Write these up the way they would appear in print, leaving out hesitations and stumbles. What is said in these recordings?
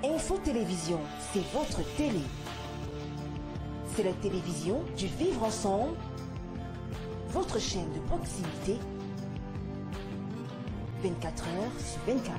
Info Télévision, c'est votre télé. C'est la télévision du vivre ensemble, votre chaîne de proximité, 24 heures sur 24.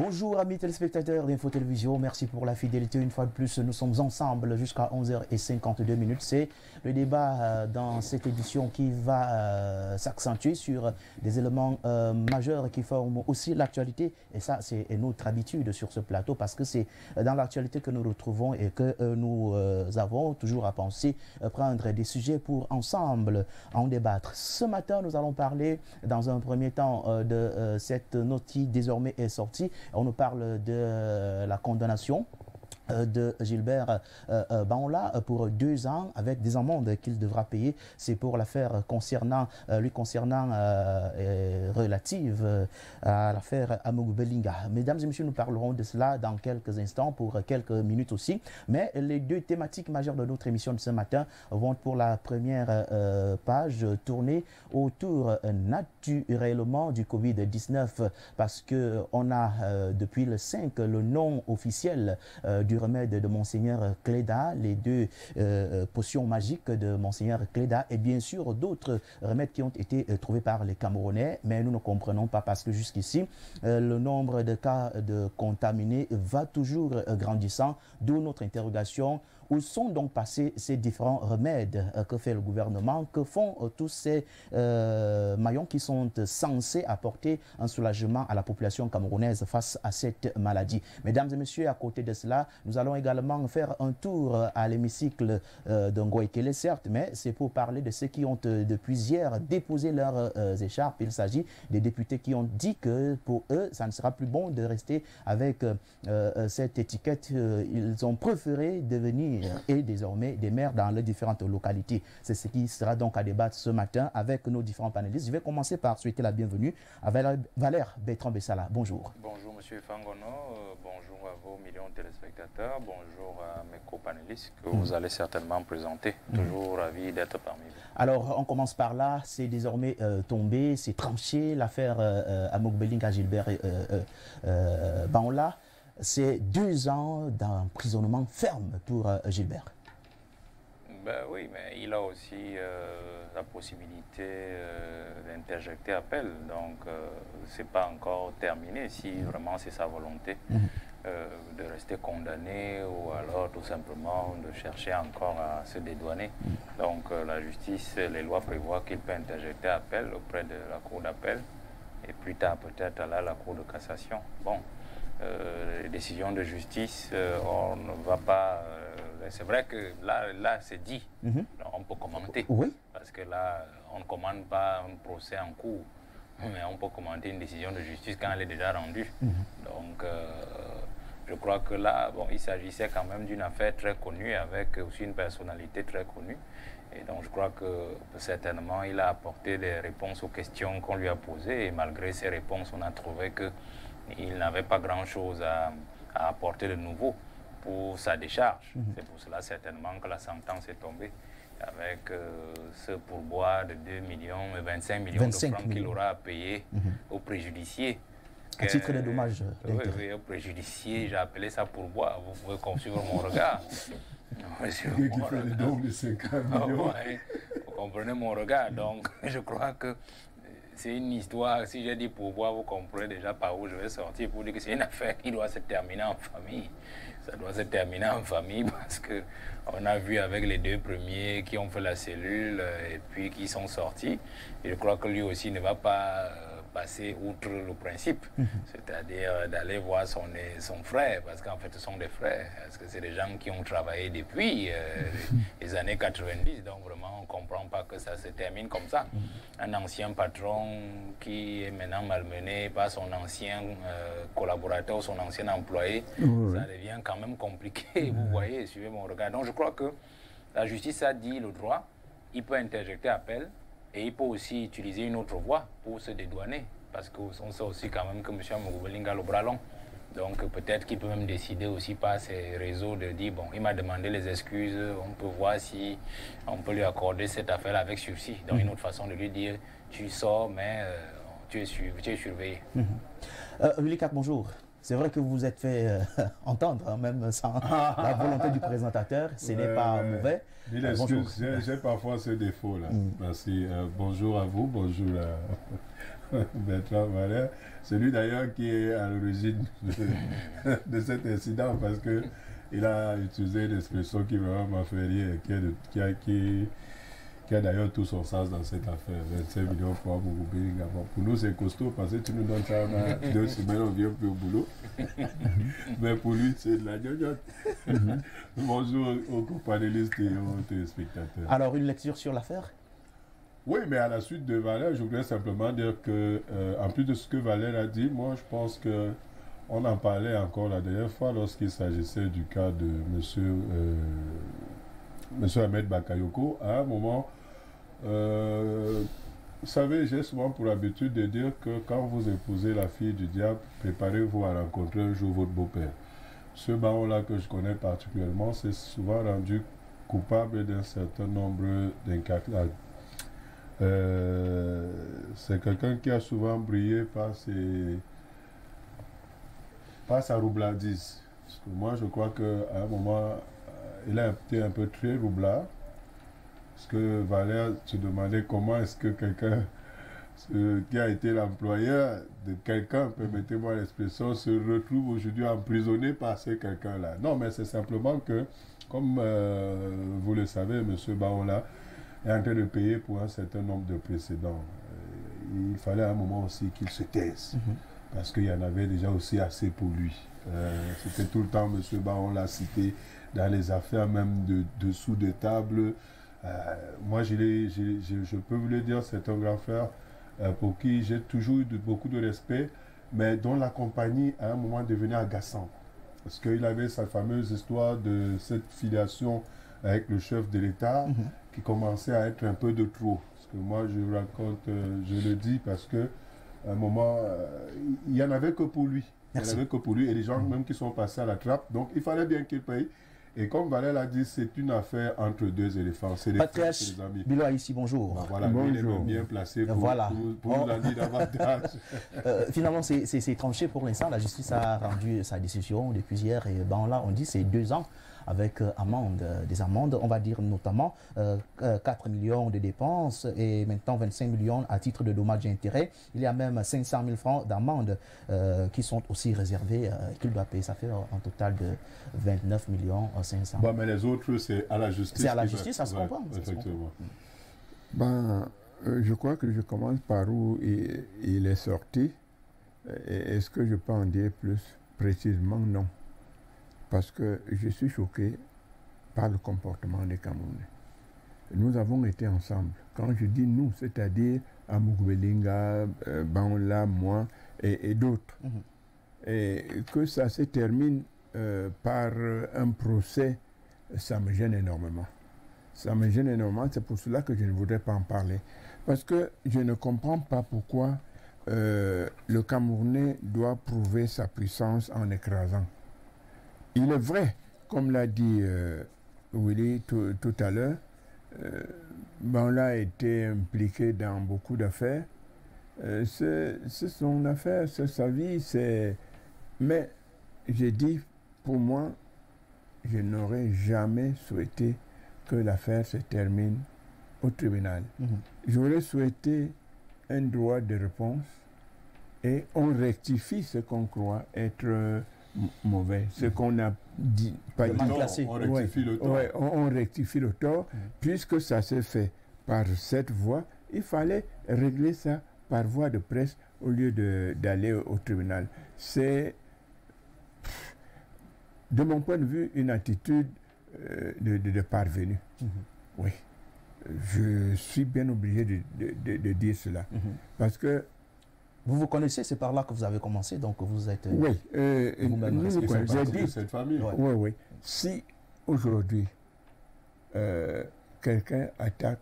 Bonjour amis téléspectateurs d'Info Télévision, merci pour la fidélité. Une fois de plus, nous sommes ensemble jusqu'à 11h52. C'est le débat dans cette édition qui va s'accentuer sur des éléments majeurs qui forment aussi l'actualité. Et ça, c'est notre habitude sur ce plateau parce que c'est dans l'actualité que nous retrouvons et que nous avons toujours à penser prendre des sujets pour ensemble en débattre. Ce matin, nous allons parler dans un premier temps de cette note qui désormais est sortie. On nous parle de la condamnation de Gilbert Baonla pour 2 ans avec des amendes qu'il devra payer. C'est pour l'affaire concernant relative à l'affaire Amogu Belinga. Mesdames et messieurs, nous parlerons de cela dans quelques instants, pour quelques minutes aussi. Mais les deux thématiques majeures de notre émission de ce matin vont pour la première page tourner autour naturellement du Covid-19 parce qu'on a depuis le 5 le nom officiel du remède de Monseigneur Cléda, les deux potions magiques de Monseigneur Cléda et bien sûr d'autres remèdes qui ont été trouvés par les Camerounais, mais nous ne comprenons pas parce que jusqu'ici le nombre de cas de contaminés va toujours grandissant, d'où notre interrogation. Où sont donc passés ces différents remèdes? Que fait le gouvernement? Que font tous ces maillons qui sont censés apporter un soulagement à la population camerounaise face à cette maladie? Mesdames et messieurs, à côté de cela, nous allons également faire un tour à l'hémicycle de Ngoïkele, certes, mais c'est pour parler de ceux qui ont depuis hier déposé leurs écharpes. Il s'agit des députés qui ont dit que pour eux, ça ne sera plus bon de rester avec cette étiquette. Ils ont préféré devenir et désormais des maires dans les différentes localités. C'est ce qui sera donc à débattre ce matin avec nos différents panélistes. Je vais commencer par souhaiter la bienvenue à Valère Bertrand-Bessala. Bonjour. Bonjour Monsieur Fangono, bonjour à vos millions de téléspectateurs, bonjour à mes co-panélistes que vous allez certainement présenter. Toujours ravi d'être parmi vous. Alors on commence par là, c'est désormais tombé, c'est tranché, l'affaire Amogu Belinga Gilbert Baonla. C'est 2 ans d'emprisonnement ferme pour Gilbert. Ben oui, mais il a aussi la possibilité d'interjecter appel. Donc, c'est pas encore terminé si vraiment c'est sa volonté de rester condamné ou alors tout simplement de chercher encore à se dédouaner. Donc, la justice, les lois prévoient qu'il peut interjecter appel auprès de la cour d'appel et plus tard peut-être à la cour de cassation. Bon. Les décisions de justice, on ne va pas... c'est vrai que là c'est dit, on peut commenter. Oui. Parce que là, on ne commande pas un procès en cours, mais on peut commenter une décision de justice quand elle est déjà rendue. Donc, je crois que là, bon, il s'agissait quand même d'une affaire très connue, avec aussi une personnalité très connue. Et donc, je crois que certainement, il a apporté des réponses aux questions qu'on lui a posées. Et malgré ces réponses, on a trouvé que il n'avait pas grand-chose à apporter de nouveau pour sa décharge. C'est pour cela certainement que la sentence est tombée avec ce pourboire de 2 millions et 25 millions de francs qu'il aura à payer aux préjudiciés. À titre de dommage. Oui, aux préjudiciés, j'ai appelé ça pourboire. Vous pouvez suivre mon regard. Qui fait le don de 50 millions. Vous comprenez mon regard. Donc, je crois que c'est une histoire. Si j'ai dit pourboire, vous comprenez déjà par où je vais sortir pour dire que c'est une affaire qui doit se terminer en famille. Ça doit se terminer en famille parce que on a vu avec les 2 premiers qui ont fait la cellule et puis qui sont sortis. Et je crois que lui aussi ne va pas passer outre le principe, c'est-à-dire d'aller voir son frère, parce qu'en fait ce sont des frères, parce que c'est des gens qui ont travaillé depuis les années 90, donc vraiment on ne comprend pas que ça se termine comme ça. Un ancien patron qui est maintenant malmené par son ancien collaborateur, son ancien employé, ça devient quand même compliqué, vous voyez, suivez mon regard. Donc je crois que la justice a dit le droit, il peut interjecter appel, et il peut aussi utiliser une autre voie pour se dédouaner. Parce qu'on sait aussi quand même que M. Amogubelinga a le bras long. Donc peut-être qu'il peut même décider aussi par ses réseaux de dire, bon, il m'a demandé les excuses, on peut voir si on peut lui accorder cette affaire avec sursis. Donc une autre façon de lui dire, tu sors, mais tu es surveillé. Willy Cap, bonjour. C'est vrai que vous vous êtes fait entendre, hein, même sans la volonté du présentateur. Ce n'est pas mauvais. Bonjour. J'ai parfois ce défaut-là. Merci. Bonjour à vous. Bonjour à Bertrand Valère. Celui d'ailleurs qui est à l'origine de cet incident parce qu'il a utilisé une expression qui vraiment m'a fait rire, qui a d'ailleurs tout son sens dans cette affaire. 25 millions pour Amogubelinga. Bon, pour nous, c'est costaud parce que tu nous donnes ça, on a 2 semaines, on vient plus au boulot. Mais pour lui, c'est de la gnognotte. Bonjour aux panélistes et aux téléspectateurs. Alors, une lecture sur l'affaire? Oui, mais à la suite de Valère, je voudrais simplement dire que, en plus de ce que Valère a dit, moi, je pense que on en parlait encore la dernière fois lorsqu'il s'agissait du cas de Monsieur Ahmed Bakayoko. À un moment, vous savez, j'ai souvent pour habitude de dire que quand vous épousez la fille du diable, préparez-vous à rencontrer un jour votre beau-père. Ce baron-là que je connais particulièrement s'est souvent rendu coupable d'un certain nombre d'incarnations. C'est quelqu'un qui a souvent brillé par sa roublardise. Parce que moi, je crois qu'à un moment, il a été un peu très roublard. Parce que Valère se demandait comment est-ce que quelqu'un qui a été l'employeur de quelqu'un, permettez-moi l'expression, se retrouve aujourd'hui emprisonné par ce quelqu'un-là. Non, mais c'est simplement que, comme vous le savez, M. Baola est en train de payer pour un certain nombre de précédents. Il fallait à un moment aussi qu'il se taise, parce qu'il y en avait déjà aussi assez pour lui. C'était tout le temps M. Baola cité dans les affaires même de dessous de table. Moi, je peux vous le dire, c'est un grand frère pour qui j'ai toujours eu beaucoup de respect, mais dont la compagnie à un moment devenait agaçante. Parce qu'il avait sa fameuse histoire de cette filiation avec le chef de l'État qui commençait à être un peu de trop. Parce que moi, je vous raconte, je le dis parce que à un moment, il n'y en avait que pour lui. Il n'y en avait que pour lui et les gens même qui sont passés à la trappe. Donc, il fallait bien qu'il paye. Et comme Valère l'a dit, c'est une affaire entre 2 éléphants. C'est des frères, c'est des amis. Biloa ici, bonjour. Ben voilà, bonjour. Il est bien placé pour nous en dire davantage. Finalement, c'est tranché pour l'instant. La justice a rendu sa décision depuis hier. Et ben là, on dit c'est 2 ans avec amende, des amendes, on va dire notamment 4 millions de dépenses et maintenant 25 millions à titre de dommages et intérêts. Il y a même 500 000 francs d'amende qui sont aussi réservés, qu'il doit payer. Ça fait un total de 29 millions 500. Bon, mais les autres, c'est à la justice. C'est à la justice, ça se comprend. Effectivement. Ben, je crois que je commence par où il est sorti. Est-ce que je peux en dire plus précisément? Non. Parce que je suis choqué par le comportement des Camerounais. Nous avons été ensemble. Quand je dis nous, c'est-à-dire Amogubelinga, Baola, moi et d'autres. Et que ça se termine par un procès, ça me gêne énormément. Ça me gêne énormément, c'est pour cela que je ne voudrais pas en parler. Parce que je ne comprends pas pourquoi le Camerounais doit prouver sa puissance en écrasant. Il est vrai, comme l'a dit Willy tout à l'heure, Baola a été impliqué dans beaucoup d'affaires. C'est son affaire, c'est sa vie. Mais j'ai dit, pour moi, je n'aurais jamais souhaité que l'affaire se termine au tribunal. J'aurais souhaité un droit de réponse et on rectifie ce qu'on croit être mauvais, ce qu'on a dit, pas dit. On rectifie le tort. Ouais, on rectifie le tort. Puisque ça s'est fait par cette voie, il fallait régler ça par voie de presse au lieu d'aller au tribunal. C'est, de mon point de vue, une attitude de parvenu. Oui. Je suis bien obligé de dire cela. Parce que vous vous connaissez, c'est par là que vous avez commencé, donc vous êtes... Oui, vous-même responsable de cette famille. Oui, oui. Si aujourd'hui, quelqu'un attaque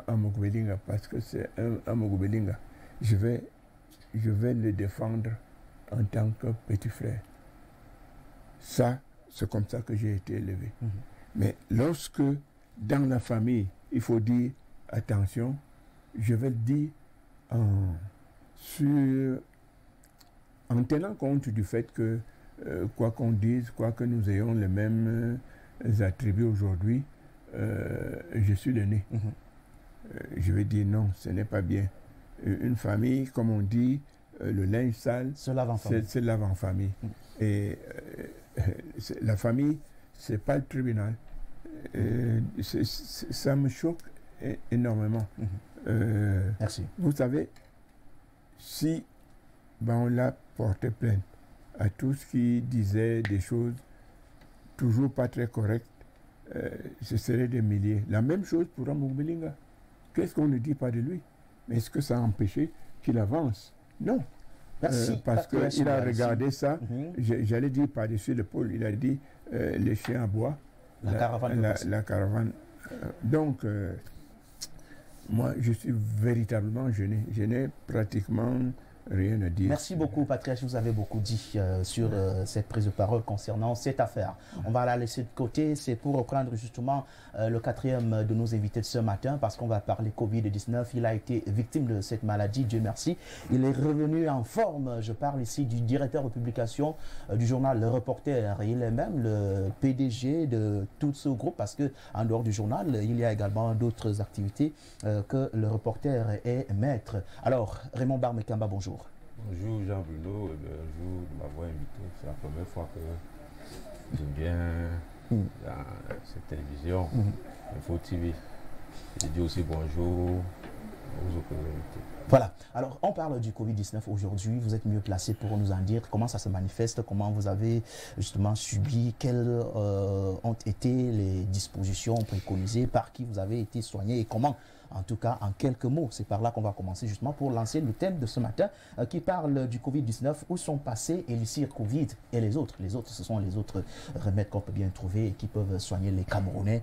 un Mogobelinga parce que c'est un Mogobelinga, je vais le défendre en tant que petit frère. Ça, c'est comme ça que j'ai été élevé. Mais lorsque, dans la famille, il faut dire attention, je vais le dire en tenant compte du fait que, quoi qu'on dise, quoi que nous ayons les mêmes attributs aujourd'hui, je suis l'aîné. Je vais dire non, ce n'est pas bien. Une famille, comme on dit, le linge sale, se lave en famille. Se lave en famille. Et la famille, c'est pas le tribunal. Ça me choque énormément. Merci. Vous savez, si on l'a porté plainte à tous qui disaient des choses toujours pas très correctes, ce serait des milliers. La même chose pour Mogobelinga. Qu'est-ce qu'on ne dit pas de lui? Mais est-ce que ça a empêché qu'il avance? Non. Parce qu'il a regardé ça, j'allais dire par-dessus l'épaule, il a dit les chiens à bois, la caravane. Donc, moi, je suis véritablement gêné. Je n'ai pratiquement rien à dire. Merci beaucoup, Patrice. Vous avez beaucoup dit sur cette prise de parole concernant cette affaire. On va la laisser de côté. C'est pour reprendre justement le quatrième de nos invités de ce matin, parce qu'on va parler Covid-19. Il a été victime de cette maladie, Dieu merci. Il est revenu en forme. Je parle ici du directeur de publication du journal Le Reporter. Il est même le PDG de tout ce groupe, parce qu'en dehors du journal, il y a également d'autres activités que Le Reporter est maître. Alors, Raymond Barmekamba, bonjour. Bonjour Jean-Bruno, bonjour de m'avoir invité. C'est la première fois que je viens dans cette télévision, Info TV. Je dis aussi bonjour aux autres invités. Voilà, alors on parle du Covid-19 aujourd'hui. Vous êtes mieux placé pour nous en dire comment ça se manifeste, comment vous avez justement subi, quelles ont été les dispositions préconisées, par qui vous avez été soigné et comment. En tout cas, en quelques mots, c'est par là qu'on va commencer justement pour lancer le thème de ce matin qui parle du Covid-19, où sont passés Elixir Covid et les autres. Les autres, ce sont les autres remèdes qu'on peut bien trouver et qui peuvent soigner les Camerounais.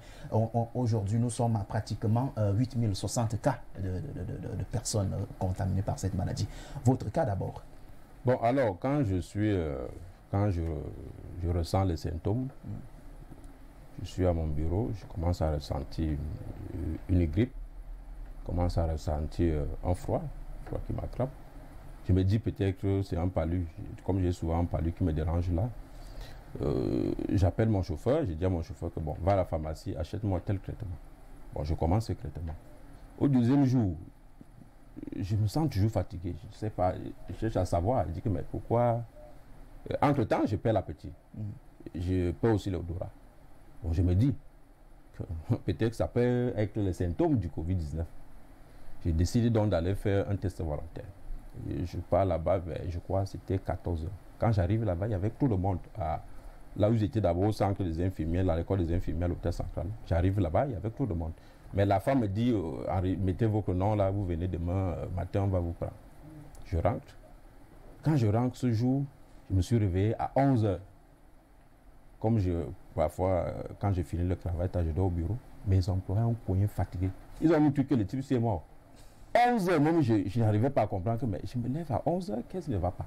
Aujourd'hui, nous sommes à pratiquement 8060 cas de personnes contaminées par cette maladie. Votre cas d'abord? Bon, alors, quand je ressens les symptômes, je suis à mon bureau, je commence à ressentir une grippe. Commence à ressentir un froid qui m'attrape. Je me dis peut-être que c'est un palu, comme j'ai souvent un palu qui me dérange là. J'appelle mon chauffeur, je dis à mon chauffeur que bon, va à la pharmacie, achète-moi tel traitement. Bon, je commence ce traitement. Au deuxième jour, je me sens toujours fatigué. Je ne sais pas, je cherche à savoir. Je dis que mais pourquoi. Entre-temps, je perds l'appétit. Je perds aussi l'odorat. Bon, je me dis que peut-être que ça peut être les symptômes du Covid-19. J'ai décidé donc d'aller faire un test volontaire. Et je pars là-bas vers, je crois, c'était 14 h. Quand j'arrive là-bas, il y avait tout le monde. Là où j'étais d'abord au centre des infirmières, à l'école des infirmières, à l'hôpital central. J'arrive là-bas, il y avait tout le monde. Mais la femme me dit, mettez votre nom là, vous venez demain matin, on va vous prendre. Je rentre. Quand je rentre ce jour, je me suis réveillé à 11 h. Comme parfois, quand j'ai fini le travail, je dors au bureau, mes employés ont cogné fatigués. Ils ont mis tout que le type, c'est mort. 11 h même, je n'arrivais pas à comprendre que mais je me lève à 11 h, qu'est-ce qui ne va pas?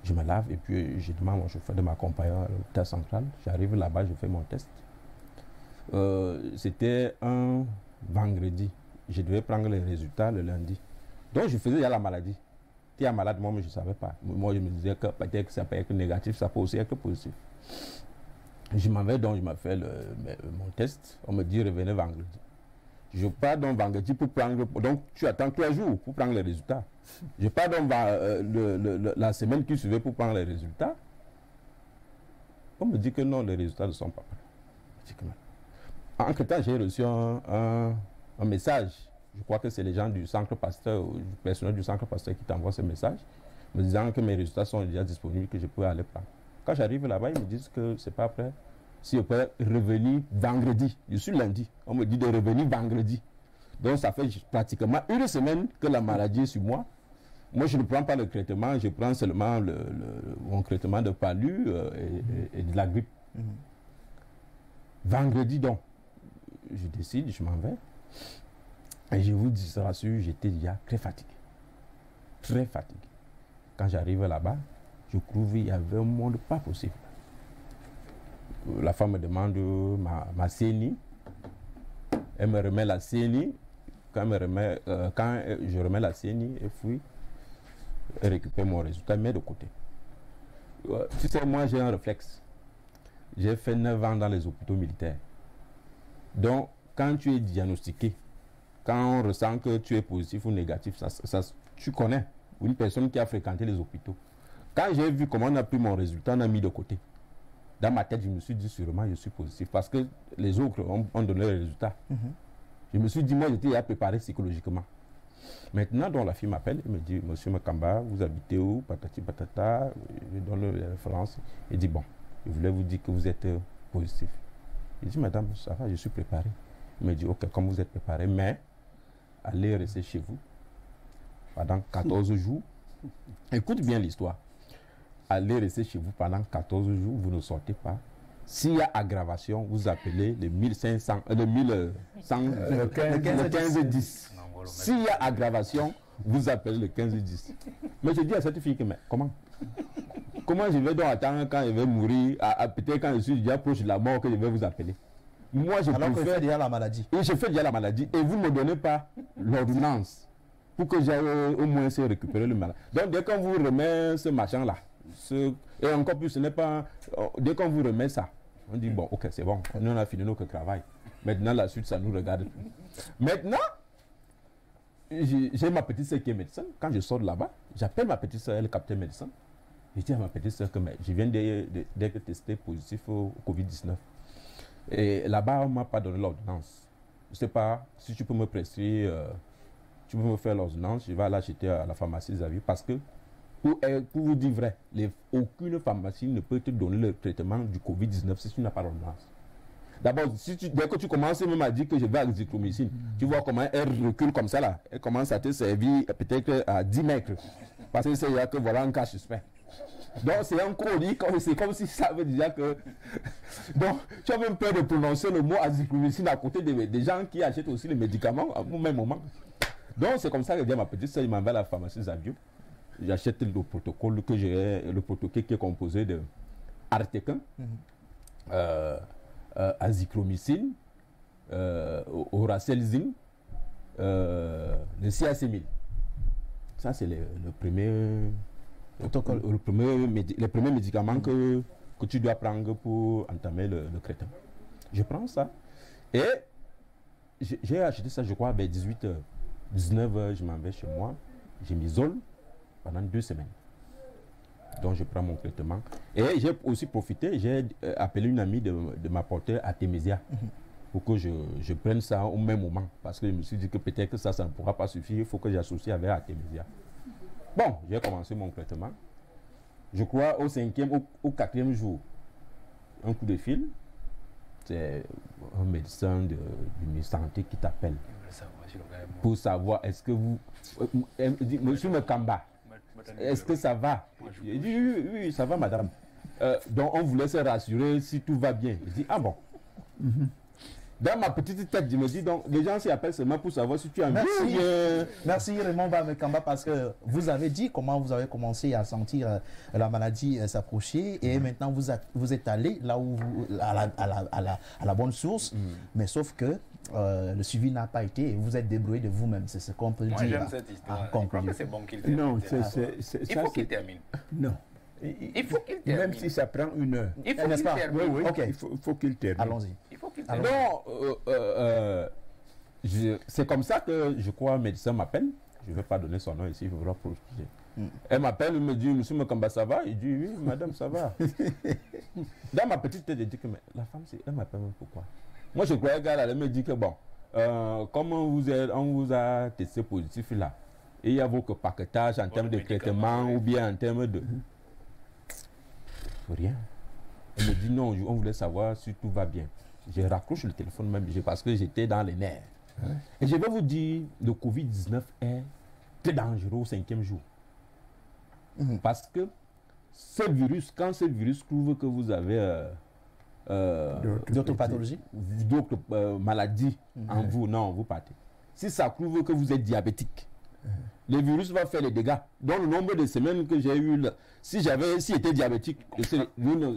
Je me lave et puis je demande à mon chauffeur de m'accompagner à l'hôpital central. J'arrive là-bas, je fais mon test. C'était un vendredi. Je devais prendre les résultats le lundi. Donc je faisais déjà la maladie. Tu es malade, moi, mais je ne savais pas. Moi, je me disais que peut-être que ça peut être négatif, ça peut aussi être positif. Je m'en vais donc, je me fais mon test. On me dit revenez vendredi. Je pars donc vendredi pour prendre... Donc, tu attends 3 jours pour prendre les résultats. Je pars donc la semaine qui suivait pour prendre les résultats. On me dit que non, les résultats ne sont pas prêts. Je dis que non. Entre-temps, j'ai reçu un message. Je crois que c'est les gens du centre Pasteur, ou du personnel du centre Pasteur qui t'envoient ce message, me disant que mes résultats sont déjà disponibles, que je peux aller prendre. Quand j'arrive là-bas, ils me disent que c'est pas prêt. Si je peux revenir vendredi, je suis lundi, on me dit de revenir vendredi. Donc ça fait pratiquement une semaine que la maladie est sur moi. Moi, je ne prends pas le traitement, je prends seulement mon traitement de palu et de la grippe. Vendredi donc, je décide, je m'en vais. Et je vous dis, ça rassure, j'étais déjà très fatigué. Très fatigué. Quand j'arrive là-bas, je trouve qu'il y avait un monde pas possible. La femme me demande ma CNI. Elle me remet la CNI. Quand je remets la CNI, elle fouille. Elle récupère mon résultat, elle met de côté. Tu sais, moi j'ai un réflexe. J'ai fait 9 ans dans les hôpitaux militaires. Donc, quand tu es diagnostiqué, quand on ressent que tu es positif ou négatif, tu connais une personne qui a fréquenté les hôpitaux. Quand j'ai vu comment on a pris mon résultat, on a mis de côté. Dans ma tête, je me suis dit sûrement je suis positif parce que les autres ont donné les résultats. Je me suis dit, moi j'étais préparé psychologiquement. Maintenant, donc, la fille m'appelle et me dit, Monsieur Makamba, vous habitez où? Patati patata, je donne les références. Il dit, bon, je voulais vous dire que vous êtes positif. Il dit, madame, ça va, je suis préparé. Il me dit, ok, comme vous êtes préparé, mais allez rester chez vous pendant 14 jours. Écoute bien l'histoire. Allez rester chez vous pendant 14 jours, vous ne sortez pas. S'il y a aggravation, vous appelez le 1500, le 1510. S'il y a aggravation, vous appelez le 1510. Mais je dis à cette fille que, mais comment je vais donc attendre quand je vais mourir, peut-être quand je suis déjà proche de la mort, que je vais vous appeler? Moi, je alors que préfère... je fais déjà la maladie. Et je fais déjà la maladie. Et vous ne me donnez pas l'ordonnance pour que j'aille au moins se récupérer le malade. Donc, dès qu'on vous remet ce machin-là, et encore plus, ce n'est pas... Dès qu'on vous remet ça, on dit, bon, ok, c'est bon, nous on a fini notre travail. Maintenant, la suite, ça nous regarde plus. Maintenant, j'ai ma petite sœur qui est médecin. Quand je sors de là-bas, j'appelle ma petite sœur, elle est capitaine médecin. Je dis à ma petite sœur que je viens d'être testé positif au Covid-19. Et là-bas, on ne m'a pas donné l'ordonnance. Je ne sais pas si tu peux me prescrire, tu peux me faire l'ordonnance, je vais aller acheter à la pharmacie Xavier parce que, pour vous dire vrai, aucune pharmacie ne peut te donner le traitement du Covid-19 si tu n'as pas l'ordonnance. D'abord, dès que tu commences même à dire que je vais à l'azithromycine, tu vois comment elle recule comme ça là. Elle commence à te servir peut-être à 10 mètres. Parce que c'est là que voilà un cas suspect. Donc c'est un chronique, c'est comme si ça veut dire que... Donc tu as même peur de prononcer le mot azithromycine à côté des gens qui achètent aussi les médicaments au même moment. Donc c'est comme ça que je dis à ma petite soeur, il m'envoie à la pharmacie Xavier. J'achète le protocole le protocole qui est composé de Artecan, azithromycine, Oracelzine, le CAC1000. Ça c'est le premier protocole, les premiers médicaments que tu dois prendre pour entamer le traitement. Je prends ça et j'ai acheté ça, je crois, vers 18h, 19h, je m'en vais chez moi, je m'isole pendant 2 semaines. Donc je prends mon traitement. Et j'ai aussi profité, j'ai appelé une amie de m'apporter Artemisia pour que je prenne ça au même moment. Parce que je me suis dit que peut-être que ça ne pourra pas suffire, il faut que j'associe avec Artemisia. Bon, j'ai commencé mon traitement. Je crois au 5e, au 4e jour, un coup de fil. C'est un médecin du santé qui t'appelle pour savoir est-ce que vous... Monsieur Makamba, est-ce que ça va? Il dit oui, ça va madame. Donc on voulait se rassurer si tout va bien. Il dit ah bon. Dans ma petite tête, je me dis donc les gens s'y appellent seulement pour savoir si tu as Merci Raymond Makamba parce que vous avez dit comment vous avez commencé à sentir la maladie s'approcher et maintenant vous êtes allé là où à la bonne source, mais sauf que le suivi n'a pas été et vous êtes débrouillé de vous-même, c'est ce qu'on peut dire. Moi j'aime cette histoire. Je crois que c'est bon qu'il termine. Non, il faut qu'il termine. Non. Il faut qu'il termine. Même si ça prend 1 heure. Il faut qu'il termine. Oui, okay. Il faut qu'il termine. Allons-y. Il faut qu'il termine. Non, C'est comme ça que je crois un médecin m'appelle. Je ne vais pas donner son nom ici, il faudra protéger. Elle m'appelle, elle me dit, monsieur Makamba, ça va? Il dit, oui, madame, ça va. Dans ma petite tête, je dis que mais la femme, elle m'appelle pourquoi? Moi, je croyais qu'elle me dit que bon, comme on vous a testé positif là, et il y a vos paquetages en termes de traitement ou bien en termes de... Rien. Elle me dit non, on voulait savoir si tout va bien. Je raccroche le téléphone même parce que j'étais dans les nerfs. Et je vais vous dire, le Covid-19 est très dangereux au 5e jour. Parce que ce virus, quand ce virus trouve que vous avez d'autres pathologies, d'autres maladies en vous, non, vous partez. Si ça prouve que vous êtes diabétique, le virus va faire les dégâts. Donc le nombre de semaines que j'ai eu, si j'étais diabétique, je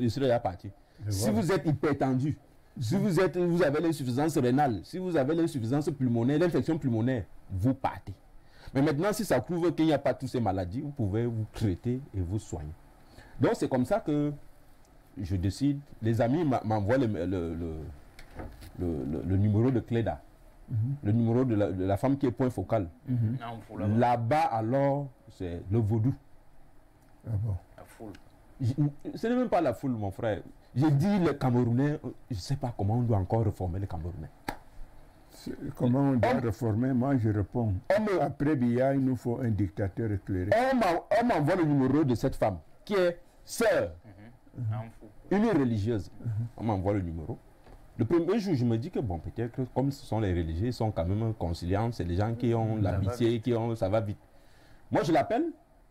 serais déjà parti. Si vous êtes hypertendu, si vous avez l'insuffisance rénale, si vous avez l'insuffisance pulmonaire, l'infection pulmonaire, vous partez. Mais maintenant, si ça prouve qu'il n'y a pas toutes ces maladies, vous pouvez vous traiter et vous soigner. Donc c'est comme ça que je décide. Les amis m'envoient le numéro de Cléda. Le numéro de la femme qui est point focal. Là-bas, alors, c'est le vaudou. La foule. Ce n'est même pas la foule, mon frère. J'ai dit les Camerounais, je ne sais pas comment on doit encore réformer les Camerounais. Comment on doit réformer? Moi, je réponds. Après Biya, il nous faut un dictateur éclairé. On m'envoie le numéro de cette femme qui est sœur, une religieuse. On m'envoie le numéro. Le premier jour, je me dis que bon, peut-être que comme ce sont les religieux, ils sont quand même conciliants, c'est les gens qui ont l'amitié, ça va vite. Moi, je l'appelle,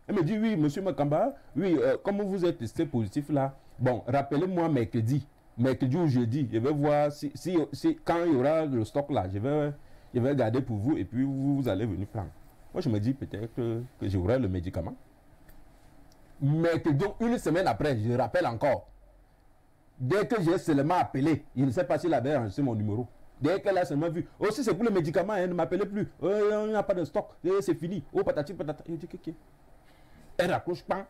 elle me dit oui, monsieur Makamba, oui, comme vous êtes testé positif là, bon, rappelez-moi mercredi ou jeudi, je vais voir si quand il y aura le stock là, je vais garder pour vous et puis vous allez venir prendre. Moi, je me dis peut-être que j'aurai le médicament. Mercredi, donc une semaine après, je rappelle encore. Dès que j'ai seulement appelé, il ne sait pas s'il avait enregistré mon numéro. Dès qu'elle a seulement vu, oh si c'est pour le médicament, elle ne m'appelait plus. Il n'y a pas de stock, c'est fini. Oh patati patata. Je dis que elle raccroche pas.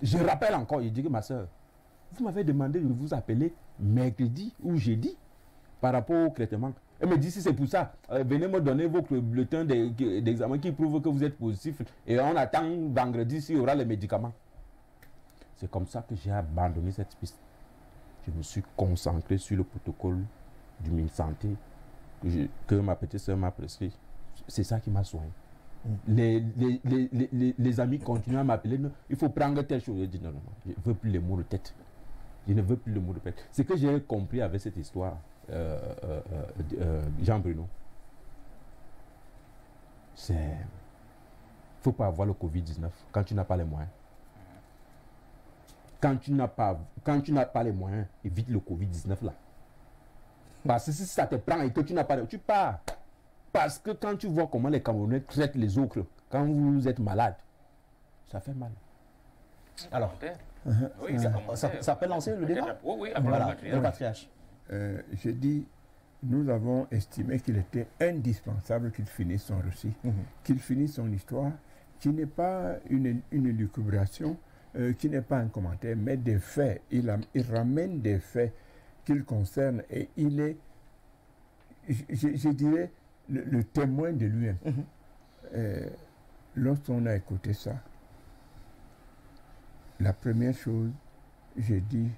Je rappelle encore, il dit que ma soeur, vous m'avez demandé de vous appeler mercredi ou jeudi par rapport au traitement. Elle me dit si c'est pour ça, venez me donner vos bulletins d'examen qui prouvent que vous êtes positif et on attend vendredi s'il y aura les médicaments. C'est comme ça que j'ai abandonné cette piste. Je me suis concentré sur le protocole du MinSanté que ma petite soeur m'a prescrit. C'est ça qui m'a soigné. Les amis continuent à m'appeler. Il faut prendre telle chose. Je dis non, je ne veux plus les mots de tête. Je ne veux plus les mots de tête. Ce que j'ai compris avec cette histoire, Jean-Bruno, c'est il ne faut pas avoir le Covid-19 quand tu n'as pas les moyens. Quand tu n'as pas les moyens, évite le Covid-19 là. Parce que si ça te prend et que tu n'as pas, tu pars. Parce que quand tu vois comment les Camerounais traitent les autres, quand vous êtes malade, ça fait mal. Alors, oui, ça peut lancer le débat? Oui, voilà, le patriarche. J'ai dit, nous avons estimé qu'il était indispensable qu'il finisse son récit, qu'il finisse son histoire, qui n'est pas une lucubration, qui n'est pas un commentaire, mais des faits. Il ramène des faits qu'il concerne et il est, je dirais, le témoin de lui-même. Lorsqu'on a écouté ça, la première chose, j'ai dit,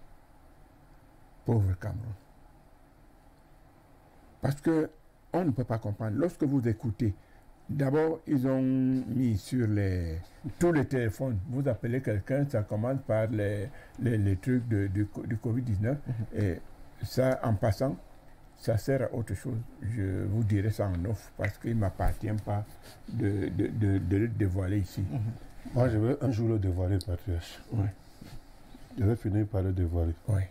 pauvre Cameroun. Parce que on ne peut pas comprendre. Lorsque vous écoutez, d'abord, ils ont mis sur tous les téléphones, vous appelez quelqu'un, ça commence par les trucs du Covid-19. Et ça, en passant, ça sert à autre chose. Je vous dirai ça en off parce qu'il ne m'appartient pas de le dévoiler ici. Moi, je vais un jour le dévoiler, patriarche. Ouais. Je vais finir par le dévoiler. Oui.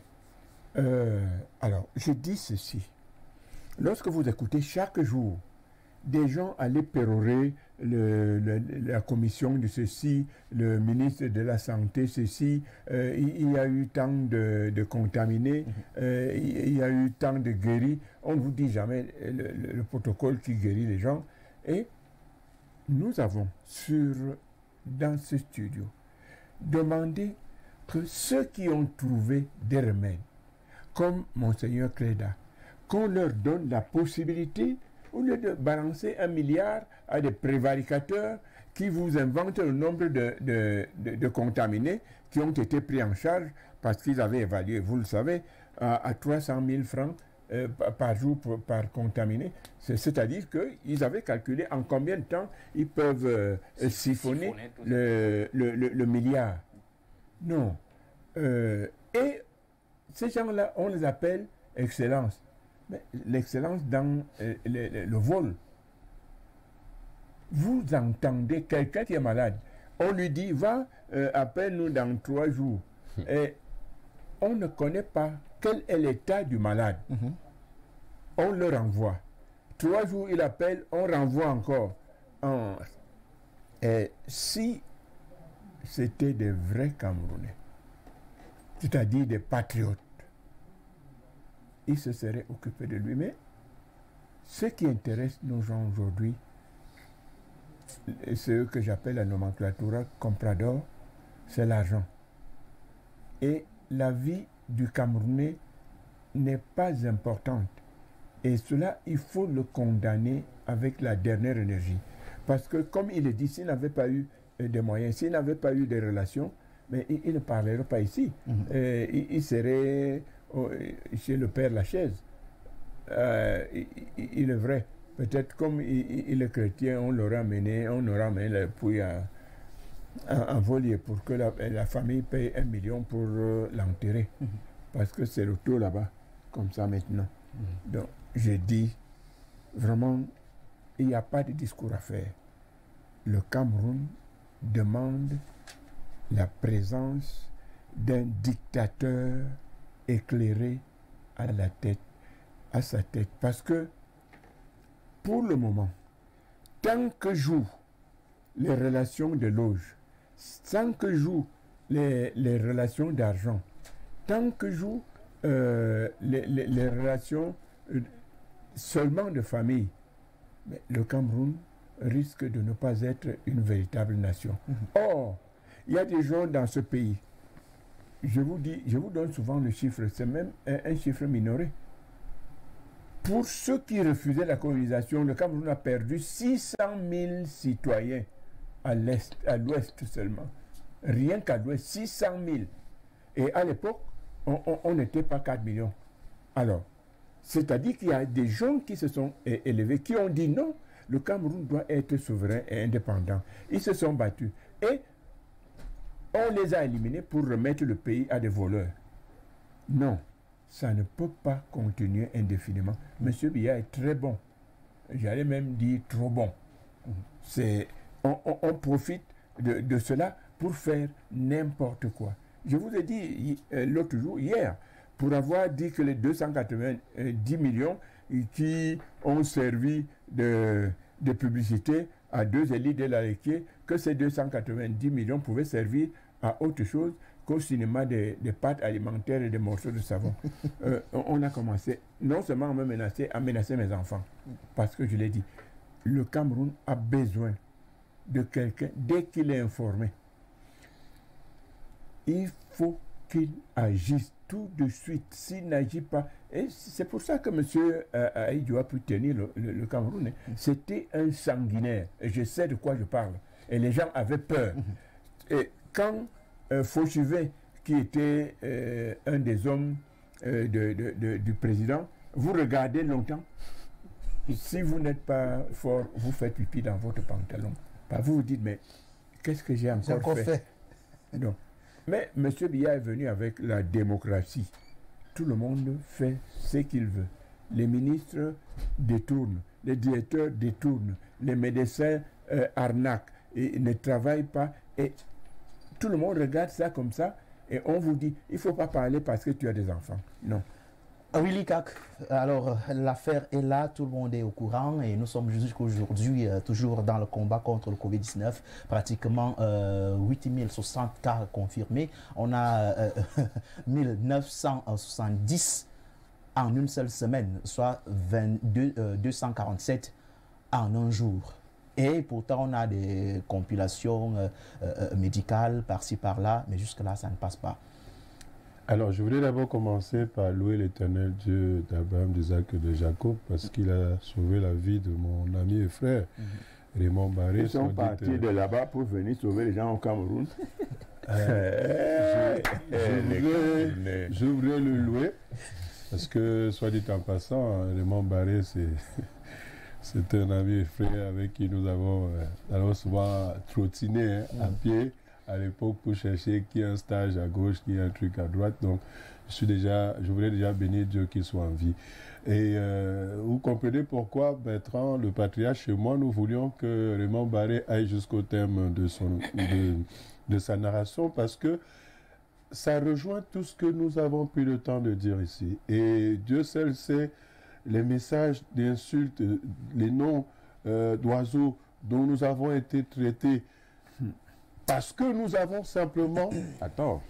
Alors, je dis ceci. Lorsque vous écoutez chaque jour, des gens allaient pérorer la commission de ceci, le ministre de la Santé, ceci, il y a eu tant de contaminés, il y a eu tant de guéris. On ne vous dit jamais le protocole qui guérit les gens. Et nous avons, dans ce studio, demandé que ceux qui ont trouvé des remèdes, comme Monseigneur Cléda, qu'on leur donne la possibilité, au lieu de balancer 1 milliard à des prévaricateurs qui vous inventent le nombre de contaminés qui ont été pris en charge parce qu'ils avaient évalué, vous le savez, à 300 000 francs par jour par contaminé. C'est-à-dire qu'ils avaient calculé en combien de temps ils peuvent siphonner le milliard. Non. Et ces gens-là, on les appelle excellence. Mais l'excellence dans le vol. Vous entendez quelqu'un qui est malade, on lui dit, va, appelle-nous dans 3 jours. Et on ne connaît pas quel est l'état du malade. On le renvoie. 3 jours, il appelle, on renvoie encore. Et si c'était des vrais Camerounais, c'est-à-dire des patriotes, il se serait occupé de lui. Mais ce qui intéresse nos gens aujourd'hui, ce que j'appelle la nomenclatura comprador, c'est l'argent. Et la vie du Camerounais n'est pas importante. Et cela, il faut le condamner avec la dernière énergie. Parce que, comme il est dit, s'il n'avait pas eu des moyens, s'il n'avait pas eu des relations, mais il ne parlerait pas ici. Il serait chez le Père Lachaise. Il est vrai. Peut-être comme il est chrétien, on l'aurait amené, la dépouille en volier pour que la famille paye 1 million pour l'enterrer. Parce que c'est le taux là-bas, comme ça maintenant. Donc, je dis, vraiment, il n'y a pas de discours à faire. Le Cameroun demande la présence d'un dictateur éclairé à sa tête. Parce que, pour le moment, tant que jouent les relations de loge, tant que jouent les relations d'argent, tant que jouent les relations seulement de famille, mais le Cameroun risque de ne pas être une véritable nation. Or, il y a des gens dans ce pays, je vous donne souvent le chiffre, c'est même un chiffre minoré. Pour ceux qui refusaient la colonisation, le Cameroun a perdu 600 000 citoyens à l'ouest seulement. Rien qu'à l'ouest, 600 000. Et à l'époque, on n'était pas 4 millions. Alors, c'est-à-dire qu'il y a des gens qui se sont élevés, qui ont dit non, le Cameroun doit être souverain et indépendant. Ils se sont battus. Et on les a éliminés pour remettre le pays à des voleurs. Non. Ça ne peut pas continuer indéfiniment. Monsieur Biya est très bon. J'allais même dire trop bon. On profite de cela pour faire n'importe quoi. Je vous ai dit l'autre jour, hier, pour avoir dit que les 290 millions qui ont servi de publicité à 2 élites de la Réquier, que ces 290 millions pouvaient servir à autre chose qu'au cinéma des pâtes alimentaires et des morceaux de savon. On a commencé non seulement à menacer mes enfants, parce que je l'ai dit, le Cameroun a besoin de quelqu'un, dès qu'il est informé, il faut qu'il agisse tout de suite. S'il n'agit pas, et c'est pour ça que M. Aïdjo a pu tenir le Cameroun, c'était un sanguinaire, et je sais de quoi je parle, et les gens avaient peur. Et quand Fauchivet, qui était un des hommes du président, vous regardez longtemps. Si vous n'êtes pas fort, vous faites pipi dans votre pantalon. Vous vous dites, mais qu'est-ce que j'ai encore fait? Non. Mais M. Biya est venu avec la démocratie. Tout le monde fait ce qu'il veut. Les ministres détournent, les directeurs détournent, les médecins arnaquent et ne travaillent pas. Et tout le monde regarde ça comme ça et on vous dit, il ne faut pas parler parce que tu as des enfants. Non. Willy Kak, alors l'affaire est là, tout le monde est au courant et nous sommes jusqu'aujourd'hui toujours dans le combat contre le Covid-19, pratiquement 8060 cas confirmés. On a 1970 en une seule semaine, soit 247 en un jour. Et pourtant, on a des compilations médicales par-ci, par-là, mais jusque-là, ça ne passe pas. Alors, je voulais d'abord commencer par louer l'Éternel Dieu d'Abraham, d'Isaac et de Jacob, parce qu'il a sauvé la vie de mon ami et frère, Raymond Barré. Ils sont partis de là-bas pour venir sauver les gens au Cameroun. Je voudrais le louer, parce que, soit dit en passant, Raymond Barré, c'est un ami et frère avec qui nous avons souvent trottiné à pied à l'époque pour chercher qui a un stage à gauche, qui a un truc à droite. Donc, je voulais déjà bénir Dieu qu'il soit en vie. Et vous comprenez pourquoi, Bertrand, le patriarche, chez moi, nous voulions que Raymond Barré aille jusqu'au terme de sa narration, parce que ça rejoint tout ce que nous avons pris le temps de dire ici. Et Dieu seul sait les messages d'insultes, les noms d'oiseaux dont nous avons été traités, parce que nous avons simplement... À tort.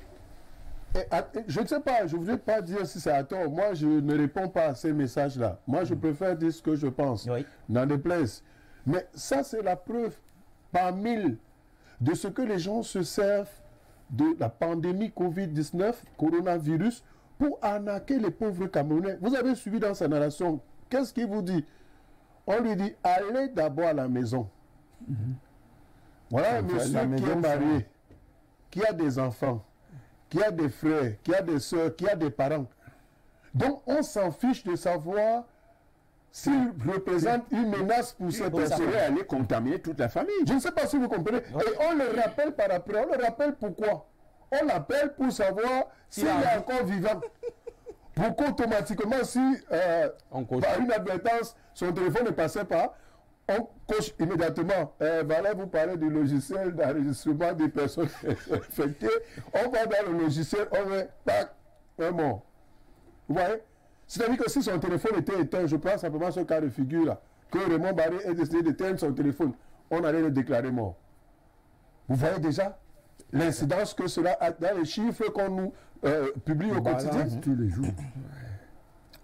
Je ne sais pas, je ne voudrais pas dire si c'est à tort. Moi, je ne réponds pas à ces messages-là. Moi, je préfère dire ce que je pense, dans des places. Mais ça, c'est la preuve par mille de ce que les gens se servent de la pandémie Covid-19, coronavirus, pour arnaquer les pauvres Camerounais. Vous avez suivi dans sa narration, qu'est-ce qu'il vous dit? On lui dit, allez d'abord à la maison. Voilà un monsieur qui est marié, qui a des enfants, qui a des frères, qui a des soeurs, qui a des parents. Donc on s'en fiche de savoir s'il représente une menace pour cette personne. Il pourrait aller contaminer toute la famille. Je ne sais pas si vous comprenez. Et on le rappelle par après. On le rappelle pourquoi? On l'appelle pour savoir s'il est encore vivant. Pour qu'automatiquement, si par une advertance, son téléphone ne passait pas, on coche immédiatement. Voilà, vous parlez du logiciel d'enregistrement des personnes infectées. On va dans le logiciel, on met tac, un mort. Vous voyez? C'est-à-dire que si son téléphone était éteint, je prends simplement ce cas de figure-là, que Raymond Barré ait décidé d'éteindre son téléphone, on allait le déclarer mort. Vous voyez déjà l'incidence que cela a dans les chiffres qu'on nous publie au quotidien. Tous les jours.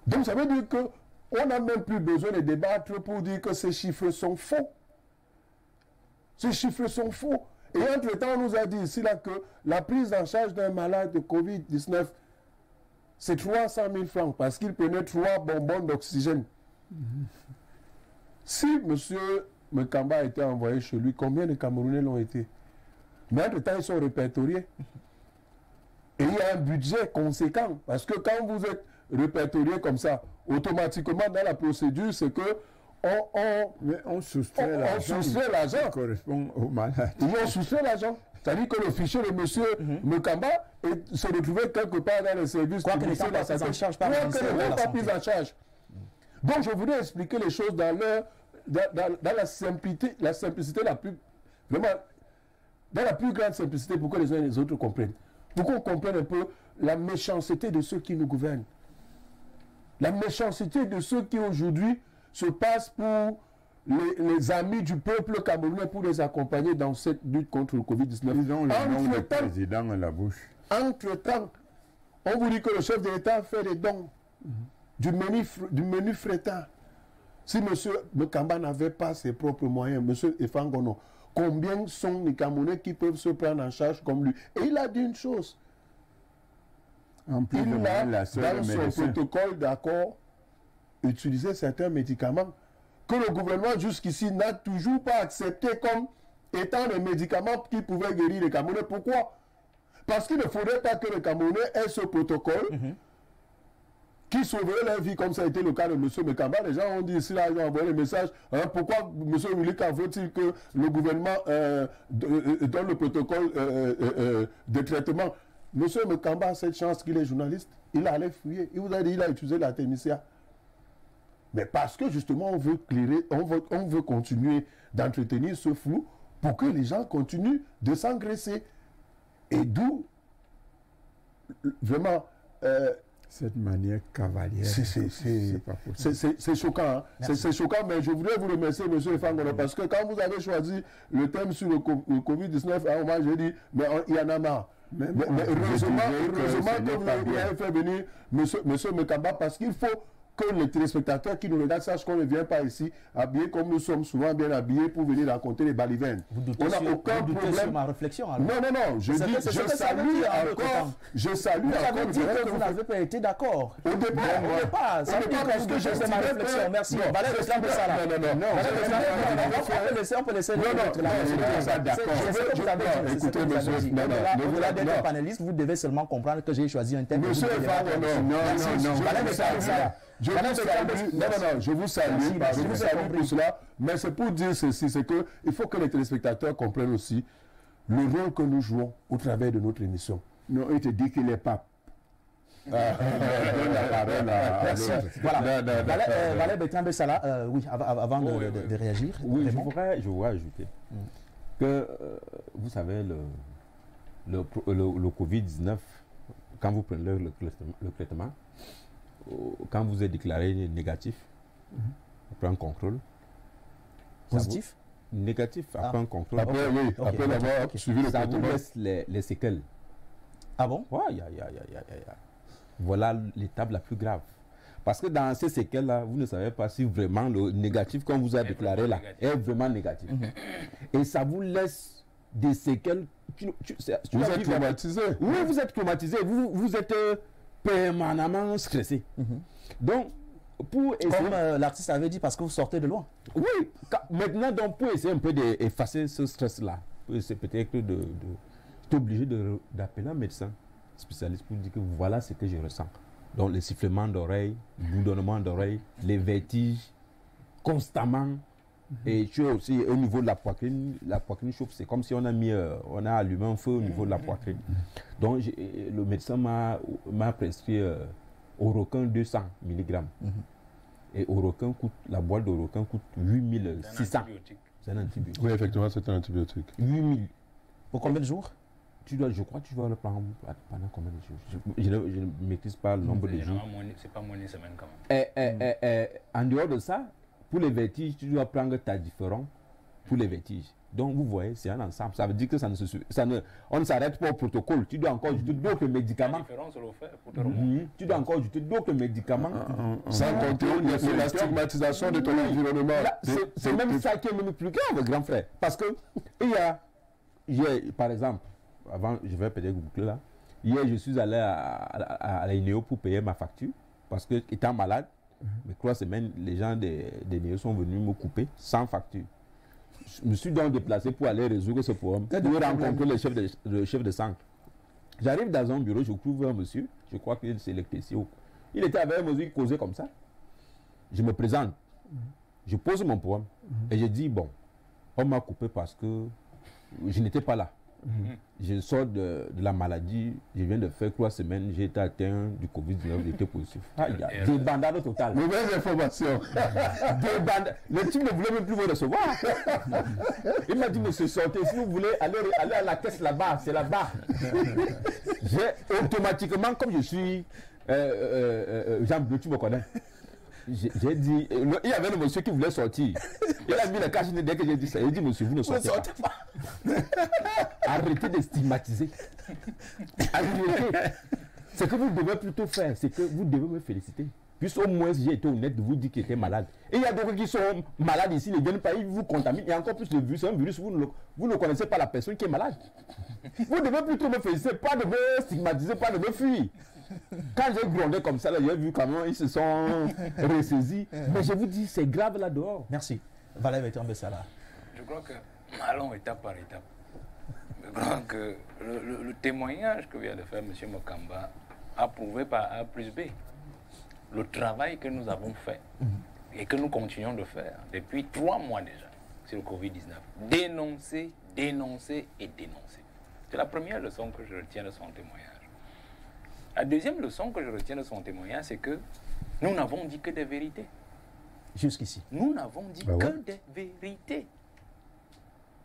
Donc ça veut dire que on n'a même plus besoin de débattre pour dire que ces chiffres sont faux. Ces chiffres sont faux. Et entre-temps, on nous a dit ici là que la prise en charge d'un malade de Covid-19, c'est 300 000 francs parce qu'il prenait 3 bonbons d'oxygène. Si M. Mekamba a été envoyé chez lui, combien de Camerounais l'ont été? Mais entre-temps, ils sont répertoriés. Et il y a un budget conséquent. Parce que quand vous êtes répertorié comme ça, automatiquement dans la procédure, c'est que on soustrait l'argent qui correspond au malade. On soustrait l'argent. C'est-à-dire que le fichier de M. Mekamba se retrouvait quelque part dans les services. Quoi que n'étant pas pris en charge par le ministère de la Santé. Donc je voudrais expliquer les choses dans la simplicité, la plus... Vraiment, dans la plus grande simplicité pour que les uns et les autres comprennent. Pour qu'on comprenne un peu la méchanceté de ceux qui nous gouvernent. La méchanceté de ceux qui aujourd'hui se passent pour les amis du peuple camerounais pour les accompagner dans cette lutte contre le Covid-19. Ils ont le nom du président à la bouche. Entre-temps, on vous dit que le chef de l'État fait des dons du menu frétin. Si M. Mekamba n'avait pas ses propres moyens, M. Efangono, combien sont les Camerounais qui peuvent se prendre en charge comme lui? Et il a dit une chose. En plus il a, dans son protocole d'accord, utilisé certains médicaments que le gouvernement jusqu'ici n'a toujours pas accepté comme étant des médicaments qui pouvaient guérir les Camerounais. Pourquoi? Parce qu'il ne faudrait pas que les Camerounais aient ce protocole qui sauverait leur vie, comme ça a été le cas de M. Mekamba. Les gens ont dit ici, là, ils ont envoyé le message, pourquoi M. Wilika veut-il que le gouvernement donne le protocole de traitement? M. Mekamba a cette chance qu'il est journaliste. Il allait fouiller. Il vous a dit qu'il a utilisé la Ténicia. Mais parce que justement, on veut clairer, on veut continuer d'entretenir ce flou pour que les gens continuent de s'engraisser. Et d'où, vraiment... cette manière cavalière, c'est choquant. Hein? C'est choquant, mais je voudrais vous remercier, M. Fangolo, parce que quand vous avez choisi le thème sur le Covid-19, à un moment, j'ai dit, mais il y en a marre. Mais heureusement que vous avez fait venir M. Mekamba, parce qu'il faut que les téléspectateurs qui nous regardent sachent qu'on ne vient pas ici habillés comme nous sommes souvent bien habillés pour venir raconter les balivernes. On n'a aucun problème. Sur ma réflexion, alors. Non, je salue encore. Je salue encore. Vous avez dit que vous n'avez pas été d'accord. Au départ, parce que je sais ma réflexion. Merci. Valère réclame ça là. Non. On peut laisser l'autre là. Écoutez, monsieur. Au-delà d'être panéliste, vous devez seulement comprendre que j'ai choisi un thème. Monsieur non. Je vous salue pour cela, mais c'est pour dire ceci, c'est que il faut que les téléspectateurs comprennent aussi le rôle que nous jouons au travers de notre émission. Non, il te dit qu'il est pape. Merci. Voilà. Valère Bertrand Bessala, oui, avant de réagir. Oui, je voudrais ajouter que, vous savez, le Covid-19, quand vous prenez le traitement, quand vous êtes déclaré négatif, après un contrôle. Positif? Négatif, après un contrôle. Après, oui, après l'avoir suivi le traitement. Ça vous laisse les séquelles. Ah bon? Ouais, voilà l'étape la plus grave. Parce que dans ces séquelles-là, vous ne savez pas si vraiment le négatif qu'on vous a déclaré là est vraiment négatif. Et ça vous laisse des séquelles. Vous êtes traumatisé. Oui, vous êtes traumatisé. Vous êtes permanemment stressé. Donc, pour essayer... Comme l'artiste avait dit, parce que vous sortez de loin. Oui, maintenant, donc, pour essayer un peu d'effacer ce stress-là, c'est peut-être obligé d'appeler un médecin spécialiste pour dire que voilà ce que je ressens. Donc, les sifflements d'oreilles, le bourdonnement d'oreilles, les vertiges constamment. Et tu as aussi au niveau de la poitrine chauffe. C'est comme si on a allumé un feu au niveau de la poitrine. Donc, le médecin m'a prescrit Oroquin 200 mg. Et Oroquin la boîte d'Oroquin coûte 8600. C'est un antibiotique. Oui, effectivement, c'est un antibiotique. 8000. Pour combien de jours? Je crois que tu dois le prendre pendant combien de jours? Je ne maîtrise pas le nombre de jours. C'est pas moins d'une semaine quand même. En dehors de ça, pour les vertiges, tu dois prendre ta différent pour les vertiges. Donc vous voyez, c'est un ensemble. Ça veut dire que on ne s'arrête pas au protocole. Tu dois encore ajouter d'autres médicaments. Tu dois encore ajouter d'autres médicaments. Sans compter la stigmatisation de ton environnement. C'est même ça qui est même plus grave, grand frère. Parce que par exemple, avant, je vais peut-être boucler là. Hier, je suis allé à la INEO pour payer ma facture. Parce que, étant malade, mes 3 semaines, les gens des INEO sont venus me couper sans facture. Je me suis donc déplacé pour aller résoudre ce problème. Pour rencontrer le chef de centre. J'arrive dans un bureau, je trouve un monsieur, je crois que c'est l'électricien. Il était avec un monsieur qui causait comme ça. Je me présente. Je pose mon problème. Et je dis, bon, on m'a coupé parce que je n'étais pas là. Je sors de la maladie, je viens de faire 3 semaines, j'ai été atteint du Covid-19, j'étais positif. Des bandades totales. Mauvaise information. Des bandades. Le type ne voulait même plus me recevoir. Il m'a dit, monsieur, sortez, si vous voulez aller à la caisse là-bas, c'est là-bas. J'ai automatiquement, comme je suis Jean-Bleu, tu me connais. J'ai dit, il y avait le monsieur qui voulait sortir. Il a mis la cache dès que j'ai dit ça. Il dit, monsieur, vous ne sortez pas. Arrêtez de stigmatiser. Arrêtez. Ce que vous devez plutôt faire, c'est que vous devez me féliciter. Puisque au moins, j'ai été honnête de vous dire qu'il était malade. Et il y a d'autres qui sont malades ici, ils ne viennent pas, ils vous contaminent. Et encore plus le virus, c'est un virus, vous ne connaissez pas la personne qui est malade. Vous devez plutôt me féliciter, pas de me stigmatiser, pas de me fuir. Quand j'ai grondé comme ça, j'ai vu comment ils se sont ressaisis. Mais je vous dis, c'est grave là dehors. Merci. Valère Bertrand Bessala. Je crois que, allons étape par étape. Je crois que le témoignage que vient de faire M. Mokamba a prouvé par A plus B le travail que nous avons fait et que nous continuons de faire depuis 3 mois déjà sur le Covid-19. Dénoncer, dénoncer et dénoncer. C'est la première leçon que je retiens de son témoignage. La deuxième leçon que je retiens de son témoignage, c'est que nous n'avons dit que des vérités. Jusqu'ici. Nous n'avons dit que des vérités.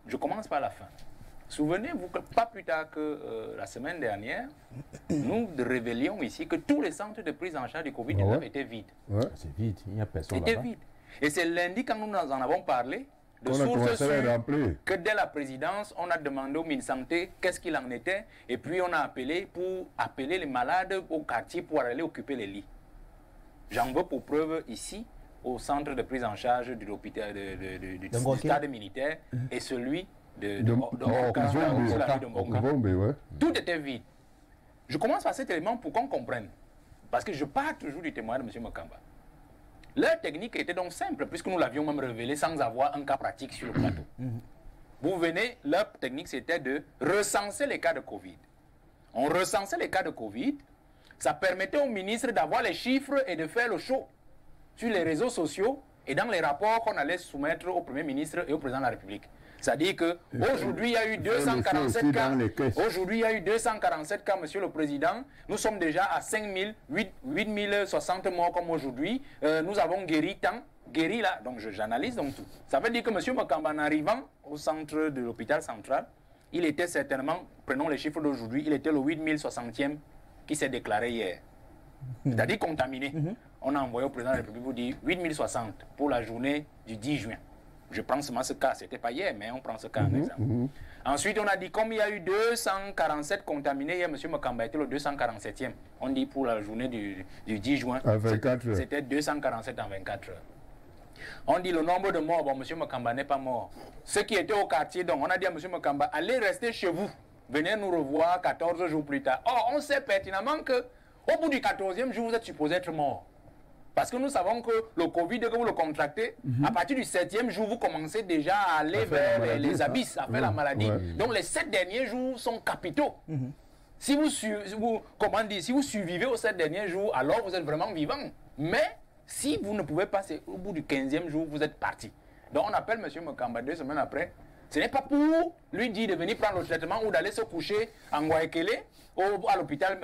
Je commence par la fin. Souvenez-vous que pas plus tard que la semaine dernière, nous révélions ici que tous les centres de prise en charge du Covid-19 étaient vides. C'est vide, il n'y a personne là-bas. C'était vide. Et c'est lundi quand nous en avons parlé, de sources sûres, que dès la présidence, on a demandé au ministre de la Santé qu'est-ce qu'il en était, et puis on a appelé pour appeler les malades au quartier pour aller occuper les lits. J'en veux pour preuve ici, au centre de prise en charge du l'hôpital du stade militaire et celui de ouais. Tout était vide. Je commence par cet élément pour qu'on comprenne. Parce que je pars toujours du témoin de M. Makamba. Leur technique était donc simple, puisque nous l'avions même révélé sans avoir un cas pratique sur le plateau. Vous venez, leur technique c'était de recenser les cas de Covid. On recensait les cas de Covid, ça permettait au ministre d'avoir les chiffres et de faire le show sur les réseaux sociaux et dans les rapports qu'on allait soumettre au Premier ministre et au Président de la République. C'est-à-dire qu'aujourd'hui, il y a eu 247 cas. Aujourd'hui, il y a eu 247 cas, Monsieur le Président. Nous sommes déjà à 8060 morts comme aujourd'hui. Nous avons guéri tant. Guéri là. Donc, j'analyse donc tout. Ça veut dire que M. Makamba, en arrivant au centre de l'hôpital central, il était certainement, prenons les chiffres d'aujourd'hui, il était le 8060e qui s'est déclaré hier. C'est-à-dire contaminé. On a envoyé au Président de la République pour dire 8060 pour la journée du 10 juin. Je prends seulement ce cas, c'était pas hier, mais on prend ce cas en exemple. Ensuite, on a dit, comme il y a eu 247 contaminés, hier, M. Makamba était le 247e. On dit pour la journée du 10 juin, c'était 247 en 24 heures. On dit le nombre de morts, bon, M. Makamba n'est pas mort. Ceux qui étaient au quartier, donc, on a dit à M. Makamba, allez rester chez vous. Venez nous revoir 14 jours plus tard. Or, on sait pertinemment qu'au bout du 14e jour, vous êtes supposé être mort. Parce que nous savons que le Covid, que vous le contractez, à partir du 7e jour, vous commencez déjà à aller vers les abysses, à faire la maladie. Donc les 7 derniers jours sont capitaux. Si vous survivez aux 7 derniers jours, alors vous êtes vraiment vivant. Mais si vous ne pouvez pas, c'est au bout du 15e jour, vous êtes parti. Donc on appelle M. Makamba 2 semaines après. Ce n'est pas pour lui dire de venir prendre le traitement ou d'aller se coucher en Guayaquele, à l'hôpital,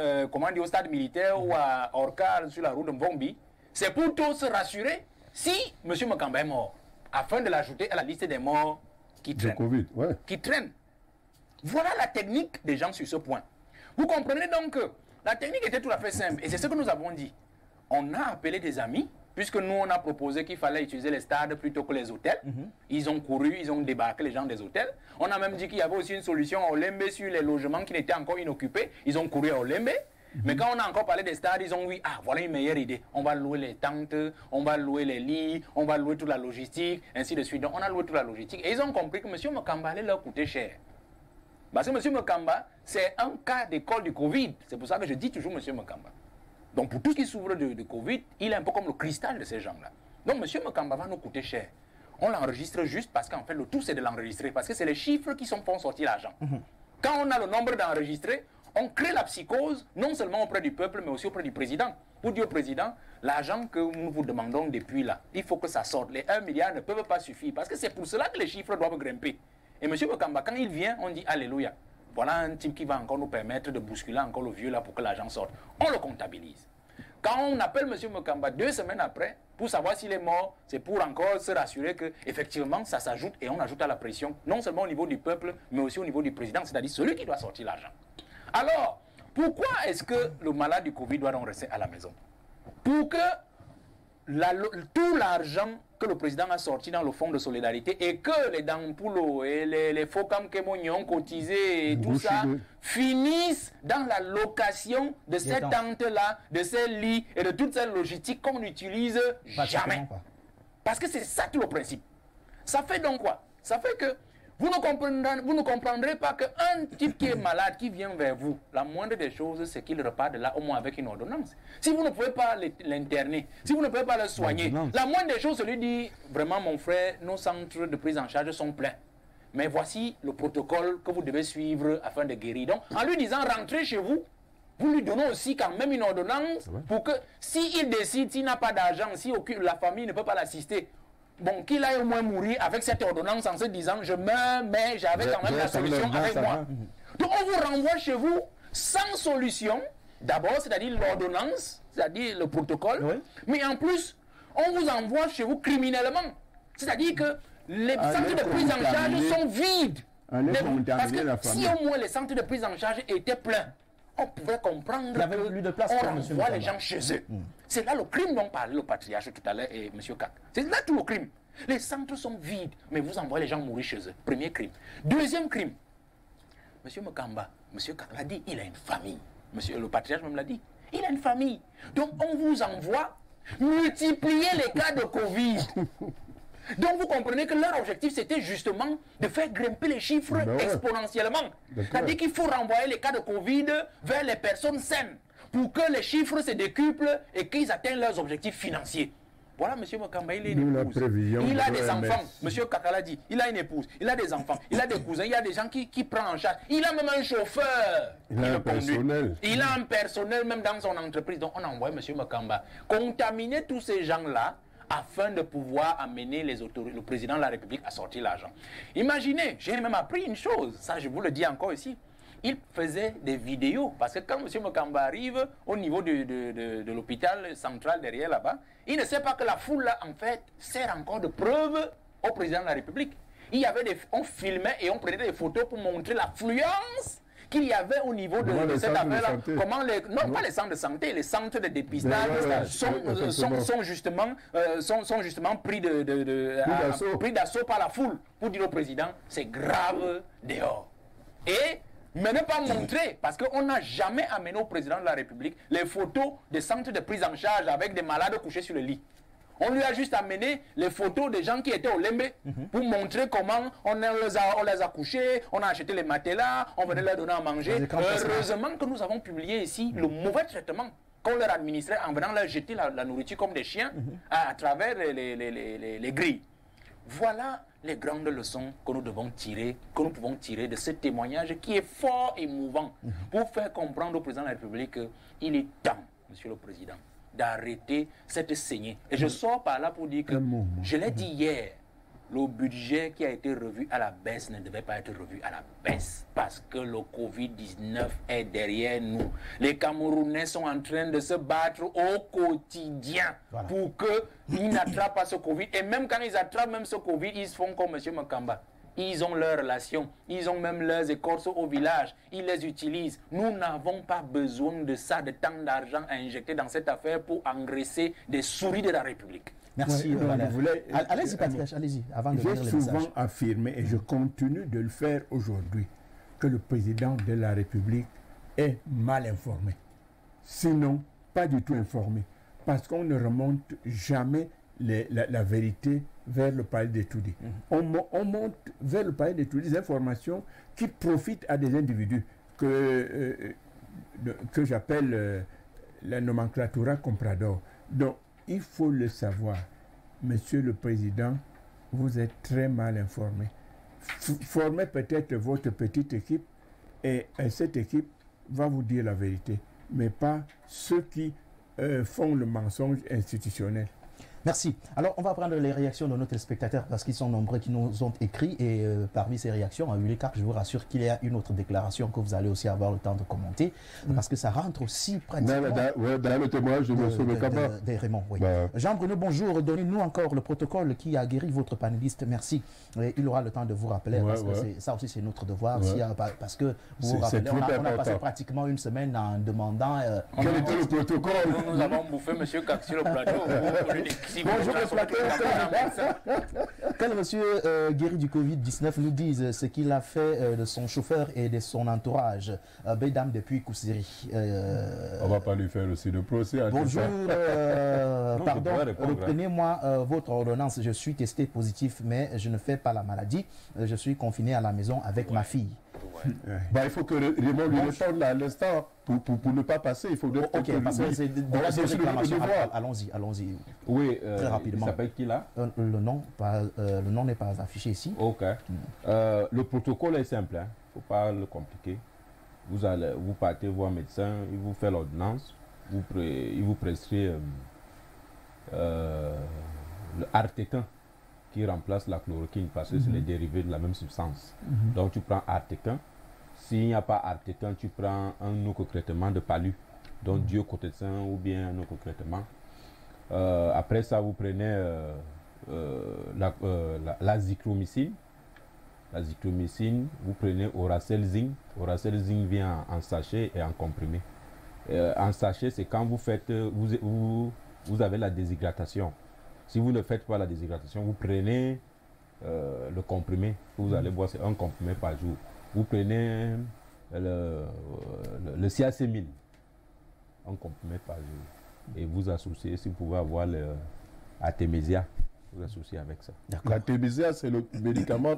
au stade militaire ou à Orca sur la route de Mbombi. C'est pour tous se rassurer si M. Makamba est mort, afin de l'ajouter à la liste des morts qui traînent. COVID, ouais. Qui traînent. Voilà la technique des gens sur ce point. Vous comprenez donc que la technique était tout à fait simple. Et c'est ce que nous avons dit. On a appelé des amis, puisque nous, on a proposé qu'il fallait utiliser les stades plutôt que les hôtels. Ils ont couru, ils ont débarqué les gens des hôtels. On a même dit qu'il y avait aussi une solution à Olembe sur les logements qui n'étaient encore inoccupés. Ils ont couru à Olembe. Mais quand on a encore parlé des stades, ils ont dit, ah, voilà une meilleure idée. On va louer les tentes, on va louer les lits, on va louer toute la logistique, ainsi de suite. Donc, on a loué toute la logistique. Et ils ont compris que M. Makamba allait leur coûter cher. Parce que M. Makamba, c'est un cas d'école du Covid. C'est pour ça que je dis toujours M. Makamba. Donc, pour tout ce qui s'ouvre de Covid, il est un peu comme le cristal de ces gens-là. Donc, M. Makamba va nous coûter cher. On l'enregistre juste parce qu'en fait, le tout, c'est de l'enregistrer. Parce que c'est les chiffres qui font sortir l'argent. Quand on a le nombre d'enregistrés, on crée la psychose, non seulement auprès du peuple, mais aussi auprès du président. Pour dire au président, l'argent que nous vous demandons depuis là, il faut que ça sorte. Les 1 milliard ne peuvent pas suffire, parce que c'est pour cela que les chiffres doivent grimper. Et M. Makamba, quand il vient, on dit Alléluia. Voilà un type qui va encore nous permettre de bousculer encore le vieux là pour que l'argent sorte. On le comptabilise. Quand on appelle M. Makamba 2 semaines après, pour savoir s'il est mort, c'est pour encore se rassurer qu'effectivement, ça s'ajoute et on ajoute à la pression, non seulement au niveau du peuple, mais aussi au niveau du président, c'est-à-dire celui qui doit sortir l'argent. Alors, pourquoi est-ce que le malade du Covid doit donc rester à la maison? Pour que tout l'argent que le président a sorti dans le fonds de solidarité et que les Dampulo et les Fokam Kemonyon cotisés et tout ça finissent dans la location de ces tentes-là, de ces lits et de toute cette logistique qu'on n'utilise jamais. Parce que c'est ça tout le principe. Ça fait donc quoi? Ça fait que vous ne comprendrez pas qu'un type qui est malade, qui vient vers vous, la moindre des choses, c'est qu'il repart de là au moins avec une ordonnance. Si vous ne pouvez pas l'interner, si vous ne pouvez pas le soigner, la moindre des choses, c'est lui dit, vraiment mon frère, nos centres de prise en charge sont pleins. Mais voici le protocole que vous devez suivre afin de guérir. Donc, en lui disant, rentrez chez vous, vous lui donnez aussi quand même une ordonnance pour que, s'il décide, s'il n'a pas d'argent, si la famille ne peut pas l'assister, bon, qu'il aille au moins mourir avec cette ordonnance en se disant je meurs, mais j'avais quand même la solution avec moi. Donc on vous renvoie chez vous sans solution, d'abord, c'est-à-dire l'ordonnance, c'est-à-dire le protocole, mais en plus, on vous envoie chez vous criminellement. C'est-à-dire que les centres de prise en charge sont vides. Parce que si au moins les centres de prise en charge étaient pleins, on pouvait comprendre qu'on renvoie les gens chez eux. C'est là le crime dont parlait le patriarche tout à l'heure et M. Kak. C'est là tout le crime. Les centres sont vides, mais vous envoyez les gens mourir chez eux. Premier crime. Deuxième crime. M. Makamba, M. Kak l'a dit, il a une famille. Le patriarche même l'a dit. Il a une famille. Donc on vous envoie multiplier les cas de Covid. Donc vous comprenez que leur objectif c'était justement de faire grimper les chiffres exponentiellement. C'est-à-dire qu'il faut renvoyer les cas de Covid vers les personnes saines pour que les chiffres se décuplent et qu'ils atteignent leurs objectifs financiers. Voilà, M. Makamba, il a une épouse, il a des enfants, M. Kakala dit, il a une épouse, il a des enfants, il a des cousins, il y a des gens qui prennent en charge. Il a même un chauffeur. Il a un personnel. Il a un personnel même dans son entreprise. Donc on a envoyé M. Makamba contaminer tous ces gens-là afin de pouvoir amener les autorités, le président de la République à sortir l'argent. Imaginez, j'ai même appris une chose, ça je vous le dis encore ici. Il faisait des vidéos, parce que quand M. Makamba arrive au niveau de l'hôpital central derrière là-bas, il ne sait pas que la foule là, en fait, sert encore de preuve au président de la République. Il y avait on filmait et on prenait des photos pour montrer l'affluence qu'il y avait au niveau de cette affaire-là. Comment non, pas les centres de santé, les centres de dépistage sont justement pris d'assaut par la foule pour dire au président, c'est grave dehors. Mais ne pas montrer, parce qu'on n'a jamais amené au président de la République les photos des centres de prise en charge avec des malades couchés sur le lit. On lui a juste amené les photos des gens qui étaient au Lembe pour montrer comment on les a couchés, on a acheté les matelas, on venait leur donner à manger. Heureusement que nous avons publié ici le mauvais traitement qu'on leur administrait en venant leur jeter la nourriture comme des chiens à travers les grilles. Voilà les grandes leçons que nous devons tirer, que nous pouvons tirer de ce témoignage qui est fort émouvant pour faire comprendre au président de la République qu'il est temps, Monsieur le Président, d'arrêter cette saignée. Et je sors par là pour dire que, je l'ai dit hier, le budget qui a été revu à la baisse ne devait pas être revu à la baisse parce que le Covid-19 est derrière nous. Les Camerounais sont en train de se battre au quotidien pour qu'ils n'attrapent pas ce Covid. Et même quand ils attrapent même ce Covid, ils se font comme M. Makamba. Ils ont leurs relations, ils ont même leurs écorces au village, ils les utilisent. Nous n'avons pas besoin de ça, de tant d'argent à injecter dans cette affaire pour engraisser des souris de la République. Merci. Allez-y, Patrick, allez-y, avant de lire le message. J'ai souvent affirmé, et je continue de le faire aujourd'hui, que le président de la République est mal informé. Sinon, pas du tout informé. Parce qu'on ne remonte jamais la vérité vers le palais d'études. On monte vers le palais d'études des informations qui profitent à des individus que j'appelle la nomenclatura comprador. Donc, il faut le savoir. Monsieur le Président, vous êtes très mal informé. Formez peut-être votre petite équipe et cette équipe va vous dire la vérité, mais pas ceux qui font le mensonge institutionnel. Merci. Alors, on va prendre les réactions de nos téléspectateurs parce qu'ils sont nombreux qui nous ont écrit et parmi ces réactions, à Ulécar, je vous rassure qu'il y a une autre déclaration que vous allez aussi avoir le temps de commenter parce que ça rentre aussi pratiquement dans le témoignage de M. Makamba. Raymond, oui. Jean-Bruno, bonjour. Donnez-nous encore le protocole qui a guéri votre panéliste. Merci. Et il aura le temps de vous rappeler parce que ça aussi, c'est notre devoir. Parce que vous vous rappelez, on a passé pratiquement une semaine en demandant... quel était le protocole? Nous avons bouffé M. Kak sur le plateau. Bonjour le plateau. Quand monsieur guéri du Covid-19 nous dise ce qu'il a fait de son chauffeur et de son entourage, Bédam depuis Koussiri. On ne va pas lui faire aussi de procès. Bonjour, pardon, reprenez-moi votre ordonnance. Je suis testé positif, mais je ne fais pas la maladie. Je suis confiné à la maison avec ma fille. Il faut que Raymond lui réponde à l'instant pour ne pas passer. Il faut ok, parce que c'est déjà des réclamations. Allons-y. Oui, très rapidement. Il s'appelle qui là? Le nom n'est pas affiché ici. Ok. Le protocole est simple, il ne faut pas le compliquer. Vous partez voir un médecin, il vous fait l'ordonnance, il vous prescrit le Artecan qui remplace la chloroquine parce que c'est les dérivés de la même substance. Donc tu prends Artecan. S'il n'y a pas Artecan, tu prends un aucotraitement de palu, donc diocotessin ou bien un aucotraitement. Après ça, vous prenez l'azithromycine. L'azithromycine, vous prenez Oracel Zinc. Oracel Zinc vient en sachet et en comprimé. En sachet, c'est quand vous faites, vous avez la déshydratation. Si vous ne faites pas la déshydratation, vous prenez le comprimé. Vous allez boire, c'est un comprimé par jour. Vous prenez le Ciacémil, un comprimé par jour. et vous associez, si vous pouvez avoir le Artemisia, vous associez avec ça. La Artemisia, c'est le médicament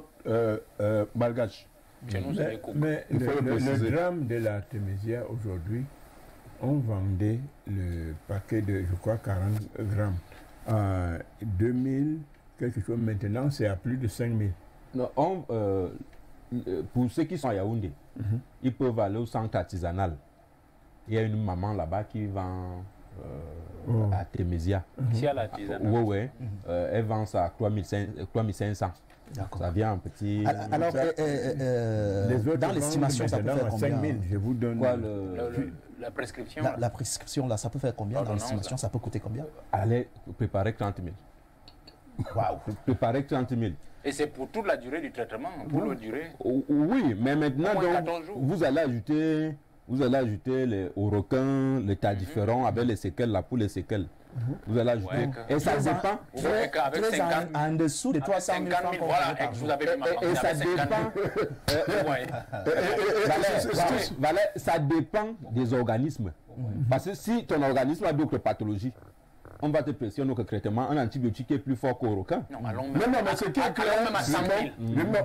malgache. Chez nous, c'est les coupes. Mais Il faut le préciser. le drame de l'Artemisia aujourd'hui, on vendait le paquet de, je crois, 40 grammes à 2000, quelque chose. Maintenant, c'est à plus de 5000. Non, pour ceux qui sont à Yaoundé, ils peuvent aller au centre artisanal. Il y a une maman là-bas qui vend Artemisia. Ici à l'artisanat. Oui. Elle vend ça à 3500. D'accord. Ça vient en petit. Alors, Les autres dans l'estimation, ça peut faire combien? 5000, je vous donne. Quoi, La prescription. La prescription, là, ça peut faire combien? Dans l'estimation, ça peut coûter combien? Allez préparer 30 000. Waouh! Préparer 30 000. Et c'est pour toute la durée du traitement, pour la durée. Oui, mais maintenant, Au moins donc, 14 jours. vous allez ajouter les requins, les tas différents avec les séquelles, là, pour les séquelles. Vous allez ajouter. Ouais, Et ça dépend. Vous voyez qu'avec 50 en dessous de 300 000 francs. voilà, et que vous avez vu ma femme, Et ça avec 50 000. Ouais. Valère, ça dépend des organismes. Parce que si ton organisme a d'autres pathologies, on va te prescrire notre traitement, un antibiotique est plus fort qu'au requin. Non, allons Non, mais ce qui est clair, allons même à 100 000.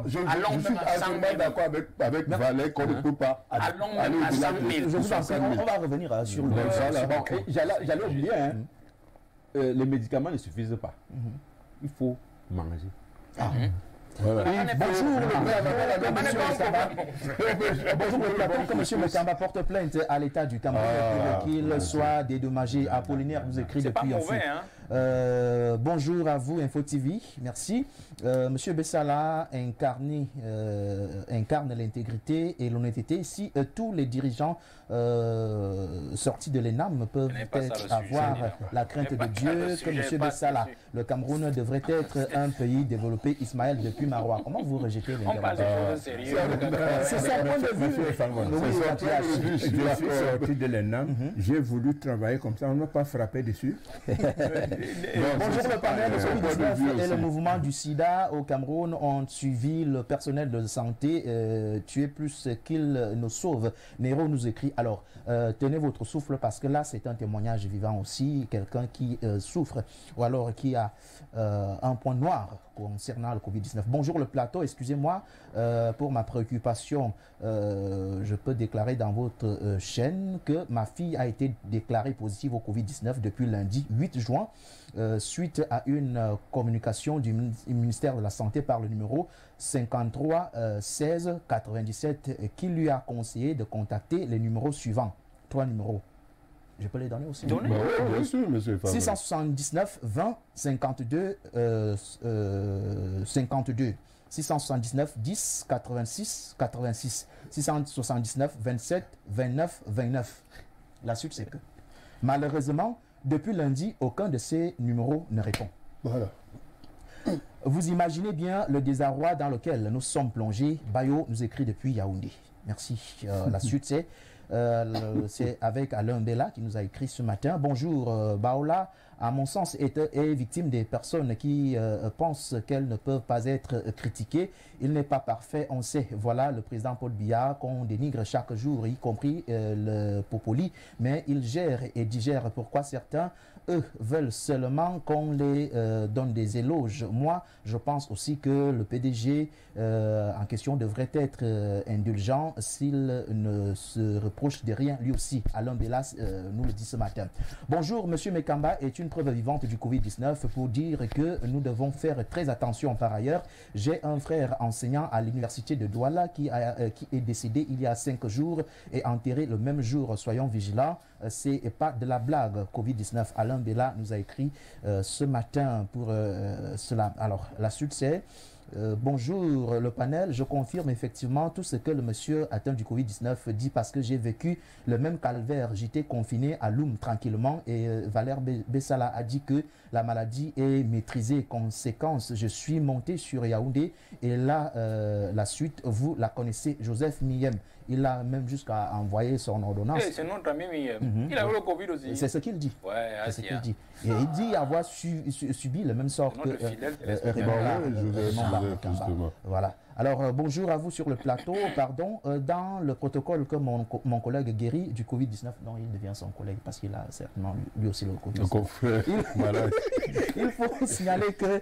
je suis entièrement d'accord avec Valère qu'on ne peut pas Allons aller même à au-delà 100 000. de Je vous en prie, 100 000. on va revenir sur le. Bon, j'allais oublier, hein. Les médicaments ne suffisent pas. Il faut manger. Voilà. Bonjour, le plateau que M. Mekamba porte plainte à l'État du Cameroun pour qu'il soit dédommagé. Apollinaire nous écrit C'est pas depuis un mauvais, fou. hein. Bonjour à vous, Info TV, merci. Monsieur Bessala incarne l'intégrité et l'honnêteté. Si tous les dirigeants sortis de l'ENAM peuvent Ce n'est pas ça peut-être le sujet, avoir dis-donc. la crainte Ce n'est de pas ça Dieu le que sujet, M. pas Bessala, dessus. le Cameroun devrait être un pays développé. Ismaël depuis Marois. Comment vous rejetez On parle de l'intervention? choses sérieuses. C'est son point de vue. Je suis sorti de l'ENAM, j'ai voulu travailler comme ça, on n'a pas frappé dessus. Bonjour le panel, le Covid-19 et le mouvement du sida au Cameroun ont suivi le personnel de santé tuer plus qu'il ne sauve. Nero nous écrit, alors tenez votre souffle parce que là c'est un témoignage vivant aussi, quelqu'un qui souffre ou alors qui a un point noir concernant le Covid-19. Bonjour le plateau, excusez-moi pour ma préoccupation. Je peux déclarer dans votre chaîne que ma fille a été déclarée positive au Covid-19 depuis lundi 8 juin suite à une communication du ministère de la Santé par le numéro 53 16 97 qui lui a conseillé de contacter les numéros suivants. 3 numéros. Je peux les donner aussi. Donnez. Bah oui, bien sûr, monsieur Favre. 679 20 52 52 679 10 86 86 679 27 29 29. La suite c'est que malheureusement depuis lundi aucun de ces numéros ne répond. Voilà. Vous imaginez bien le désarroi dans lequel nous sommes plongés. Bayo nous écrit depuis Yaoundé. Merci. La suite c'est avec Alain Bella qui nous a écrit ce matin. Bonjour Baola, à mon sens est victime des personnes qui pensent qu'elles ne peuvent pas être critiquées. Il n'est pas parfait, on sait. Voilà le président Paul Biya qu'on dénigre chaque jour, y compris le Popoli, mais il gère et digère. Pourquoi certains eux veulent seulement qu'on les donne des éloges. Moi, je pense aussi que le PDG en question devrait être indulgent s'il ne se reproche de rien lui aussi. Alain Bellas nous le dit ce matin. Bonjour, Monsieur Mekamba est une preuve vivante du Covid-19 pour dire que nous devons faire très attention. Par ailleurs, j'ai un frère enseignant à l'université de Douala qui est décédé il y a 5 jours et enterré le même jour. Soyons vigilants, c'est pas de la blague. Covid-19. Alain Bella nous a écrit ce matin pour cela. Alors, la suite c'est bonjour le panel, je confirme effectivement tout ce que le monsieur atteint du Covid-19 dit parce que j'ai vécu le même calvaire. J'étais confiné à Loum tranquillement et Valère Bessala a dit que la maladie est maîtrisée. Conséquence, je suis monté sur Yaoundé et là, la suite, vous la connaissez, Joseph Miyem. Il a même jusqu'à envoyer son ordonnance. C'est notre ami Miyem. Il a eu le Covid aussi. C'est ce qu'il dit. Ouais, c'est ce qu'il dit. Et il dit avoir subi le même sort que Joseph Raymond justement. Voilà. Alors, bonjour à vous sur le plateau. Pardon, dans le protocole que mon collègue guérit du Covid-19, non, il devient son collègue parce qu'il a certainement lui aussi le Covid-19. Le confrère malade. Il faut signaler que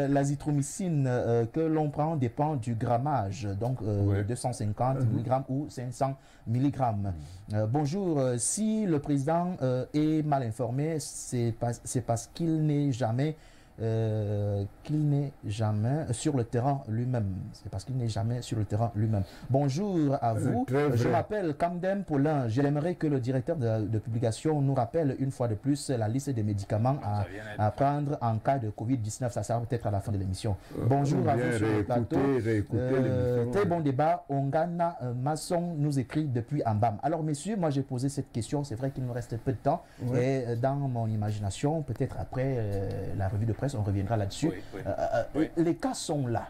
l'azithromycine que l'on prend dépend du grammage, donc 250 mg ou 500 mg. Bonjour, si le président est mal informé, c'est parce qu'il n'est jamais sur le terrain lui-même. C'est parce qu'il n'est jamais sur le terrain lui-même. Bonjour à vous. Je m'appelle Kamdem Paulin. J'aimerais que le directeur de publication nous rappelle une fois de plus la liste des médicaments à prendre en cas de Covid-19. Ça sera peut-être à la fin de l'émission. Bonjour à vous sur le plateau. Très bon débat. Ongana Masson nous écrit depuis Ambam. Alors messieurs, moi j'ai posé cette question. C'est vrai qu'il nous reste peu de temps. Et dans mon imagination, peut-être après la revue de presse, on reviendra là-dessus. Les cas sont là.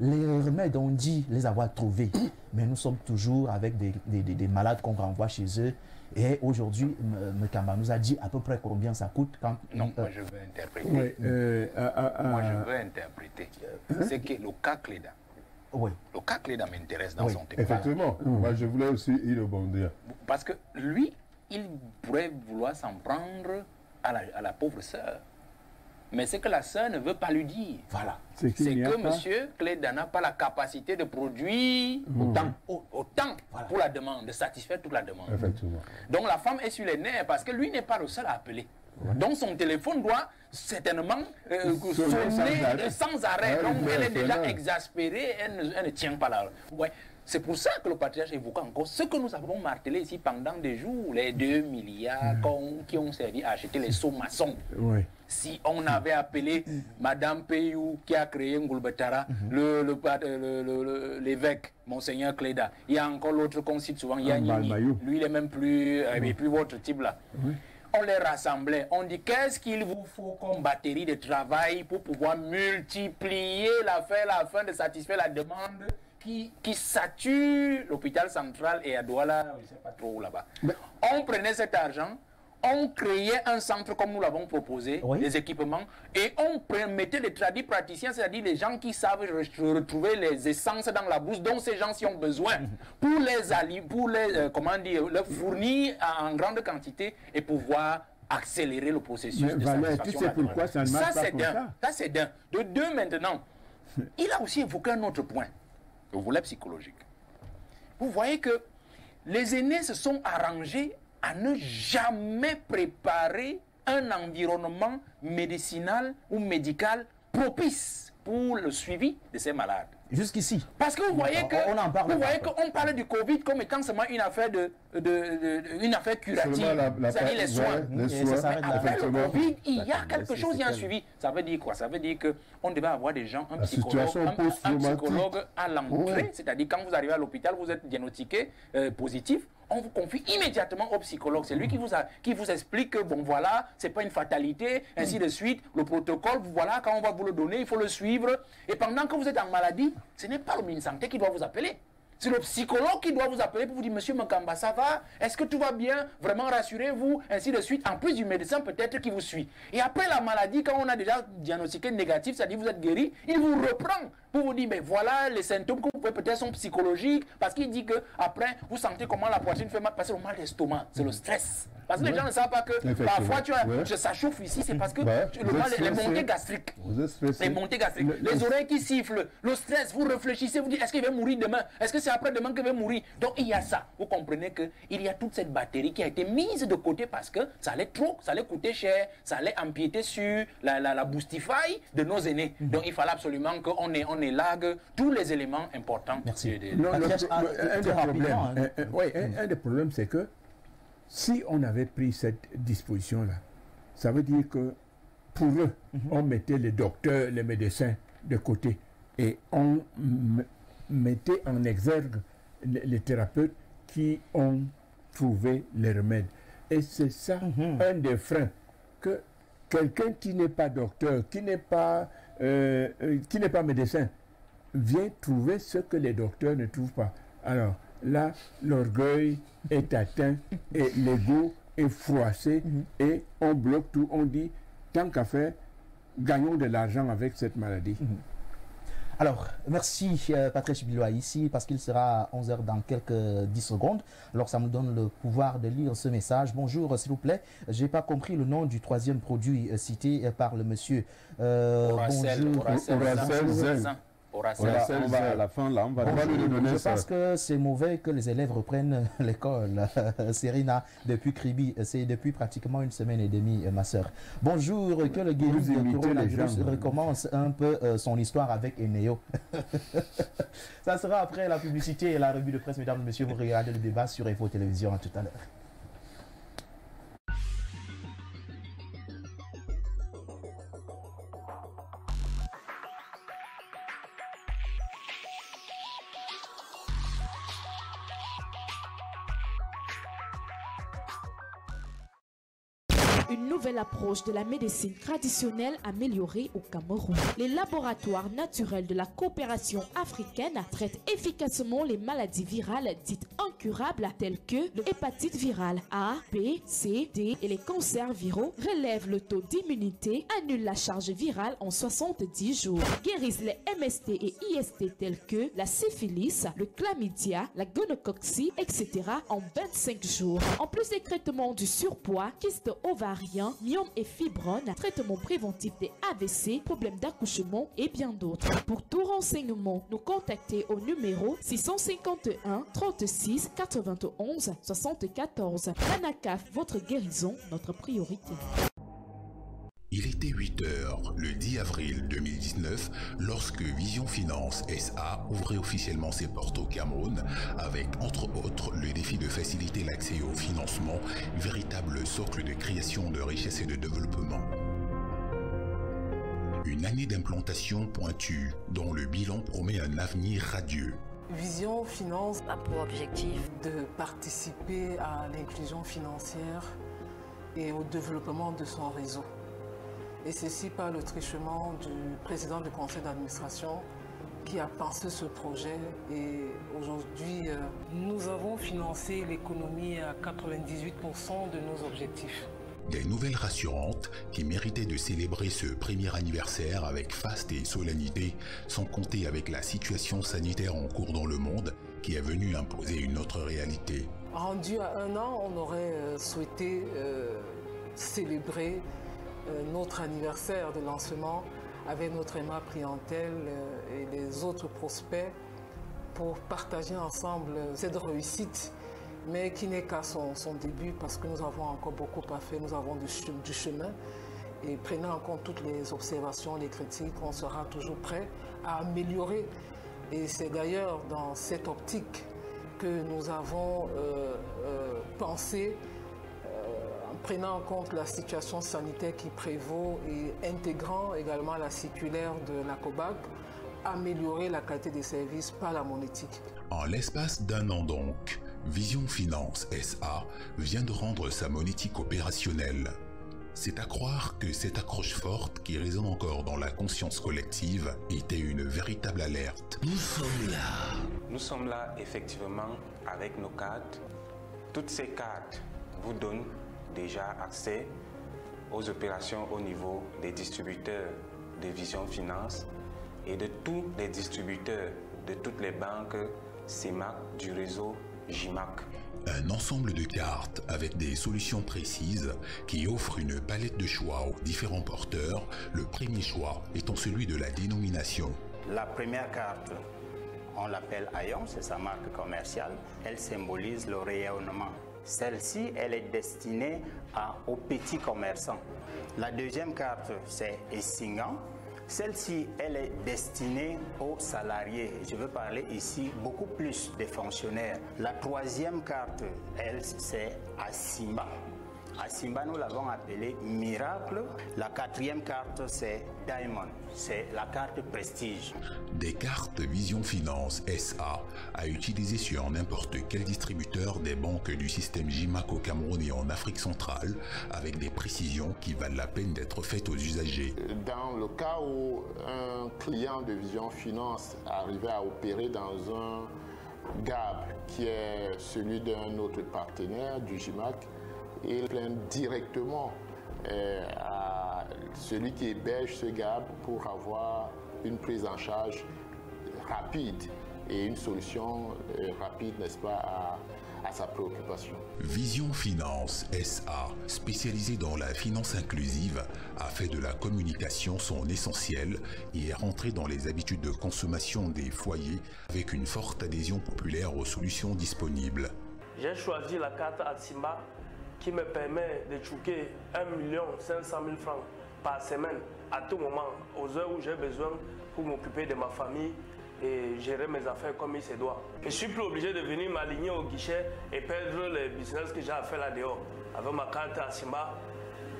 Les remèdes, on dit les avoir trouvés. Mais nous sommes toujours avec des malades qu'on renvoie chez eux. Et aujourd'hui, Mekamba nous a dit à peu près combien ça coûte quand... Non, moi je veux interpréter. Moi je veux interpréter. C'est que le cas Cléda. Le cas Cléda m'intéresse dans son témoignage. Effectivement. Moi je voulais aussi y rebondir. Parce que lui, il pourrait vouloir s'en prendre à la pauvre sœur. Mais c'est que la sœur ne veut pas lui dire. Voilà. C'est que M. Cléda n'a pas la capacité de produire autant pour la demande, de satisfaire toute la demande. Effectivement. Donc la femme est sur les nerfs parce que lui n'est pas le seul à appeler. Donc son téléphone doit certainement sonner sans arrêt. Donc elle est déjà exaspérée, elle ne tient pas là. C'est pour ça que le patriarche évoque encore ce que nous avons martelé ici pendant des jours, les 2 milliards qui ont servi à acheter les sauts maçons. Si on avait appelé Madame Peyou qui a créé Ngoulbetara, l'évêque, Monseigneur Cléda, il y a encore l'autre qu'on cite souvent, Yanini, lui il est même plus votre type là. On les rassemblait, on dit qu'est-ce qu'il vous faut comme batterie de travail pour pouvoir multiplier afin de satisfaire la demande qui sature l'hôpital central et à Douala, je ne sais pas trop où là-bas. On prenait cet argent, on créait un centre comme nous l'avons proposé, des équipements, et on mettait des tradis praticiens, c'est-à-dire les gens qui savent retrouver les essences dans la bourse dont ces gens-ci ont besoin pour les fournir en grande quantité et pouvoir accélérer le processus de satisfaction. Tu sais pourquoi ça ne marche pas comme ça? Ça c'est d'un. De deux maintenant, il a aussi évoqué un autre point, le volet psychologique. Vous voyez que les aînés se sont arrangés à ne jamais préparer un environnement médicinal ou médical propice pour le suivi de ces malades. Jusqu'ici. Parce que vous voyez qu'on parle du Covid comme étant seulement une affaire une affaire curative. C'est-à-dire les soins. Après le Covid, il y a quelque chose, il y a un suivi. Ça veut dire quoi? Ça veut dire qu'on devait avoir des gens, un psychologue à l'entrée. C'est-à-dire quand vous arrivez à l'hôpital, vous êtes diagnostiqué positif. On vous confie immédiatement au psychologue. C'est lui qui vous explique que, bon, voilà, c'est pas une fatalité, ainsi de suite. Le protocole, voilà, quand on va vous le donner, il faut le suivre. Et pendant que vous êtes en maladie, ce n'est pas le ministre de la Santé qui doit vous appeler. C'est le psychologue qui doit vous appeler pour vous dire, monsieur Mekamba, ça va? Est-ce que tout va bien? Vraiment, rassurez-vous, ainsi de suite. En plus du médecin, peut-être qui vous suit. Et après la maladie, quand on a déjà diagnostiqué négatif, c'est-à-dire vous êtes guéri, il vous reprend pour vous dire, mais voilà, les symptômes que vous pouvez peut-être sont psychologiques, parce qu'il dit que après vous sentez comment la poitrine fait mal, parce que le mal d'estomac, c'est le stress. Parce que les gens ne savent pas que parfois ça chauffe ici, c'est parce que les montées gastriques. Les montées gastriques, les oreilles qui sifflent, le stress, vous réfléchissez, vous dites, est-ce qu'il va mourir demain? Est-ce que c'est après-demain qu'il va mourir? Donc il y a ça. Vous comprenez qu'il y a toute cette batterie qui a été mise de côté parce que ça allait coûter cher, ça allait empiéter sur la boostify de nos aînés. Donc il fallait absolument qu'on élague tous les éléments importants. Merci. Un des problèmes, c'est que si on avait pris cette disposition-là, ça veut dire que pour eux, on mettait les docteurs, les médecins de côté et on mettait en exergue les thérapeutes qui ont trouvé les remèdes. Et c'est ça un des freins, que quelqu'un qui n'est pas docteur, qui n'est pas médecin, vient trouver ce que les docteurs ne trouvent pas. Alors là, l'orgueil est atteint et l'ego est froissé et on bloque tout. On dit, tant qu'à faire, gagnons de l'argent avec cette maladie. Alors, merci Patrice Bilois ici, parce qu'il sera à 11h dans quelques 10 secondes. Alors, ça me donne le pouvoir de lire ce message. Bonjour, s'il vous plaît. Je n'ai pas compris le nom du troisième produit cité par le monsieur. Bonjour. À la fin, là, on va lui donner je ça. pense que c'est mauvais que les élèves reprennent l'école. Serena, depuis Kribi, c'est depuis pratiquement une semaine et demie, ma soeur. Bonjour, que le guéris de coronavirus recommence un peu son histoire avec Eneo. Ça sera après la publicité et la revue de presse, mesdames et messieurs. Vous regardez le débat sur Info Télévision. À tout à l'heure. Une nouvelle approche de la médecine traditionnelle améliorée au Cameroun. Les laboratoires naturels de la coopération africaine traitent efficacement les maladies virales dites incurables telles que l'hépatite virale A, B, C, D et les cancers viraux, relèvent le taux d'immunité, annulent la charge virale en 70 jours, guérissent les MST et IST tels que la syphilis, le chlamydia, la gonococcie, etc. en 25 jours. En plus des traitements du surpoids, kyste ovarien, myome et fibrone, traitement préventif des AVC, problèmes d'accouchement et bien d'autres. Pour tout renseignement, nous contactez au numéro 651 36 91 74. Anacaf, votre guérison, notre priorité. Il était 8 heures le 10 avril 2019 lorsque Vision Finance SA ouvrait officiellement ses portes au Cameroun avec, entre autres, le défi de faciliter l'accès au financement, véritable socle de création de richesse et de développement. Une année d'implantation pointue dont le bilan promet un avenir radieux. Vision Finance a pour objectif de participer à l'inclusion financière et au développement de son réseau. Et ceci par le truchement du président du conseil d'administration qui a pensé ce projet. Et aujourd'hui, nous avons financé l'économie à 98% de nos objectifs. Des nouvelles rassurantes qui méritaient de célébrer ce premier anniversaire avec faste et solennité, sans compter avec la situation sanitaire en cours dans le monde qui est venue imposer une autre réalité. Rendu à 1 an, on aurait souhaité célébrer notre anniversaire de lancement avec notre aimable clientèle et les autres prospects pour partager ensemble cette réussite, mais qui n'est qu'à son début parce que nous avons encore beaucoup à faire, nous avons du chemin et prenant en compte toutes les observations, les critiques, on sera toujours prêt à améliorer. Et c'est d'ailleurs dans cette optique que nous avons pensé, prenant en compte la situation sanitaire qui prévaut et intégrant également la circulaire de la COBAC, améliorer la qualité des services par la monétique. En l'espace d'1 an donc, Vision Finance SA vient de rendre sa monétique opérationnelle. C'est à croire que cette accroche forte qui résonne encore dans la conscience collective était une véritable alerte. Nous sommes là. Nous sommes là effectivement avec nos cartes. Toutes ces cartes vous donnent déjà accès aux opérations au niveau des distributeurs de Vision Finance et de tous les distributeurs de toutes les banques CEMAC du réseau JIMAC. Un ensemble de cartes avec des solutions précises qui offrent une palette de choix aux différents porteurs, le premier choix étant celui de la dénomination. La première carte, on l'appelle Ayon, c'est sa marque commerciale, elle symbolise le rayonnement. Celle-ci, elle est destinée aux petits commerçants. La deuxième carte, c'est Essingan. Celle-ci, elle est destinée aux salariés. Je veux parler ici beaucoup plus des fonctionnaires. La troisième carte, elle, c'est Asimba. Asimba, nous l'avons appelée Miracle. La quatrième carte, c'est Diamond. C'est la carte Prestige. Des cartes Vision Finance SA à utiliser sur n'importe quel distributeur des banques du système JIMAC au Cameroun et en Afrique centrale, avec des précisions qui valent la peine d'être faites aux usagers. Dans le cas où un client de Vision Finance arrivait à opérer dans un GAB qui est celui d'un autre partenaire du JIMAC, il plaint directement à celui qui héberge ce GAB pour avoir une prise en charge rapide et une solution rapide, n'est-ce pas, à sa préoccupation. Vision Finance SA, spécialisée dans la finance inclusive, a fait de la communication son essentiel et est rentrée dans les habitudes de consommation des foyers avec une forte adhésion populaire aux solutions disponibles. J'ai choisi la carte Atsimba qui me permet de chouquer 1 500 000 francs par semaine à tout moment, aux heures où j'ai besoin pour m'occuper de ma famille et gérer mes affaires comme il se doit. Je ne suis plus obligé de venir m'aligner au guichet et perdre les business que j'ai à faire là-dehors. Avec ma carte Atsimba,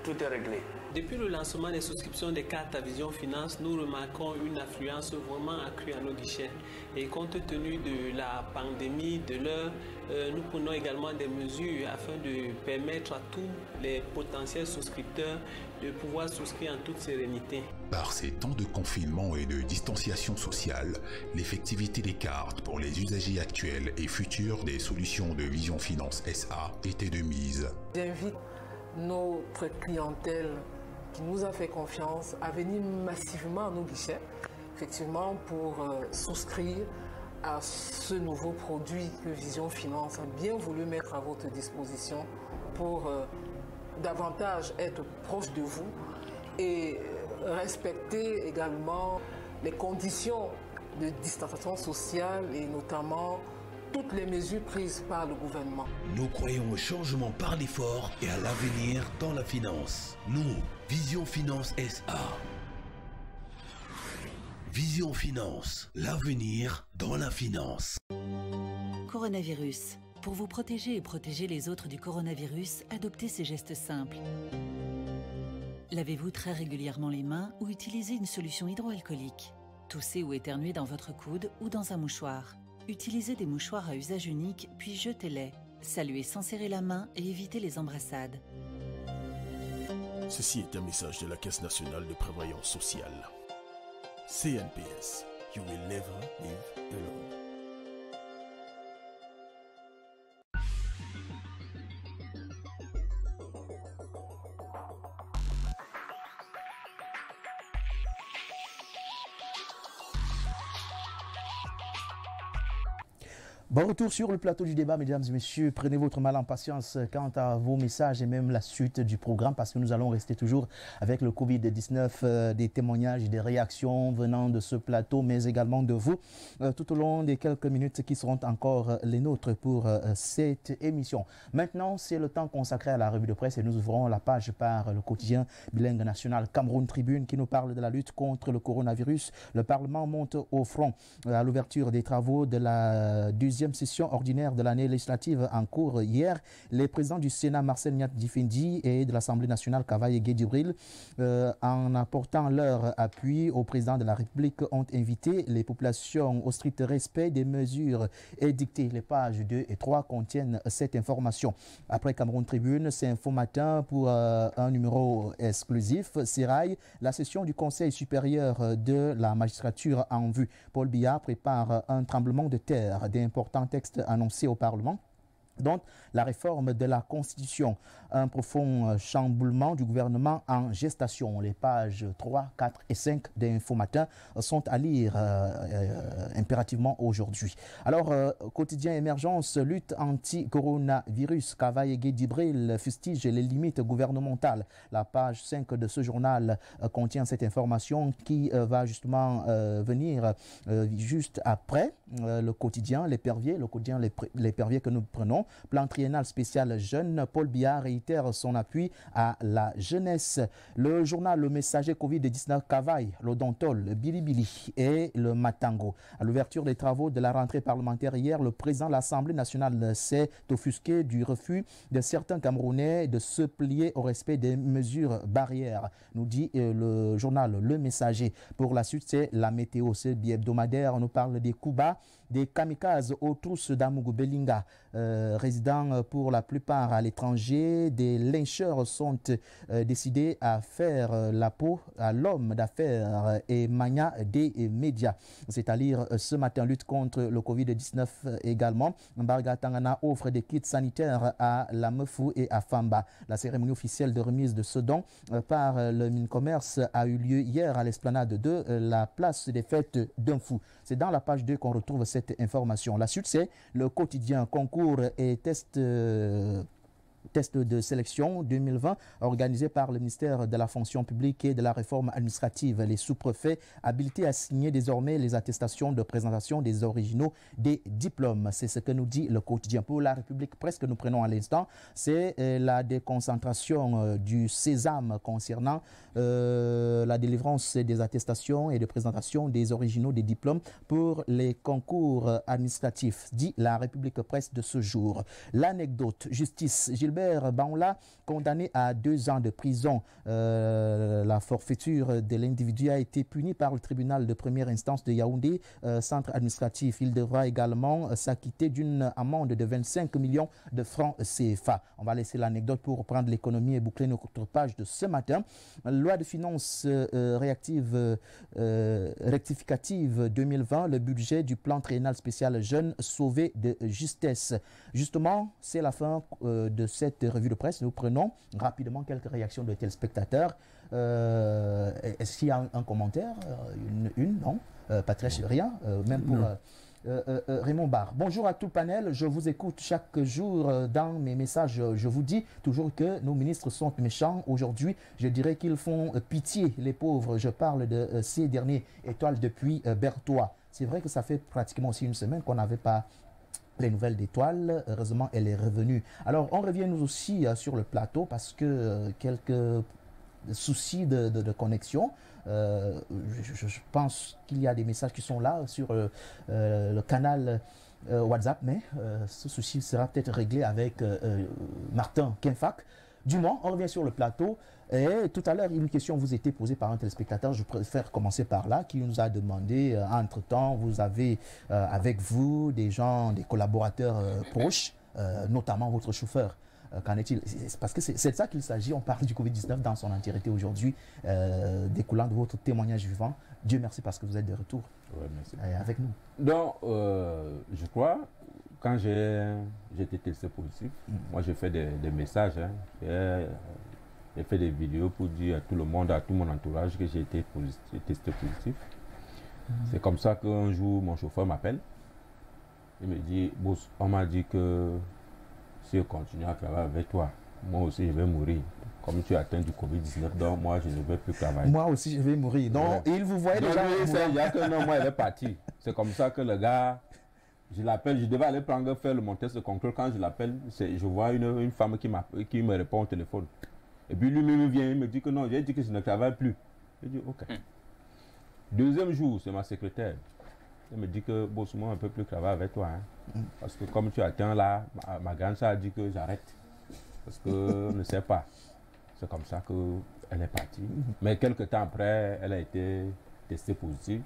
tout est réglé. Depuis le lancement des souscriptions des cartes à Vision Finance, nous remarquons une affluence vraiment accrue à nos guichets. Et compte tenu de la pandémie, de l'heure, nous prenons également des mesures afin de permettre à tous les potentiels souscripteurs de pouvoir souscrire en toute sérénité. Par ces temps de confinement et de distanciation sociale, l'effectivité des cartes pour les usagers actuels et futurs des solutions de Vision Finance SA était de mise. J'invite notre clientèle qui nous a fait confiance à venir massivement à nos guichets, effectivement pour souscrire à ce nouveau produit que Vision Finance a bien voulu mettre à votre disposition pour davantage être proche de vous et respecter également les conditions de distanciation sociale et notamment toutes les mesures prises par le gouvernement. Nous croyons au changement par l'effort et à l'avenir dans la finance. Nous, Vision Finance SA. Vision Finance, l'avenir dans la finance. Coronavirus. Pour vous protéger et protéger les autres du coronavirus, adoptez ces gestes simples. Lavez-vous très régulièrement les mains ou utilisez une solution hydroalcoolique. Toussez ou éternuez dans votre coude ou dans un mouchoir. Utilisez des mouchoirs à usage unique, puis jetez-les. Saluez sans serrer la main et évitez les embrassades. Ceci est un message de la Caisse nationale de prévoyance sociale. CNPS. You will never live alone. Bon retour sur le plateau du débat, mesdames et messieurs. Prenez votre mal en patience quant à vos messages et même la suite du programme parce que nous allons rester toujours avec le Covid-19, des témoignages et des réactions venant de ce plateau, mais également de vous, tout au long des quelques minutes qui seront encore les nôtres pour cette émission. Maintenant, c'est le temps consacré à la revue de presse et nous ouvrons la page par le quotidien bilingue national Cameroun Tribune qui nous parle de la lutte contre le coronavirus. Le Parlement monte au front à l'ouverture des travaux de la deuxième session ordinaire de l'année législative en cours hier. Les présidents du Sénat Marcel Niat Difendi et de l'Assemblée nationale Kavaye Guédibril, en apportant leur appui au président de la République, ont invité les populations au strict respect des mesures édictées. Les pages 2 et 3 contiennent cette information. Après Cameroun Tribune, c'est Info Matin pour un numéro exclusif. Serail, la session du Conseil supérieur de la magistrature en vue. Paul Biya prépare un tremblement de terre d'importants textes annoncés au Parlement, dont la réforme de la Constitution, un profond chamboulement du gouvernement en gestation. Les pages 3, 4 et 5 d'Info Matin sont à lire impérativement aujourd'hui. Alors, quotidien émergence, lutte anti-coronavirus, Kavaye Guédibril fustige les limites gouvernementales. La page 5 de ce journal contient cette information qui va justement venir juste après le quotidien L'Épervier, le quotidien L'Épervier que nous prenons. Plan triennal spécial jeune, Paul Biya réitère son appui à la jeunesse. Le journal Le Messager Covid-19 Kavaye, l'Odontol, le Bilibili et le Matango. À l'ouverture des travaux de la rentrée parlementaire hier, le président de l'Assemblée nationale s'est offusqué du refus de certains Camerounais de se plier au respect des mesures barrières, nous dit le journal Le Messager. Pour la suite, c'est la météo, c'est bi-hebdomadaire. On nous parle des coups bas des kamikazes aux trousses d'Amougou Belinga, résidant pour la plupart à l'étranger. Des lyncheurs sont décidés à faire la peau à l'homme d'affaires et mania des médias. C'est à lire ce matin. Lutte contre le Covid-19 également. Mbarga Tangana offre des kits sanitaires à la Mefou et à Famba. La cérémonie officielle de remise de ce don par le Mincommerce a eu lieu hier à l'esplanade de la place des fêtes d'Unfou. C'est dans la page 2 qu'on retrouve cette information. La suite, c'est le quotidien concours et test de sélection 2020 organisé par le ministère de la fonction publique et de la réforme administrative. Les sous-préfets habilités à signer désormais les attestations de présentation des originaux des diplômes. C'est ce que nous dit le quotidien. Pour la République Presse que nous prenons à l'instant, c'est la déconcentration du sésame concernant la délivrance des attestations et de présentation des originaux des diplômes pour les concours administratifs, dit la République Presse de ce jour. L'anecdote, justice, Gilbert Baoula, condamné à 2 ans de prison. La forfaiture de l'individu a été punie par le tribunal de première instance de Yaoundé, centre administratif. Il devra également s'acquitter d'une amende de 25 millions de francs CFA. On va laisser l'anecdote pour reprendre l'économie et boucler notre page de ce matin. Loi de finances rectificative 2020, le budget du plan triennal spécial jeunes sauvé de justesse. Justement, c'est la fin de cette revue de presse. Nous prenons rapidement quelques réactions de téléspectateurs. Est-ce qu'il y a un commentaire? Une non. Patrice, rien. Même pour... Raymond Barre. Bonjour à tout le panel. Je vous écoute chaque jour dans mes messages. Je vous dis toujours que nos ministres sont méchants. Aujourd'hui, je dirais qu'ils font pitié, les pauvres. Je parle de ces derniers étoiles depuis Berthois. C'est vrai que ça fait pratiquement aussi une semaine qu'on n'avait pas les nouvelles d'Étoile. Heureusement, elle est revenue. Alors, on revient nous aussi sur le plateau parce que quelques soucis de connexion. Je pense qu'il y a des messages qui sont là sur le canal WhatsApp, mais ce souci sera peut-être réglé avec Martin Kenfak. Du moins, on revient sur le plateau. Et tout à l'heure, une question vous était posée par un téléspectateur. Je préfère commencer par là, qui nous a demandé, entre-temps, vous avez avec vous des gens, des collaborateurs proches, notamment votre chauffeur. Qu'en est-il? Parce que c'est de ça qu'il s'agit. On parle du Covid-19 dans son entièreté aujourd'hui, découlant de votre témoignage vivant. Dieu merci parce que vous êtes de retour avec nous. Donc, je crois, quand j'ai été testé positif, moi j'ai fait des messages, j'ai fait des vidéos pour dire à tout le monde, à tout mon entourage que j'ai été testé positif. C'est comme ça qu'un jour, mon chauffeur m'appelle. Il me dit, boss, on m'a dit que si je continue à travailler avec toi, moi aussi je vais mourir. Comme tu as atteint du Covid-19, donc moi je ne vais plus travailler. Moi aussi je vais mourir. Donc il vous voyait déjà. Il y a que non, moi il est parti. C'est comme ça que le gars, je l'appelle, je devais aller faire mon test de contrôle. Quand je l'appelle, je vois une femme qui me répond au téléphone. Et puis lui-même vient, il me dit que non, j'ai dit que je ne travaille plus. Je dis ok. Deuxième jour, c'est ma secrétaire. Elle me dit que boss, moi, on ne peut plus travailler avec toi. Parce que comme tu atteins là, ma grande sœur a dit que j'arrête. Parce que je ne sais pas. C'est comme ça qu'elle est partie. Mais quelques temps après, elle a été testée positive.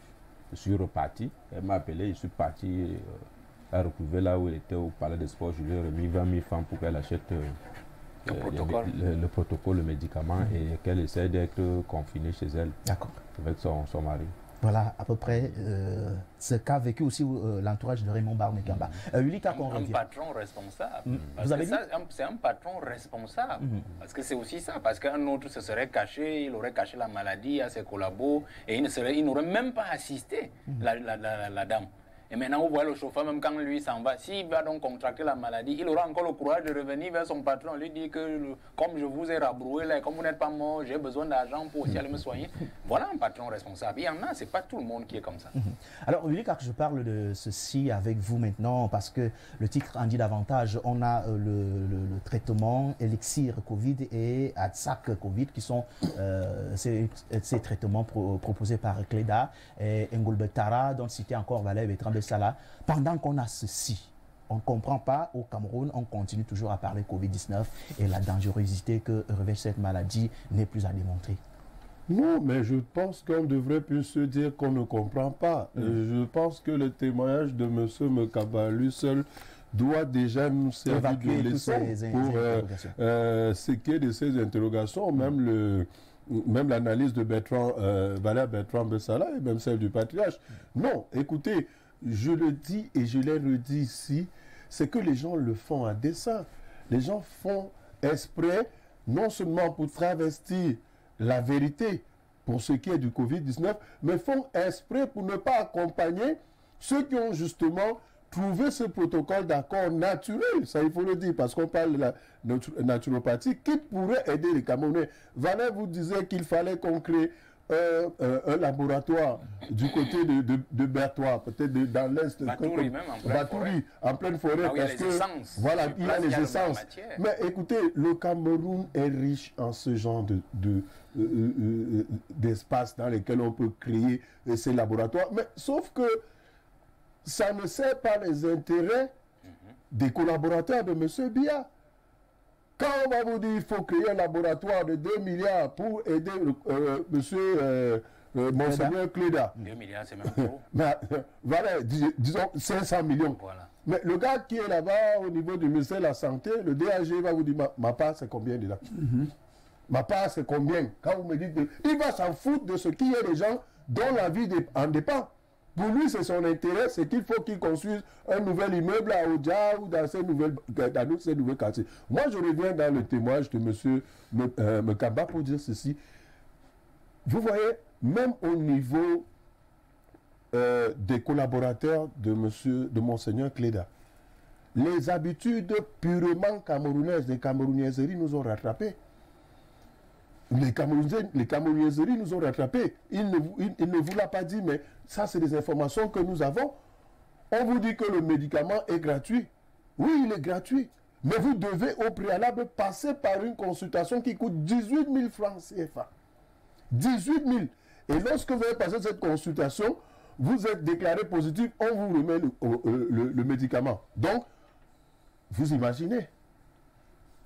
Je suis reparti. Elle m'a appelé, je suis parti la retrouver là où elle était au palais des sports. Je lui ai remis 20 000 francs pour qu'elle achète le protocole, le médicament et qu'elle essaie d'être confinée chez elle. D'accord. Avec son mari. Voilà à peu près ce qu'a vécu aussi l'entourage de Raymond Barmekamba. Un patron responsable. Vous avez dit c'est un patron responsable. Parce que c'est aussi ça. Parce qu'un autre se serait caché, il aurait caché la maladie à ses collabos et il n'aurait même pas assisté la dame. Et maintenant, vous voyez le chauffeur, même quand lui s'en va, s'il va donc contracter la maladie, il aura encore le courage de revenir vers son patron, lui dire que comme je vous ai rabroué là, comme vous n'êtes pas mort, j'ai besoin d'argent pour aussi aller me soigner. Voilà un patron responsable. Il y en a, c'est pas tout le monde qui est comme ça. Alors, Willy, car je parle de ceci avec vous maintenant, parce que le titre en dit davantage, on a le traitement Elixir Covid et ADSAC Covid, qui sont ces traitements proposés par Cléda et Ngolbetara, dont cité encore Valère Bertrand de Sala. Pendant qu'on a ceci, on ne comprend pas, au Cameroun, on continue toujours à parler Covid-19 et la dangerosité que revêt cette maladie n'est plus à démontrer. Non, mais je pense qu'on devrait plus se dire qu'on ne comprend pas. Je pense que le témoignage de M. Mekabalu seul doit déjà nous servir de leçon pour ce qui est de ces interrogations, même l'analyse de Valère Bertrand Bessala et même celle du patriarche. Non, écoutez, je le dis et je l'ai redit ici, c'est que les gens le font à dessein. Les gens font exprès, non seulement pour travestir la vérité pour ce qui est du Covid-19, mais font exprès pour ne pas accompagner ceux qui ont justement trouvé ce protocole d'accord naturel, ça il faut le dire, parce qu'on parle de la naturopathie, qui pourrait aider les Camerounais. Valère vous disait qu'il fallait qu'on crée un laboratoire du côté de Bertois, peut-être dans l'Est, Batouri, même en pleine forêt, parce que voilà, il y a les essences. Mais écoutez, le Cameroun est riche en ce genre d'espace dans lesquels on peut créer ces laboratoires, mais sauf que ça ne sert pas les intérêts des collaborateurs de M. Biya. Quand on va vous dire qu'il faut créer un laboratoire de 2 milliards pour aider Monseigneur Cléda. 2 milliards, c'est même trop. Voilà, disons 500 millions. Voilà. Mais le gars qui est là-bas au niveau du ministère de la Santé, le DAG va vous dire, ma part c'est combien déjà? Ma part c'est combien? Quand vous me dites, il va s'en foutre de ce qui est des gens dont la vie en dépend. Pour lui, c'est son intérêt, c'est qu'il faut qu'il construise un nouvel immeuble à Oja ou dans ces nouvelles quartiers. Moi, je reviens dans le témoignage de M. Mekamba pour dire ceci. Vous voyez, même au niveau des collaborateurs de Monseigneur Cléda, les habitudes purement camerounaises, les camerounaiseries nous ont rattrapés. Les camerounaiseries nous ont rattrapés. Il ne vous l'a pas dit, mais ça, c'est des informations que nous avons. On vous dit que le médicament est gratuit. Oui, il est gratuit. Mais vous devez au préalable passer par une consultation qui coûte 18 000 francs CFA. 18 000. Et lorsque vous avez passé cette consultation, vous êtes déclaré positif, on vous remet le médicament. Donc, vous imaginez.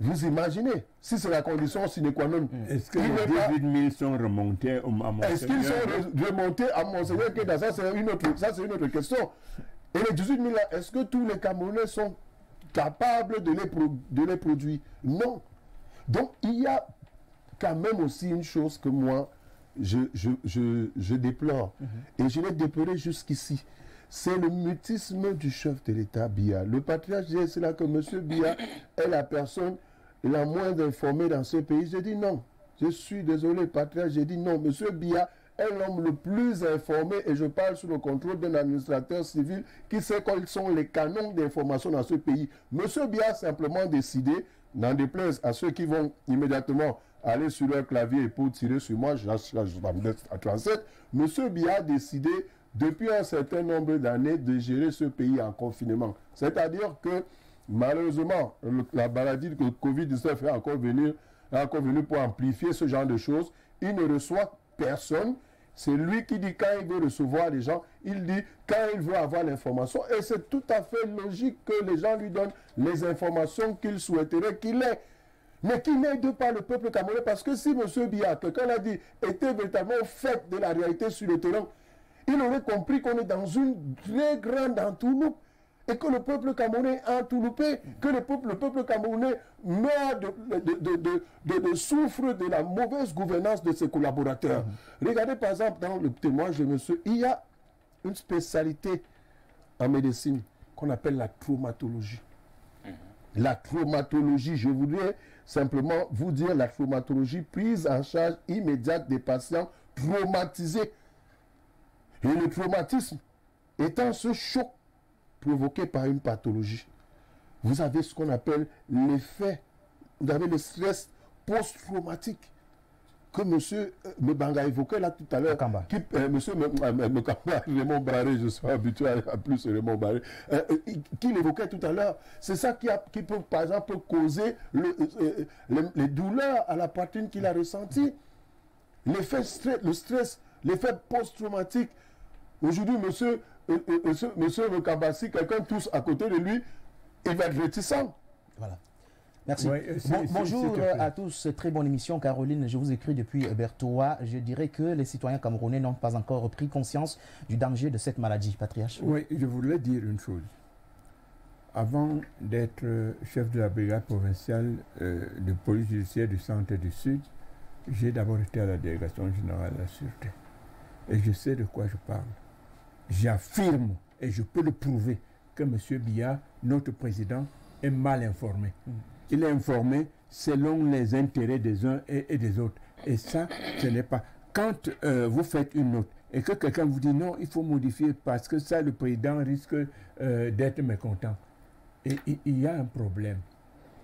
Vous imaginez, si c'est la condition sine qua non. Est-ce que les 18 000 sont remontés à Monseigneur? Est-ce qu'ils sont remontés à Monseigneur? Ça, c'est une autre question. Et les 18 000 là, est-ce que tous les Camerounais sont capables de les produire? Non. Donc, il y a quand même aussi une chose que moi, je déplore. Et je l'ai déploré jusqu'ici. C'est le mutisme du chef de l'État, Biya. Le patriarche dit, c'est là que M. Biya est la personne la moins informée dans ce pays. J'ai dit non. Je suis désolé, patriarche, j'ai dit non. M. Biya est l'homme le plus informé et je parle sous le contrôle d'un administrateur civil qui sait quels sont les canons d'information dans ce pays. M. Biya a simplement décidé, n'en déplaise à ceux qui vont immédiatement aller sur leur clavier pour tirer sur moi, je à 37, M. Biya a décidé depuis un certain nombre d'années de gérer ce pays en confinement. C'est-à-dire que malheureusement, la maladie de Covid-19 est encore venue pour amplifier ce genre de choses. Il ne reçoit personne. C'est lui qui dit quand il veut recevoir les gens, il dit quand il veut avoir l'information. Et c'est tout à fait logique que les gens lui donnent les informations qu'il souhaiterait qu'il ait. Mais qui n'aide pas le peuple camerounais. Parce que si M. Biya, quelqu'un l'a dit, était véritablement au fait de la réalité sur le terrain, il aurait compris qu'on est dans une très grande entourloupe et que le peuple camerounais est entourloupé, que le peuple camerounais meurt souffre de la mauvaise gouvernance de ses collaborateurs. Regardez par exemple dans le témoignage de monsieur, il y a une spécialité en médecine qu'on appelle la traumatologie. La traumatologie, je voudrais simplement vous dire la traumatologie, prise en charge immédiate des patients traumatisés. Et le traumatisme étant ce choc provoqué par une pathologie, vous avez ce qu'on appelle l'effet, vous avez le stress post-traumatique que M. Mbanga évoquait là tout à l'heure. M. Raymond Barré, je suis habitué à plus Raymond Barré, qu'il évoquait tout à l'heure. C'est ça qui peut, par exemple, causer les douleurs à la poitrine qu'il a ressenti. L'effet le stress, l'effet post-traumatique. Aujourd'hui, monsieur Mekamba, si quelqu'un tousse à côté de lui, il va être réticent. Voilà. Merci. Bonjour à tous, très bonne émission. Caroline, je vous écris depuis Bertoua. Je dirais que les citoyens camerounais n'ont pas encore pris conscience du danger de cette maladie. Patriarche. Oui, je voulais dire une chose. Avant d'être chef de la brigade provinciale de police judiciaire du centre et du sud, j'ai d'abord été à la délégation générale de la sûreté. Et je sais de quoi je parle. J'affirme, et je peux le prouver, que M. Biya, notre président, est mal informé. Il est informé selon les intérêts des uns et des autres. Et ça, ce n'est pas... Quand vous faites une note et que quelqu'un vous dit non, il faut modifier parce que ça, le président risque d'être mécontent. Et il y a un problème.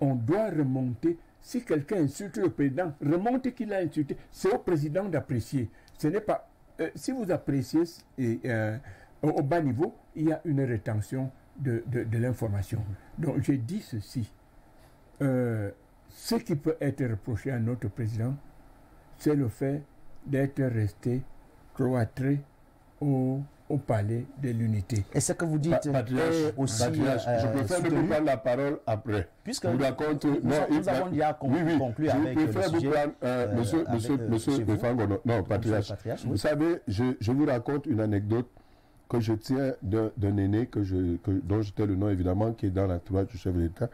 On doit remonter. Si quelqu'un insulte le président, remonte qu'il a insulté. C'est au président d'apprécier. Ce n'est pas... si vous appréciez au bas niveau, il y a une rétention de l'information. Donc j'ai dit ceci. Ce qui peut être reproché à notre président, c'est le fait d'être resté cloîtré au palais de l'unité. Et ce que vous dites aussi... je préfère ne plus prendre la parole après. Puisque nous avons déjà conclu avec le sujet. Monsieur Fangono, non, Patriarche. Vous savez, je vous raconte une anecdote que je tiens d'un aîné dont je tais le nom évidemment, qui est dans l'entourage du chef de l'État,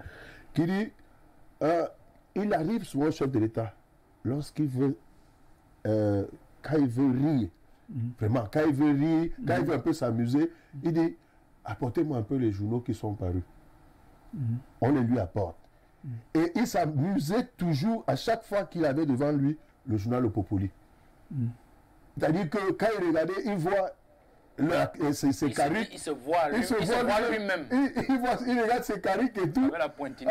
qui dit, il arrive souvent au chef de l'État, lorsqu'il veut, quand il veut rire, vraiment, quand il veut rire, quand il veut un peu s'amuser, il dit, apportez-moi un peu les journaux qui sont parus. On les lui apporte. Et il s'amusait toujours, à chaque fois qu'il avait devant lui, le journal Le Populi. C'est-à-dire que quand il regardait, il voit ses cariques. Il se voit lui-même. Il regarde ses cariques et tout. Avec la pointille,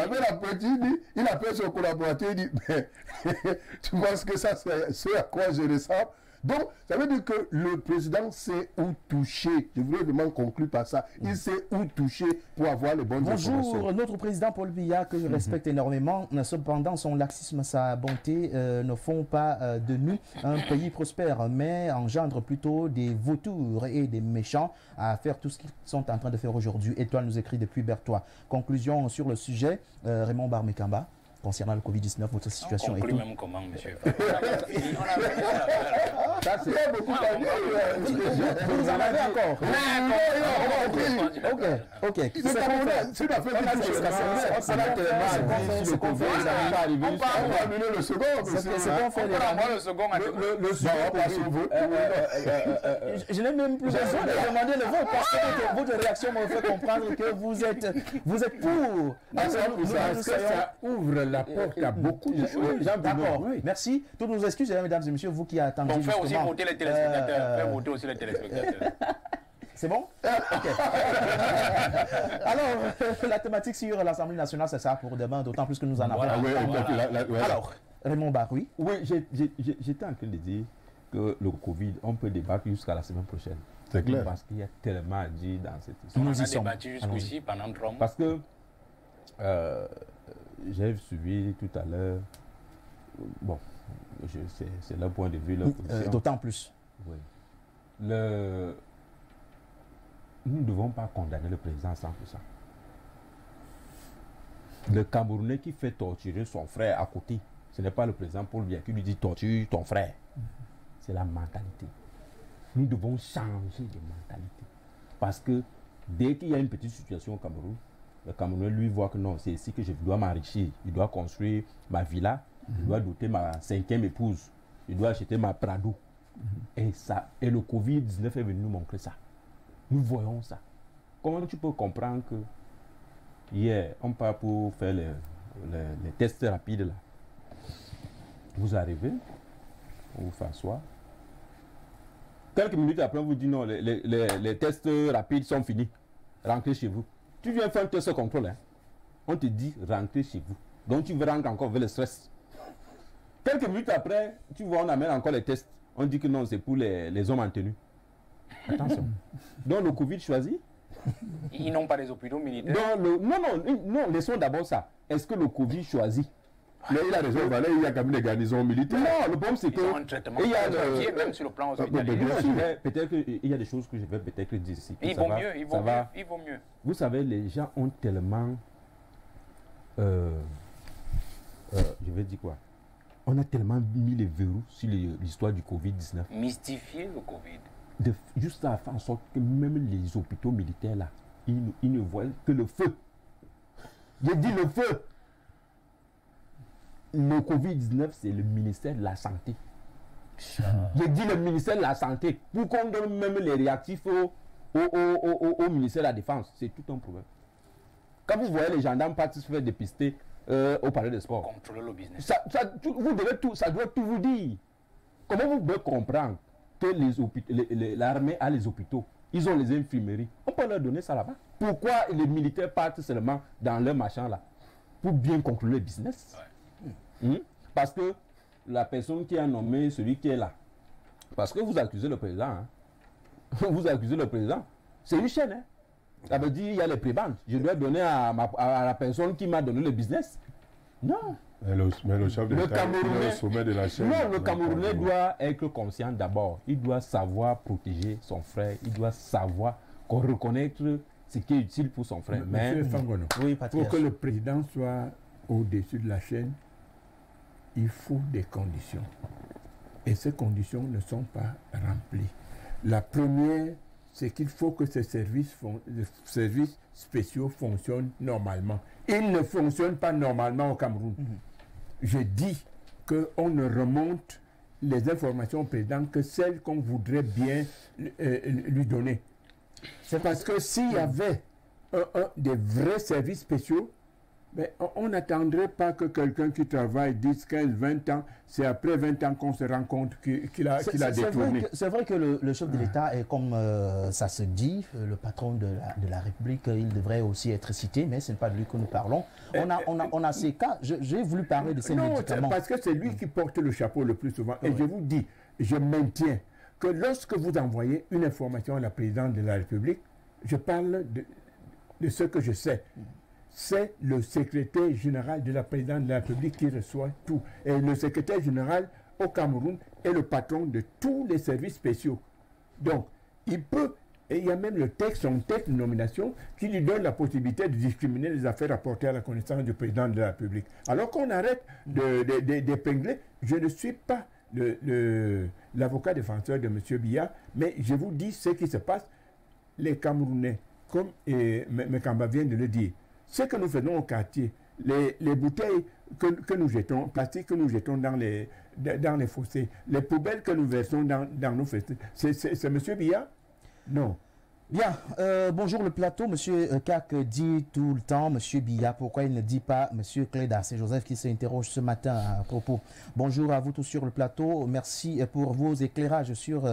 il appelle son collaborateur, il dit, mais tu penses que ça, c'est ce à quoi je ressemble? Donc, ça veut dire que le président sait où toucher. Je voulais vraiment conclure par ça. Il sait où toucher pour avoir les bonnes informations. Bonjour, notre président Paul Biya, que je respecte énormément. Cependant, son laxisme, sa bonté ne font pas de nous un pays prospère, mais engendrent plutôt des vautours et des méchants à faire tout ce qu'ils sont en train de faire aujourd'hui. Étoile nous écrit depuis Bertois. Conclusion sur le sujet, Raymond Barmekamba. Concernant le Covid-19, votre situation est tout. Même comment, monsieur? Ça, c'est beaucoup Vous en avez encore? Ok. C'est pas fait on va amener le second. Je n'ai même plus besoin de demander le vote parce que votre réaction me fait comprendre que vous êtes pour. Ça ouvre la porte à beaucoup de choses. D'accord, merci. Toutes nos excuses, mesdames et messieurs, vous qui attendez. On fait aussi voter les téléspectateurs. Faire voter aussi les téléspectateurs. C'est bon? Ok. Alors, la thématique sur l'Assemblée nationale, c'est ça pour demain, d'autant plus que nous en avons. Alors, Raymond Baroui. Oui, j'étais en train de dire que le Covid, on peut débattre jusqu'à la semaine prochaine. C'est clair. Parce qu'il y a tellement à dire dans cette histoire. On a débattu jusqu'ici pendant 3 mois. Parce que j'ai suivi tout à l'heure, bon, c'est leur point de vue, leur position. D'autant plus. Oui. Nous ne devons pas condamner le président à 100%. Le Camerounais qui fait torturer son frère à côté, ce n'est pas le président Paul Biya qui lui dit torture ton frère. C'est la mentalité. Nous devons changer de mentalité. Parce que dès qu'il y a une petite situation au Cameroun, le Camerounais lui voit que non, c'est ici que je dois m'enrichir. Je dois construire ma villa, je dois doter ma 5e épouse, je dois acheter ma Prado. Et le Covid-19 est venu nous montrer ça. Nous voyons ça. Comment tu peux comprendre que hier, on part pour faire les tests rapides là. Vous arrivez, on vous fait asseoir. Quelques minutes après, on vous dit non, les tests rapides sont finis. Rentrez chez vous. Tu viens faire un test contrôle, hein. On te dit rentrez chez vous. Donc tu veux rentrer encore vers le stress. Quelques minutes après, tu vois, on amène encore les tests. On dit que non, c'est pour les hommes en tenue. Attention. Donc le Covid choisit. Ils n'ont pas des hôpitaux militaires. Non, laissons d'abord ça. Est-ce que le Covid choisit? Mais il a raison, il y a quand même des garnisons militaires. Non, le problème c'est que... Il y a même sur le plan hospitalier. Peut-être qu'il y a des choses que je vais peut-être dire ici. Il vaut mieux. Vous savez, les gens ont tellement je vais dire quoi? On a tellement mis les verrous sur l'histoire du Covid-19. Mystifier le Covid. Juste à faire en sorte que même les hôpitaux militaires, là, ils ne voient que le feu. J'ai dit le feu. Le Covid-19, c'est le ministère de la Santé. J'ai dit le ministère de la Santé. Pour qu'on donne même les réactifs au ministère de la Défense, c'est tout un problème. Quand vous voyez les gendarmes partir se faire dépister au palais des sports, contrôler le business. Ça doit tout vous dire. Comment vous pouvez comprendre que l'armée a les hôpitaux, ils ont les infirmeries? On peut leur donner ça là-bas. Pourquoi les militaires partent seulement dans leur machin là? Pour bien contrôler le business. Parce que la personne qui a nommé celui qui est là, parce que vous accusez le président, hein? Vous accusez le président, c'est une chaîne. Hein? Ça veut dire il y a les prébendes. Je dois donner à la personne qui m'a donné le business. Non. Mais le chef de l'État est au sommet de la chaîne. Non, le Camerounais doit être conscient d'abord. Il doit savoir protéger son frère. Il doit savoir reconnaître ce qui est utile pour son frère. Monsieur Fangono, oui, pour que le président soit au-dessus de la chaîne, il faut des conditions. Et ces conditions ne sont pas remplies. La première, c'est qu'il faut que ces services spéciaux fonctionnent normalement. Ils ne fonctionnent pas normalement au Cameroun. Je dis qu'on ne remonte les informations au président que celles qu'on voudrait bien lui donner. C'est parce que s'il y avait des vrais services spéciaux, mais on n'attendrait pas que quelqu'un qui travaille 10, 15, 20 ans, c'est après 20 ans qu'on se rend compte qu'il a détourné. C'est vrai que le chef de l'État est, comme ça se dit, le patron de la République. Il devrait aussi être cité, mais ce n'est pas de lui que nous parlons. On a ces cas. J'ai voulu parler de ces médicaments. Parce que c'est lui qui porte le chapeau le plus souvent. Et je vous dis, je maintiens que lorsque vous envoyez une information à la présidente de la République, je parle de ce que je sais. C'est le secrétaire général de la présidente de la République qui reçoit tout. Et le secrétaire général au Cameroun est le patron de tous les services spéciaux. Donc, il peut, et il y a même son texte de nomination qui lui donne la possibilité de discriminer les affaires rapportées à la connaissance du président de la République. Alors qu'on arrête d'épingler, je ne suis pas l'avocat défenseur de M. Biya, mais je vous dis ce qui se passe. Les Camerounais, comme Mekamba vient de le dire, ce que nous faisons au quartier, les bouteilles que nous jetons, plastique que nous jetons dans les fossés, les poubelles que nous versons dans nos fossés, c'est M. Biya? Non. Bien, bonjour le plateau. Monsieur Kak dit tout le temps Monsieur Biya. Pourquoi il ne dit pas Monsieur Cléda? C'est Joseph qui s'interroge ce matin à propos. Bonjour à vous tous sur le plateau. Merci pour vos éclairages sur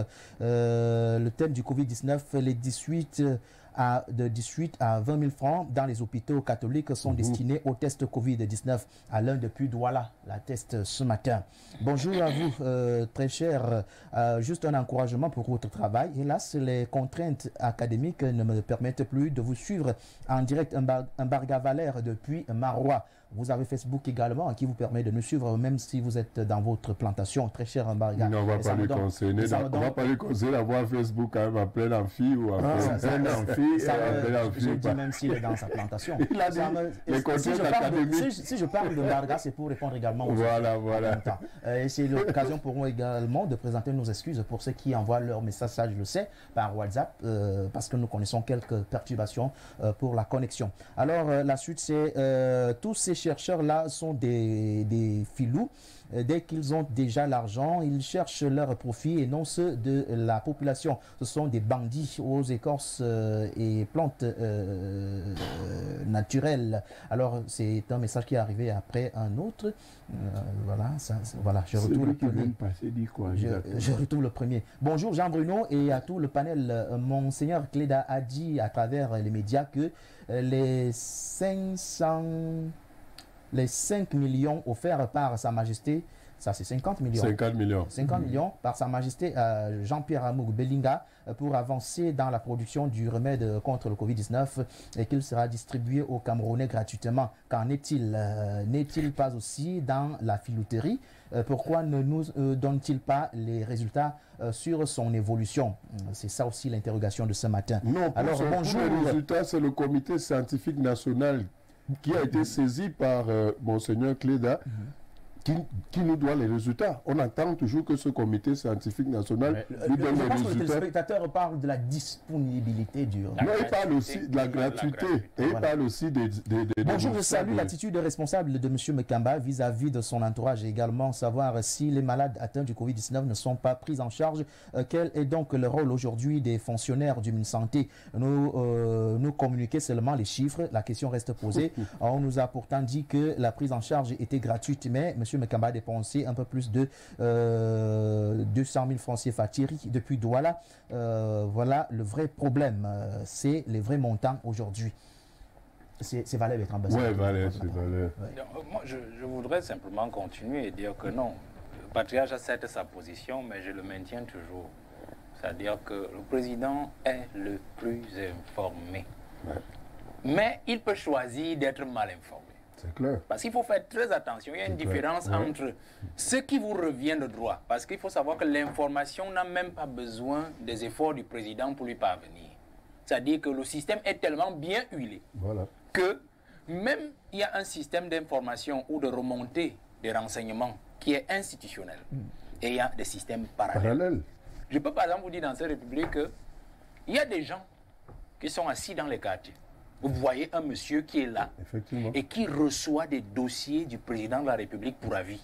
le thème du Covid-19. Les 18 à 20 000 francs dans les hôpitaux catholiques sont destinés au test Covid-19. Alain depuis Douala, la test ce matin. Bonjour à vous, très cher. Juste un encouragement pour votre travail. Hélas, les contraintes académiques ne me permettent plus de vous suivre en direct. Un Bargavalaire depuis Marois. Vous avez Facebook également qui vous permet de nous suivre même si vous êtes dans votre plantation. Très cher Mbarga. On ne va pas lui conseiller. On va pas lui conseiller d'avoir Facebook quand même en plein amphi ou en plein amphi. Je dis même s'il est dans sa plantation. Il a dit les conseils académiques. Si je parle de Mbarga, c'est pour répondre également aux Voilà. Et c'est l'occasion pour nous également de présenter nos excuses pour ceux qui envoient leur message, ça je le sais, par WhatsApp, parce que nous connaissons quelques perturbations pour la connexion. Alors la suite, c'est tous ces chercheurs-là sont des filous. Dès qu'ils ont déjà l'argent, ils cherchent leur profit et non ceux de la population. Ce sont des bandits aux écorces et plantes naturelles. Alors, c'est un message qui est arrivé après un autre. Voilà, je retrouve le premier. Je retrouve le premier. Bonjour Jean-Bruno et à tout le panel. Monseigneur Cléda a dit à travers les médias que les 5 millions offerts par Sa Majesté, ça c'est 50 millions. 50 millions par Sa Majesté Jean-Pierre Amougou Belinga pour avancer dans la production du remède contre le Covid-19 et qu'il sera distribué aux Camerounais gratuitement. Qu'en est-il? N'est-il pas aussi dans la filouterie? Pourquoi ne nous donne-t-il pas les résultats sur son évolution? C'est ça aussi l'interrogation de ce matin. Non, alors bonjour. Les résultats, c'est le comité scientifique national qui a été saisi par Monseigneur Cléda, qui nous doit les résultats. On attend toujours que ce comité scientifique national nous donne les résultats. Le téléspectateur parle de la disponibilité du... Non, il parle aussi de la gratuité. Et il parle aussi des Bonjour, je salue l'attitude responsable de M. Mekamba vis-à-vis de son entourage et également savoir si les malades atteints du Covid-19 ne sont pas pris en charge. Quel est donc le rôle aujourd'hui des fonctionnaires du Santé? Nous communiquer seulement les chiffres. La question reste posée. On nous a pourtant dit que la prise en charge était gratuite, mais M. Mekamba a dépensé un peu plus de 200 000 francs CFA depuis Douala. Voilà le vrai problème. C'est les vrais montants aujourd'hui. C'est Valère Bertrand Bassène. Oui, Valère, c'est Valère. Moi, je voudrais simplement continuer et dire que non, le patriarche accepte sa position, mais je le maintiens toujours. C'est-à-dire que le président est le plus informé. Ouais. Mais il peut choisir d'être mal informé. C'est clair. Parce qu'il faut faire très attention. Il y a une différence entre ce qui vous revient de droit. Parce qu'il faut savoir que l'information n'a même pas besoin des efforts du président pour lui parvenir. C'est-à-dire que le système est tellement bien huilé que même il y a un système d'information ou de remontée des renseignements qui est institutionnel. Et il y a des systèmes parallèles. Je peux par exemple vous dire dans cette république qu'il y a des gens qui sont assis dans les quartiers. Vous voyez un monsieur qui est là et qui reçoit des dossiers du président de la République pour avis.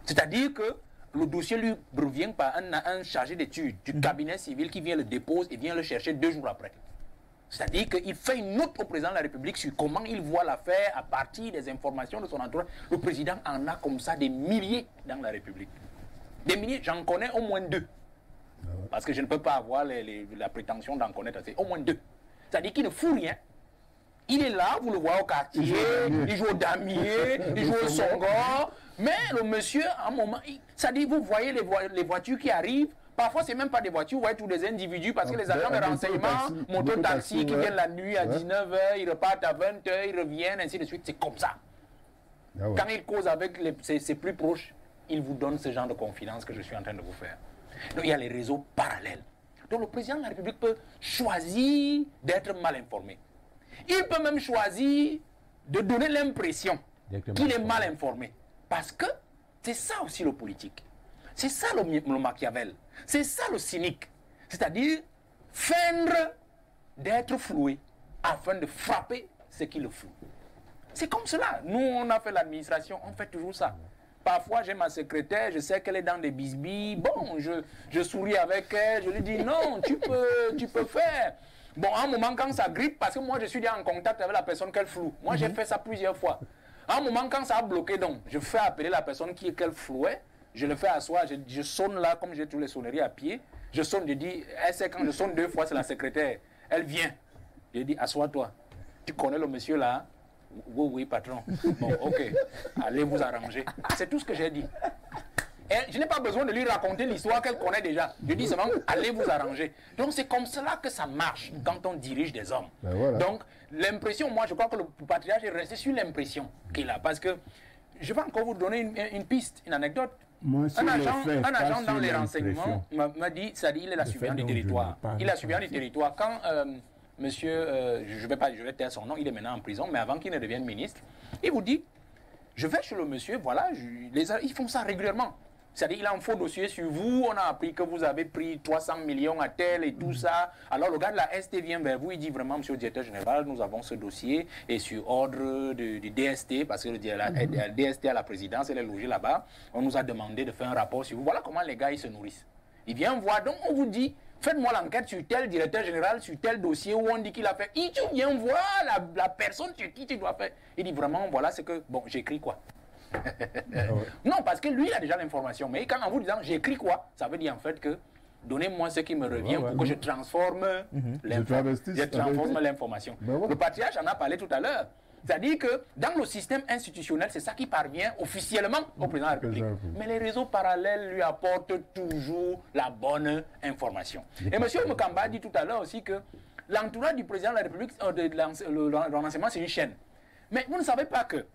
C'est-à-dire que le dossier lui revient par un chargé d'études du cabinet civil qui vient le dépose et vient le chercher 2 jours après. C'est-à-dire qu'il fait une note au président de la République sur comment il voit l'affaire à partir des informations de son entourage. Le président en a comme ça des milliers dans la République. Des milliers, j'en connais au moins 2. Parce que je ne peux pas avoir la prétention d'en connaître assez. Au moins 2. C'est-à-dire qu'il ne fout rien. Il est là, vous le voyez au quartier, il joue au damier, il joue au songo. Mais le monsieur, à un moment, c'est-à-dire vous voyez les voitures qui arrivent. Parfois, ce n'est même pas des voitures, vous voyez tous des individus, parce que les agents de renseignement, moto-taxi qui viennent la nuit à 19h, ils repartent à 20h, ils reviennent, ainsi de suite. C'est comme ça. Quand ils causent avec ses plus proches, ils vous donnent ce genre de confidence que je suis en train de vous faire. Donc, il y a les réseaux parallèles. Donc le président de la République peut choisir d'être mal informé. Il peut même choisir de donner l'impression qu'il est mal informé. Parce que c'est ça aussi le politique. C'est ça le Machiavel. C'est ça le cynique. C'est-à-dire feindre d'être floué afin de frapper ce qui le floue. C'est comme cela. Nous, on a fait l'administration, on fait toujours ça. Parfois, j'ai ma secrétaire, je sais qu'elle est dans des bisbilles. Bon, je souris avec elle, je lui dis non, tu peux faire. Bon, à un moment, quand ça grippe, parce que moi, je suis déjà en contact avec la personne qu'elle floue. Moi, j'ai fait ça plusieurs fois. À un moment, quand ça a bloqué, donc, je fais appeler la personne qu'elle flouait, je le fais asseoir, je sonne là, comme j'ai toutes les sonneries à pied. Je sonne, je dis, elle sait quand je sonne 2 fois, c'est la secrétaire. Elle vient. Je dis, assois-toi. Tu connais le monsieur là? Oui, oui, patron. Bon, ok. Allez vous arranger. C'est tout ce que j'ai dit. Et je n'ai pas besoin de lui raconter l'histoire qu'elle connaît déjà. Je dis seulement, allez vous arranger. Donc, c'est comme cela que ça marche quand on dirige des hommes. Donc, l'impression, moi, je crois que le patriarche est resté sur l'impression qu'il a. Parce que, je vais encore vous donner une piste, une anecdote. Un agent dans les renseignements m'a dit, c'est-à-dire, il est la surveillance du territoire. Il est la surveillance du territoire. Quand... monsieur, je vais taire son nom, il est maintenant en prison, mais avant qu'il ne devienne ministre, il vous dit, je vais chez le monsieur, voilà, ils font ça régulièrement. C'est-à-dire, il a un faux dossier sur vous, on a appris que vous avez pris 300 millions à tel et tout ça. Alors, le gars de la ST vient vers vous, il dit vraiment, monsieur le directeur général, nous avons ce dossier, et sur ordre du DST, parce que le DST à la présidence, elle est logée là-bas, on nous a demandé de faire un rapport sur vous. Voilà comment les gars, ils se nourrissent. Ils viennent voir, donc on vous dit, faites-moi l'enquête sur tel directeur général, sur tel dossier où on dit qu'il a fait. Et tu viens voir la personne sur qui tu dois faire. Il dit vraiment, voilà, c'est que, bon, j'écris quoi? Non, parce que lui, il a déjà l'information. Mais quand en vous disant, j'écris quoi? Ça veut dire en fait que, donnez-moi ce qui me revient pour que je transforme l'information. Le patriarche en a parlé tout à l'heure. C'est-à-dire que dans le système institutionnel, c'est ça qui parvient officiellement au président de la République. Mais les réseaux parallèles lui apportent toujours la bonne information. Et M. Mekamba dit tout à l'heure aussi que l'entourage du président de la République, le renseignement, c'est une chaîne. Mais vous ne savez pas que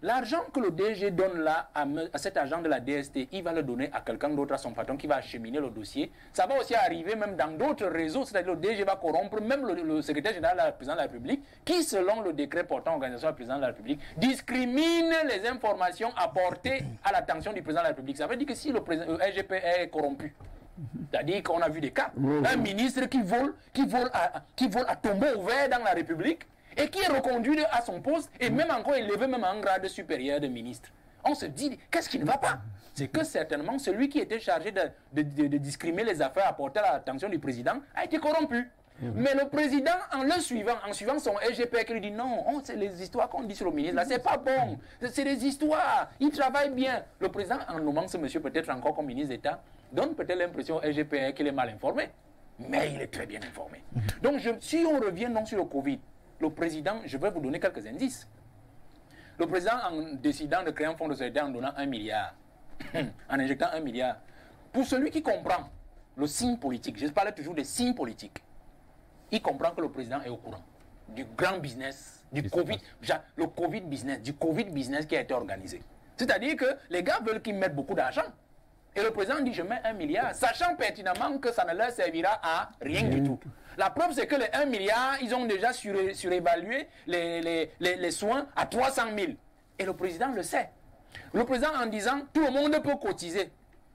l'argent que le DG donne là à cet agent de la DST, il va le donner à quelqu'un d'autre, à son patron qui va acheminer le dossier. Ça va aussi arriver même dans d'autres réseaux, c'est-à-dire le DG va corrompre même le secrétaire général, le président de la République, qui selon le décret portant organisation du président de la République, discrimine les informations apportées à l'attention du président de la République. Ça veut dire que si le RGP est corrompu, c'est-à-dire qu'on a vu des cas, un ministre qui vole à tombeau ouvert dans la République, et qui est reconduit à son poste et même encore élevé même à un grade supérieur de ministre. On se dit, qu'est-ce qui ne va pas? C'est que certainement celui qui était chargé de discrimer les affaires apportées à l'attention du président a été corrompu. Mais le président, en suivant son SGP, il dit non, c'est les histoires qu'on dit sur le ministre, là, c'est pas bon. C'est des histoires, il travaille bien. Le président, en nommant ce monsieur peut-être encore comme ministre d'État, donne peut-être l'impression au SGP qu'il est mal informé. Mais il est très bien informé. Donc, si on revient non sur le Covid, le président, je vais vous donner quelques indices. Le président, en décidant de créer un fonds de solidarité en donnant 1 milliard, en injectant 1 milliard, pour celui qui comprend le signe politique, je parle toujours des signes politiques, il comprend que le président est au courant du grand business, du Covid, le Covid business, du Covid business qui a été organisé. C'est-à-dire que les gars veulent qu'ils mettent beaucoup d'argent. Et le président dit, je mets 1 milliard, sachant pertinemment que ça ne leur servira à rien du tout. La preuve, c'est que les 1 milliard, ils ont déjà surévalué les soins à 300 000. Et le président le sait. Le président, en disant, tout le monde peut cotiser.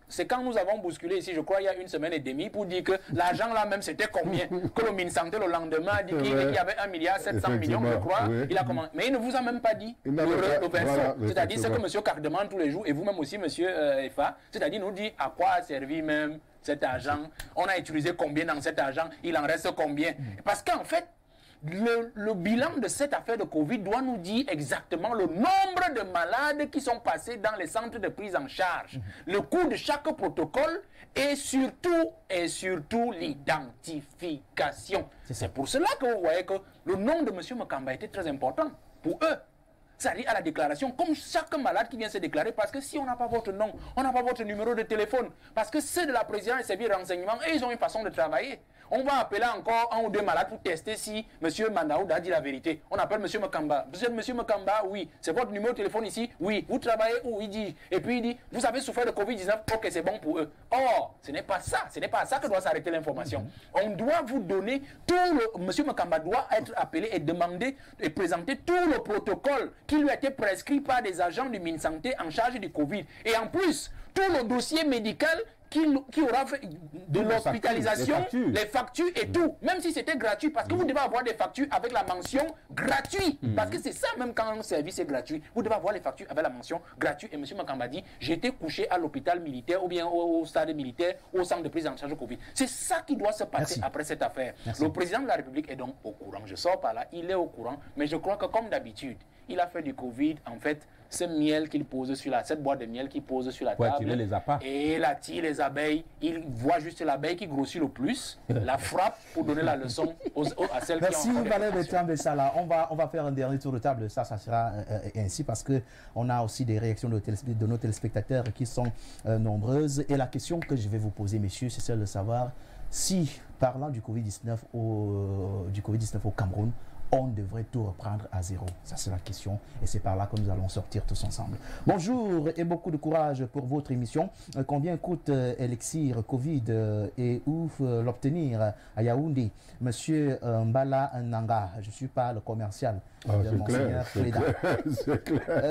C'est quand nous avons bousculé ici, je crois, il y a 1 semaine et demie, pour dire que l'argent là même, c'était combien? Que le Minsanté, le lendemain, a dit qu'il y avait 1 milliard 700 millions, je crois. Il a commencé. Mais il ne vous a même pas dit le verso. C'est-à-dire ce que M. Carc demande tous les jours, et vous-même aussi, M. Efa, c'est-à-dire nous dit à quoi a servi même cet argent, on a utilisé combien dans cet argent, il en reste combien. Parce qu'en fait, le bilan de cette affaire de Covid doit nous dire exactement le nombre de malades qui sont passés dans les centres de prise en charge, le coût de chaque protocole et surtout l'identification. C'est pour cela que vous voyez que le nom de M. Makamba était très important pour eux. C'est-à-dire à la déclaration, comme chaque malade qui vient se déclarer, parce que si on n'a pas votre nom, on n'a pas votre numéro de téléphone, parce que ceux de la présidence et services de renseignement, et ils ont une façon de travailler. On va appeler encore 1 ou 2 malades pour tester si M. Mandaoud a dit la vérité. On appelle M. Makamba. Vous êtes M. Makamba? Oui. C'est votre numéro de téléphone ici? Oui. Vous travaillez où? Il dit. Et puis il dit, vous avez souffert de Covid-19, ok, c'est bon pour eux. Or, ce n'est pas ça. Ce n'est pas à ça que doit s'arrêter l'information. On doit vous donner tout le... M. Makamba doit être appelé et demander et présenter tout le protocole qui lui a été prescrit par des agents du Minsanté en charge du Covid. Et en plus, tout le dossier médical qui aura fait de l'hospitalisation, les factures et tout, même si c'était gratuit, parce que vous devez avoir des factures avec la mention gratuit, parce que c'est ça même quand un service est gratuit, vous devez avoir les factures avec la mention gratuit. Et M. Makamba dit, j'ai été couché à l'hôpital militaire ou bien au stade militaire, au centre de prise en charge Covid. C'est ça qui doit se passer après cette affaire. Le président de la République est donc au courant, je sors par là, il est au courant, mais je crois que comme d'habitude, il a fait du Covid, en fait, ce miel qu'il pose sur cette boîte de miel qu'il pose sur la table, les appâts. Et il attire les abeilles, il voit juste l'abeille qui grossit le plus, la frappe pour donner la leçon à celles qui ont... Merci Valère Bertrand Bessala. On va faire un dernier tour de table, ça sera ainsi parce qu'on a aussi des réactions de nos téléspectateurs qui sont nombreuses. Et la question que je vais vous poser, messieurs, c'est celle de savoir si, parlant du Covid-19 au Cameroun, on devrait tout reprendre à zéro. Ça, c'est la question. Et c'est par là que nous allons sortir tous ensemble. Bonjour et beaucoup de courage pour votre émission. Combien coûte Elixir Covid et où l'obtenir à Yaoundé? Monsieur Mbala Nanga, je ne suis pas le commercial.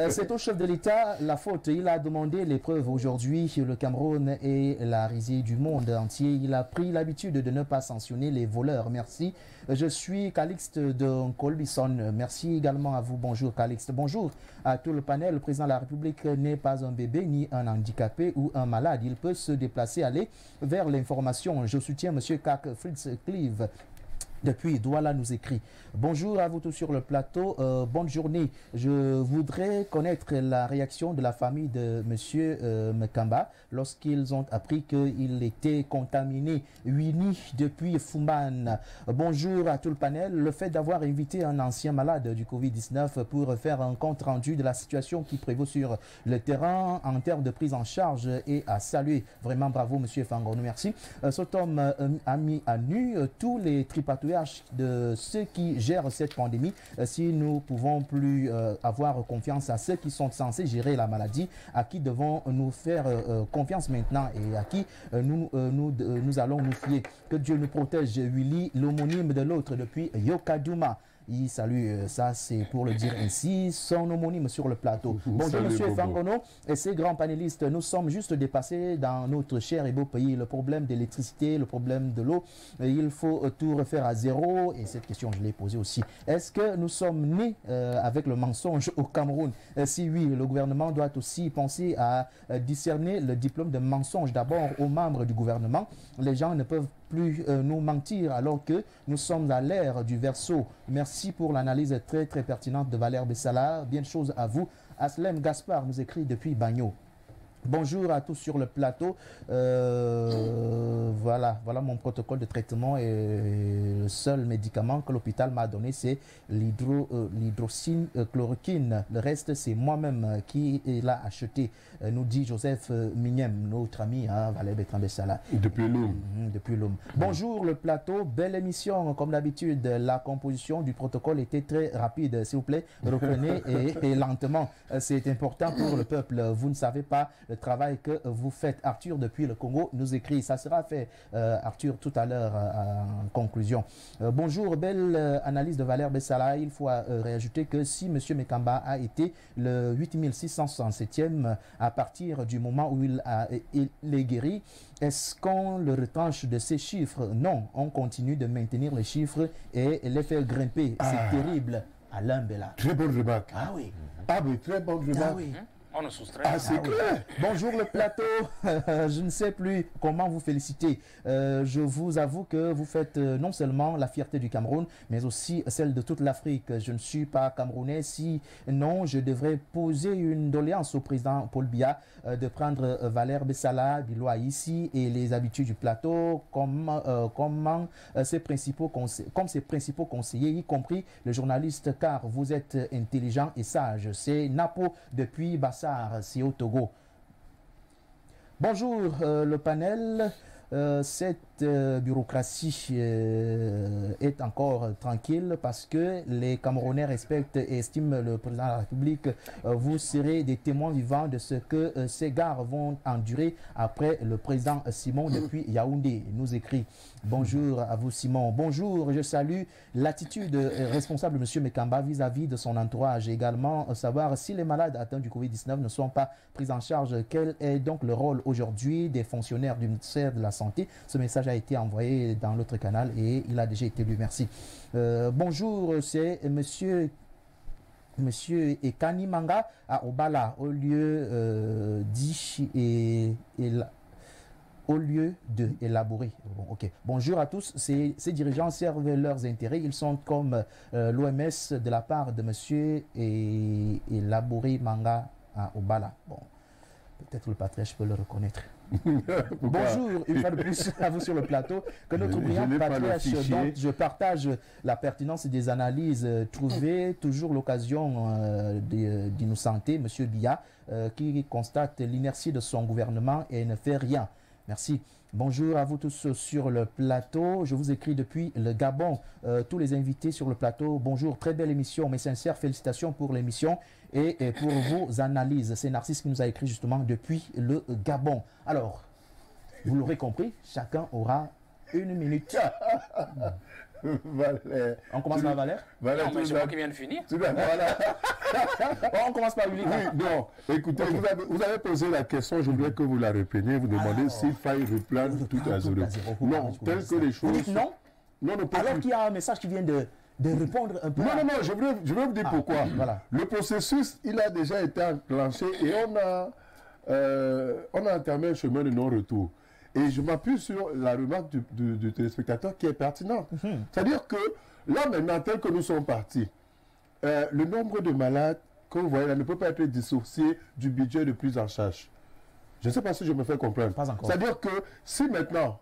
C'est au chef de l'État la faute. Il a demandé les preuves aujourd'hui. Le Cameroun est la risée du monde entier. Il a pris l'habitude de ne pas sanctionner les voleurs. Merci. Je suis Calixte de Colbison. Merci également à vous. Bonjour Calixte. Bonjour à tout le panel. Le président de la République n'est pas un bébé ni un handicapé ou un malade. Il peut se déplacer, aller vers l'information. Je soutiens M. Kak Fritz Cleave. Depuis Douala nous écrit. Bonjour à vous tous sur le plateau. Bonne journée. Je voudrais connaître la réaction de la famille de M. Makamba lorsqu'ils ont appris qu'il était contaminé 8 nuits depuis Fumban. Bonjour à tout le panel. Le fait d'avoir invité un ancien malade du Covid-19 pour faire un compte rendu de la situation qui prévaut sur le terrain en termes de prise en charge et à saluer. Vraiment bravo M. Fangono. Merci. Sotom a mis à nu tous les tripatouilles l'AEH de ceux qui gèrent cette pandémie, si nous ne pouvons plus avoir confiance à ceux qui sont censés gérer la maladie, à qui devons-nous faire confiance maintenant et à qui nous allons nous fier. Que Dieu nous protège. Willy, l'homonyme de l'autre depuis Yokadouma. Il salue, ça c'est pour le dire ainsi, son homonyme sur le plateau. Bonjour monsieur Fangono et ses grands panélistes. Nous sommes juste dépassés dans notre cher et beau pays. Le problème d'électricité, le problème de l'eau, il faut tout refaire à zéro. Et cette question, je l'ai posée aussi. Est-ce que nous sommes nés avec le mensonge au Cameroun? Si oui, le gouvernement doit aussi penser à discerner le diplôme de mensonge d'abord aux membres du gouvernement. Les gens ne peuvent plus nous mentir alors que nous sommes à l'ère du Verseau. Merci pour l'analyse très pertinente de Valère Bessala. Bien de choses à vous. Aslem Gaspard nous écrit depuis Bagno. Bonjour à tous sur le plateau. Voilà mon protocole de traitement et le seul médicament que l'hôpital m'a donné, c'est l'hydroxychloroquine. Le reste, c'est moi-même qui l'a acheté, nous dit Joseph Mignem, notre ami Valère Bessala. Depuis l'homme. Bonjour le plateau, belle émission. Comme d'habitude, la composition du protocole était très rapide. S'il vous plaît, reprenez et lentement. C'est important pour le peuple. Vous ne savez pas le travail que vous faites. Arthur depuis le Congo nous écrit, ça sera fait Arthur tout à l'heure en conclusion. Bonjour, belle analyse de Valère Bessala. Il faut réajouter que si M. Mekamba a été le 8667e à partir du moment où il est guéri, est-ce qu'on le retranche de ces chiffres? Non, on continue de maintenir les chiffres et les faire grimper. C'est terrible. Alain Bella. Très bonne remarque. Ah oui. Ah oui, très bonne remarque. Ah oui. On ne soustrait. C'est clair. Bonjour le plateau. Je ne sais plus comment vous féliciter. Je vous avoue que vous faites non seulement la fierté du Cameroun, mais aussi celle de toute l'Afrique. Je ne suis pas camerounais. Sinon, je devrais poser une doléance au président Paul Biya de prendre Valère Bessala, Biloa ici et les habitués du plateau comme ses principaux conseillers, y compris le journaliste, car vous êtes intelligent et sage. C'est Napo depuis Bassar, c'est au Togo. Bonjour le panel. Cette bureaucratie est encore tranquille parce que les Camerounais respectent et estiment le président de la République. Vous serez des témoins vivants de ce que ces gares vont endurer après le président Simon depuis Yaoundé, nous écrit. Bonjour à vous Simon. Bonjour, je salue l'attitude responsable de M. Mekamba vis-à-vis de son entourage. Également savoir si les malades atteints du Covid-19 ne sont pas pris en charge. Quel est donc le rôle aujourd'hui des fonctionnaires du ministère de la Santé? Ce message a été envoyé dans l'autre canal et il a déjà été lu. Merci. Bonjour, c'est Monsieur Ekani Manga à Obala, au lieu au lieu de élaborer. Bon, okay. Bonjour à tous. Ces dirigeants servent leurs intérêts. Ils sont comme l'OMS de la part de monsieur élaboré Manga à Obala. Bon, peut-être le patriarche peut le reconnaître. Bonjour, une fois de plus à vous sur le plateau. Que notre brillant patriarche, dont je partage la pertinence des analyses trouvées, toujours l'occasion d'innocenter M. Biya, qui constate l'inertie de son gouvernement et ne fait rien. Merci. Bonjour à vous tous sur le plateau. Je vous écris depuis le Gabon. Tous les invités sur le plateau, bonjour. Très belle émission. Mes sincères félicitations pour l'émission et pour vos analyses. C'est Narcisse qui nous a écrit justement depuis le Gabon. Alors, vous l'aurez compris, chacun aura une minute. Valère. On commence par Valère. Non, mais c'est moi qui viens de finir. Voilà. On commence par lui. Oui, non. Écoutez, vous avez posé la question, je voudrais que vous la repreniez. Vous demandez s'il faille reprendre tout à zéro. Non, tel que les choses. Vous dites non? Non, alors qu'il y a un message qui vient de répondre un peu. Non, je veux vous dire pourquoi. Voilà. Le processus, il a déjà été enclenché et on a entamé un chemin de non-retour. Et je m'appuie sur la remarque du téléspectateur qui est pertinente. C'est-à-dire que là, maintenant, tel que nous sommes partis, le nombre de malades que vous voyez là ne peut pas être dissocié du budget de prise en charge. Je ne sais pas si je me fais comprendre. Pas encore. C'est-à-dire que si maintenant,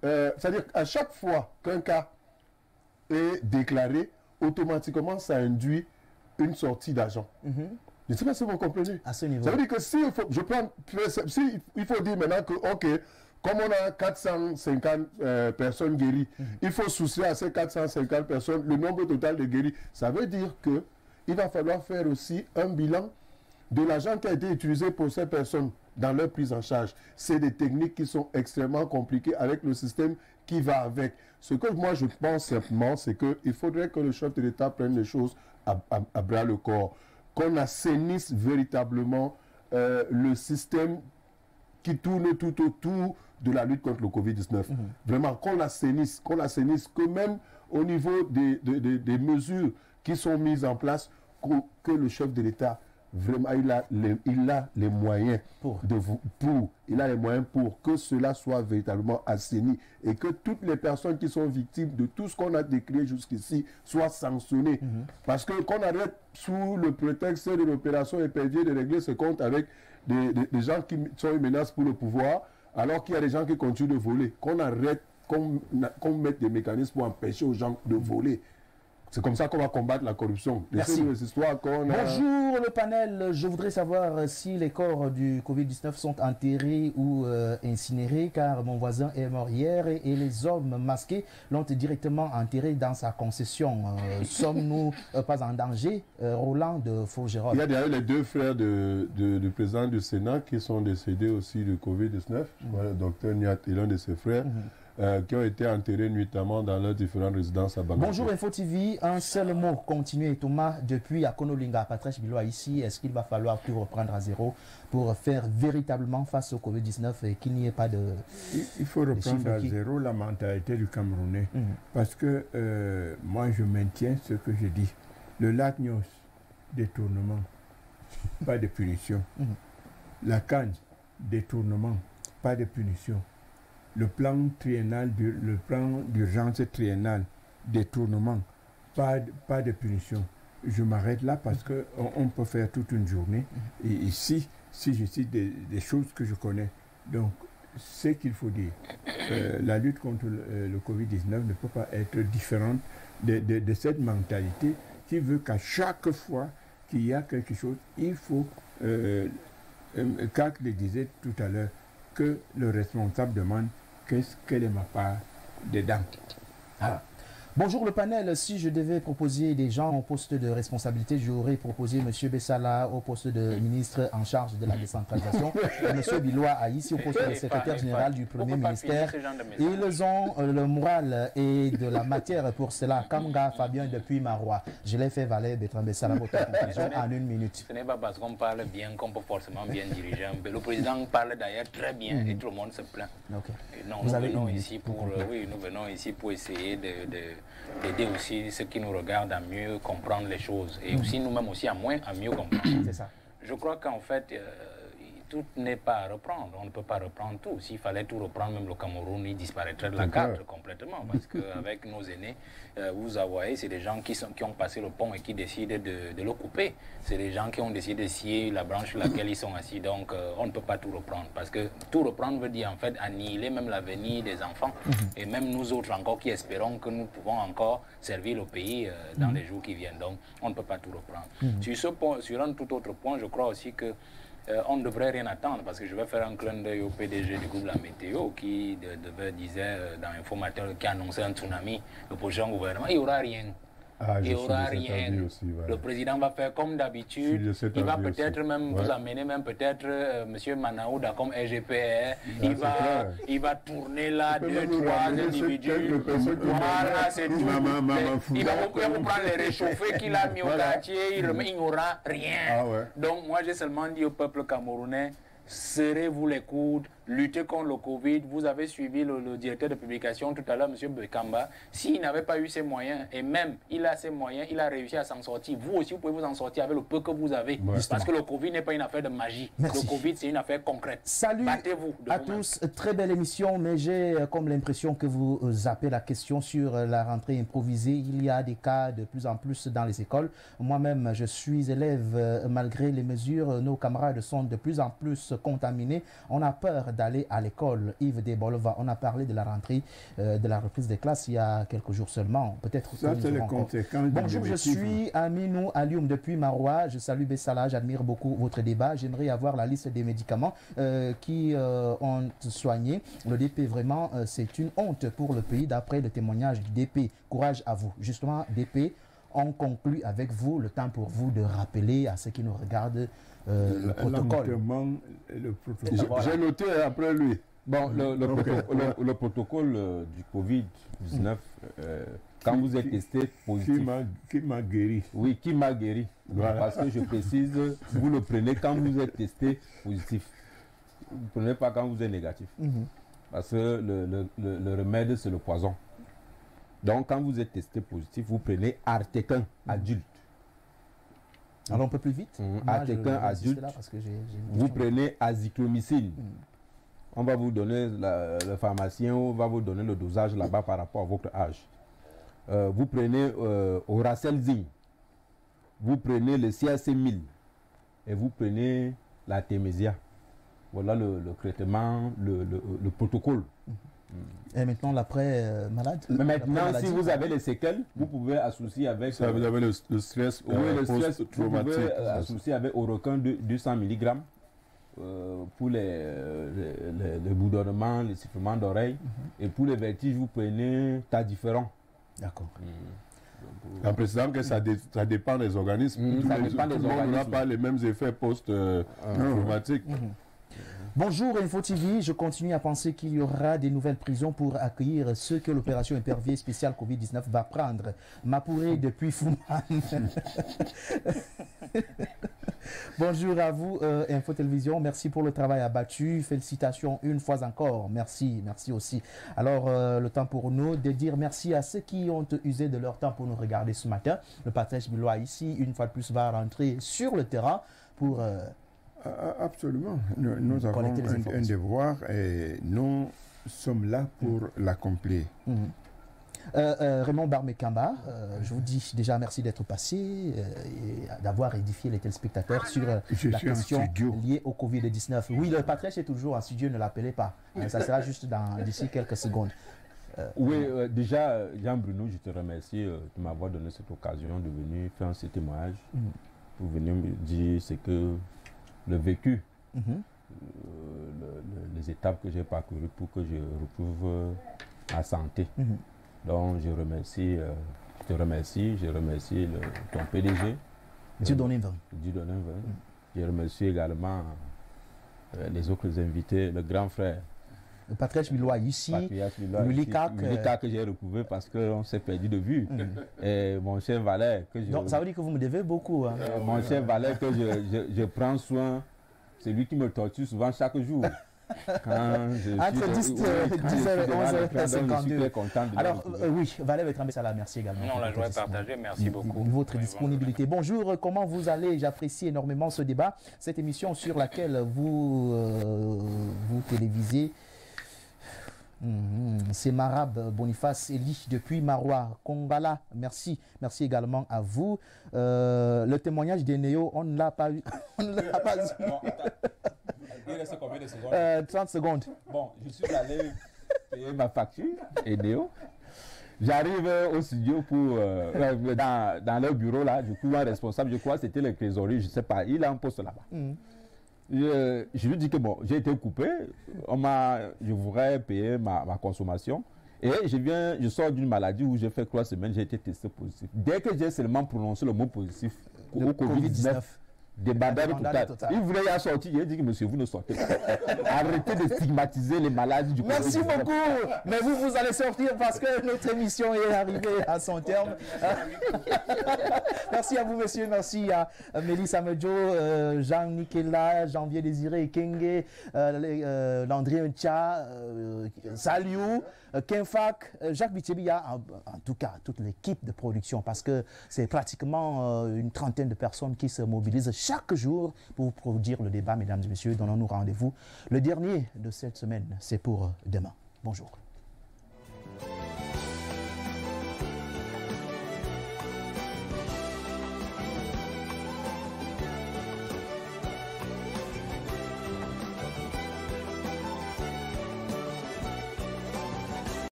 c'est-à-dire qu'à chaque fois qu'un cas est déclaré, automatiquement, ça induit une sortie d'argent. Je ne sais pas si vous comprenez. À ce niveau. Ça veut dire que si il faut, il faut dire maintenant que, OK, comme on a 450 personnes guéries, il faut soustraire à ces 450 personnes le nombre total de guéris. Ça veut dire qu'il va falloir faire aussi un bilan de l'argent qui a été utilisé pour ces personnes dans leur prise en charge. C'est des techniques qui sont extrêmement compliquées avec le système qui va avec. Ce que moi je pense simplement, c'est qu'il faudrait que le chef de l'État prenne les choses à bras le corps, qu'on assainisse véritablement le système qui tourne tout autour de la lutte contre le Covid-19. Vraiment, qu'on l'assainisse, que même au niveau des mesures qui sont mises en place, que le chef de l'État, vraiment, il a les moyens pour que cela soit véritablement assaini et que toutes les personnes qui sont victimes de tout ce qu'on a décrit jusqu'ici soient sanctionnées. Parce que qu'on arrête sous le prétexte de l'opération épervier de régler ce compte avec des gens qui sont une menace pour le pouvoir, alors qu'il y a des gens qui continuent de voler. Qu'on arrête, qu'on mette des mécanismes pour empêcher aux gens de voler. C'est comme ça qu'on va combattre la corruption. Merci. Bonjour le panel. Je voudrais savoir si les corps du Covid-19 sont enterrés ou incinérés, car mon voisin est mort hier et les hommes masqués l'ont directement enterré dans sa concession. Sommes-nous pas en danger? Roland de Faugerolles. Il y a d'ailleurs les deux frères du président du Sénat qui sont décédés aussi du Covid-19, le docteur Niat et l'un de ses frères. Qui ont été enterrés nuitamment dans leurs différentes résidences à Bangladesh. Bonjour Info TV, un seul mot, continuez Thomas, depuis Akonolinga à Patrice Bilois ici, est-ce qu'il va falloir tout reprendre à zéro pour faire véritablement face au Covid-19 et qu'il n'y ait pas de... Il faut reprendre à zéro la mentalité du Camerounais, parce que moi je maintiens ce que je dis. Le lac Nyos, détournement, pas de punition. La Cannes, détournement, pas de punition. Le plan triennal, le plan d'urgence triennal, détournement, pas de punition. Je m'arrête là parce qu'on peut faire toute une journée. Et ici, si je cite des choses que je connais, donc ce qu'il faut dire, la lutte contre le Covid-19 ne peut pas être différente de cette mentalité qui veut qu'à chaque fois qu'il y a quelque chose, il faut, Kak le disait tout à l'heure, que le responsable demande quelle est ma part dedans. Bonjour le panel, si je devais proposer des gens au poste de responsabilité, j'aurais proposé M. Bessala au poste de ministre en charge de la décentralisation et M. Bilois Aïssi au poste de secrétaire général du premier ministère. Ils ont le moral et de la matière pour cela. Kamga Fabien depuis Marois. Je l'ai fait valer Bertrand Bessala, votre conclusion en 1 minute. Ce n'est pas parce qu'on parle bien qu'on peut forcément bien diriger un peu. Le président parle d'ailleurs très bien et tout le monde se plaint. Non, nous venons ici pour essayer d'aider aussi ceux qui nous regardent à mieux comprendre les choses et aussi nous-mêmes aussi à mieux comprendre. C'est ça. Je crois qu'en fait, tout n'est pas à reprendre. On ne peut pas reprendre tout. S'il fallait tout reprendre, même le Cameroun, il disparaîtrait de la carte complètement. Parce qu'avec nos aînés, vous voyez, c'est des gens qui ont passé le pont et qui décident de le couper. C'est des gens qui ont décidé de scier la branche sur laquelle ils sont assis. Donc, on ne peut pas tout reprendre. Parce que tout reprendre veut dire en fait annihiler même l'avenir des enfants. Et même nous autres encore qui espérons que nous pouvons encore servir le pays dans les jours qui viennent. Donc, on ne peut pas tout reprendre. Sur ce point, sur un tout autre point, je crois aussi que on ne devrait rien attendre parce que je vais faire un clin d'œil au PDG du groupe La Météo qui disait dans l'informateur qui annonçait un tsunami, le prochain gouvernement, il n'y aura rien. Il n'y aura rien. Aussi, voilà. Le président va faire comme d'habitude. Il va peut-être même vous amener peut-être M. Manaouda comme RGPR. Il va tourner là 2, 3 individus. Voilà, c'est tout. Il va vous prendre les réchauffés qu'il a mis au quartier. Il n'y aura rien. Donc moi j'ai seulement dit au peuple camerounais, serrez-vous les coudes, luttez contre le Covid. Vous avez suivi le directeur de publication tout à l'heure, M. Bekamba. S'il n'avait pas eu ces moyens, et même il a ces moyens, il a réussi à s'en sortir. Vous aussi, vous pouvez vous en sortir avec le peu que vous avez. Parce que le Covid n'est pas une affaire de magie. Merci. Le Covid, c'est une affaire concrète. Salut à tous. Très belle émission, mais j'ai comme l'impression que vous zappez la question sur la rentrée improvisée. Il y a des cas de plus en plus dans les écoles. Moi-même, je suis élève. Malgré les mesures, nos camarades sont de plus en plus contaminés. On a peur d'aller à l'école. Yves Debolova, on a parlé de la rentrée, de la reprise des classes il y a quelques jours seulement. Peut-être ça, c'est les conséquences. Bonjour, je suis Aminou Alioum depuis Maroua. Je salue Bessala, j'admire beaucoup votre débat. J'aimerais avoir la liste des médicaments qui ont soigné. Le DP, vraiment, c'est une honte pour le pays d'après le témoignage du DP. Courage à vous. Justement, DP, on conclut avec vous, le temps pour vous de rappeler à ceux qui nous regardent le protocole. J'ai noté après lui. Bon, le protocole du Covid-19, quand vous êtes testé positif... Qui m'a guéri. Oui, qui m'a guéri. Voilà. Parce que je précise, vous le prenez quand vous êtes testé positif. Vous ne prenez pas quand vous êtes négatif. Parce que le remède, c'est le poison. Donc, quand vous êtes testé positif, vous prenez Artequin adulte. Alors, un peu plus vite. Artequin adulte. Vous prenez azithromycine. On va vous donner, le pharmacien va vous donner le dosage là-bas par rapport à votre âge. Vous prenez Oracelzine. Vous prenez le CAC1000. Et vous prenez la Témésia. Voilà le traitement, le protocole. Et maintenant, l'après-malade. Mais maintenant, si vous avez les séquelles, vous pouvez associer avec... Ça, vous avez le stress post-traumatique. Vous pouvez associer avec Oroquin 200 mg pour les bourdonnements, les sifflements d'oreilles. Et pour les vertiges, vous prenez Tadiferon. D'accord. En précisant que ça dépend des organismes. Ça dépend des organismes. Tout le monde n'a pas les mêmes effets post-traumatiques. Bonjour Info TV, je continue à penser qu'il y aura des nouvelles prisons pour accueillir ceux que l'opération épervier spéciale Covid-19 va prendre. Mapouré depuis Fouman. Bonjour à vous Info Télévision, merci pour le travail abattu, félicitations une fois encore, merci aussi. Alors le temps pour nous de dire merci à ceux qui ont usé de leur temps pour nous regarder ce matin. Le Patrice Bilois ici, une fois de plus, va rentrer sur le terrain pour... Absolument. Nous avons un devoir et nous sommes là pour l'accomplir. Raymond Barmekamba, je vous dis déjà merci d'être passé et d'avoir édifié les téléspectateurs sur la question liée au Covid-19. Oui, le Patrice est toujours en studio, ne l'appelez pas. Ça sera juste d'ici quelques secondes. Oui, déjà, Jean-Bruno, je te remercie de m'avoir donné cette occasion de venir faire ce témoignage, pour venir me dire ce que le vécu, les étapes que j'ai parcourues pour que je retrouve la santé. Donc, je te remercie ton PDG. Dieu Doninven. Je remercie également les autres invités, le grand frère. Le Patrice Bilois ici, Mulika que j'ai retrouvé parce qu'on s'est perdu de vue. Et mon cher Valère que je... Donc ça veut dire que vous me devez beaucoup. Hein. Mon cher Valère que je prends soin, c'est lui qui me torture souvent chaque jour. Entre 10 et 11h52. Alors oui, Valère Betrambé-Sala, merci également. Non, la joie est partagée, merci beaucoup. Votre disponibilité. Bonjour, comment vous allez? J'apprécie énormément ce débat, cette émission sur laquelle vous télévisez. C'est Marab Boniface Eli depuis Maroua, Kongala, merci également à vous. Le témoignage des Néo, on ne l'a pas eu. On ne l'a pas eu. Il reste combien de secondes? 30 secondes. Bon, je suis allé payer ma facture et Néo. J'arrive au studio pour dans leur bureau là, du coup un responsable, je crois que c'était le trésorier, je ne sais pas, il a un poste là-bas. Je lui dis que bon, j'ai été coupé, je voudrais payer ma consommation. Et je sors d'une maladie où j'ai fait 3 semaines, j'ai été testé positif. Dès que j'ai seulement prononcé le mot positif au Covid-19, débandade totale. Il voulait y sortir, il a dit que monsieur, vous ne sortez pas. Arrêtez de stigmatiser les maladies du Covid-19. Merci beaucoup. Mais vous allez sortir parce que notre émission est arrivée à son terme. Merci à vous, monsieur. Merci à Mélissa Medjo, Jean Nikela, Janvier Désiré Kenge, Landry Ncha, Saliou, Kenfak, Jacques Bitebia, en tout cas toute l'équipe de production, parce que c'est pratiquement une trentaine de personnes qui se mobilisent chaque jour pour produire le débat. Mesdames et messieurs, donnons-nous rendez-vous. Le dernier de cette semaine, c'est pour demain. Bonjour.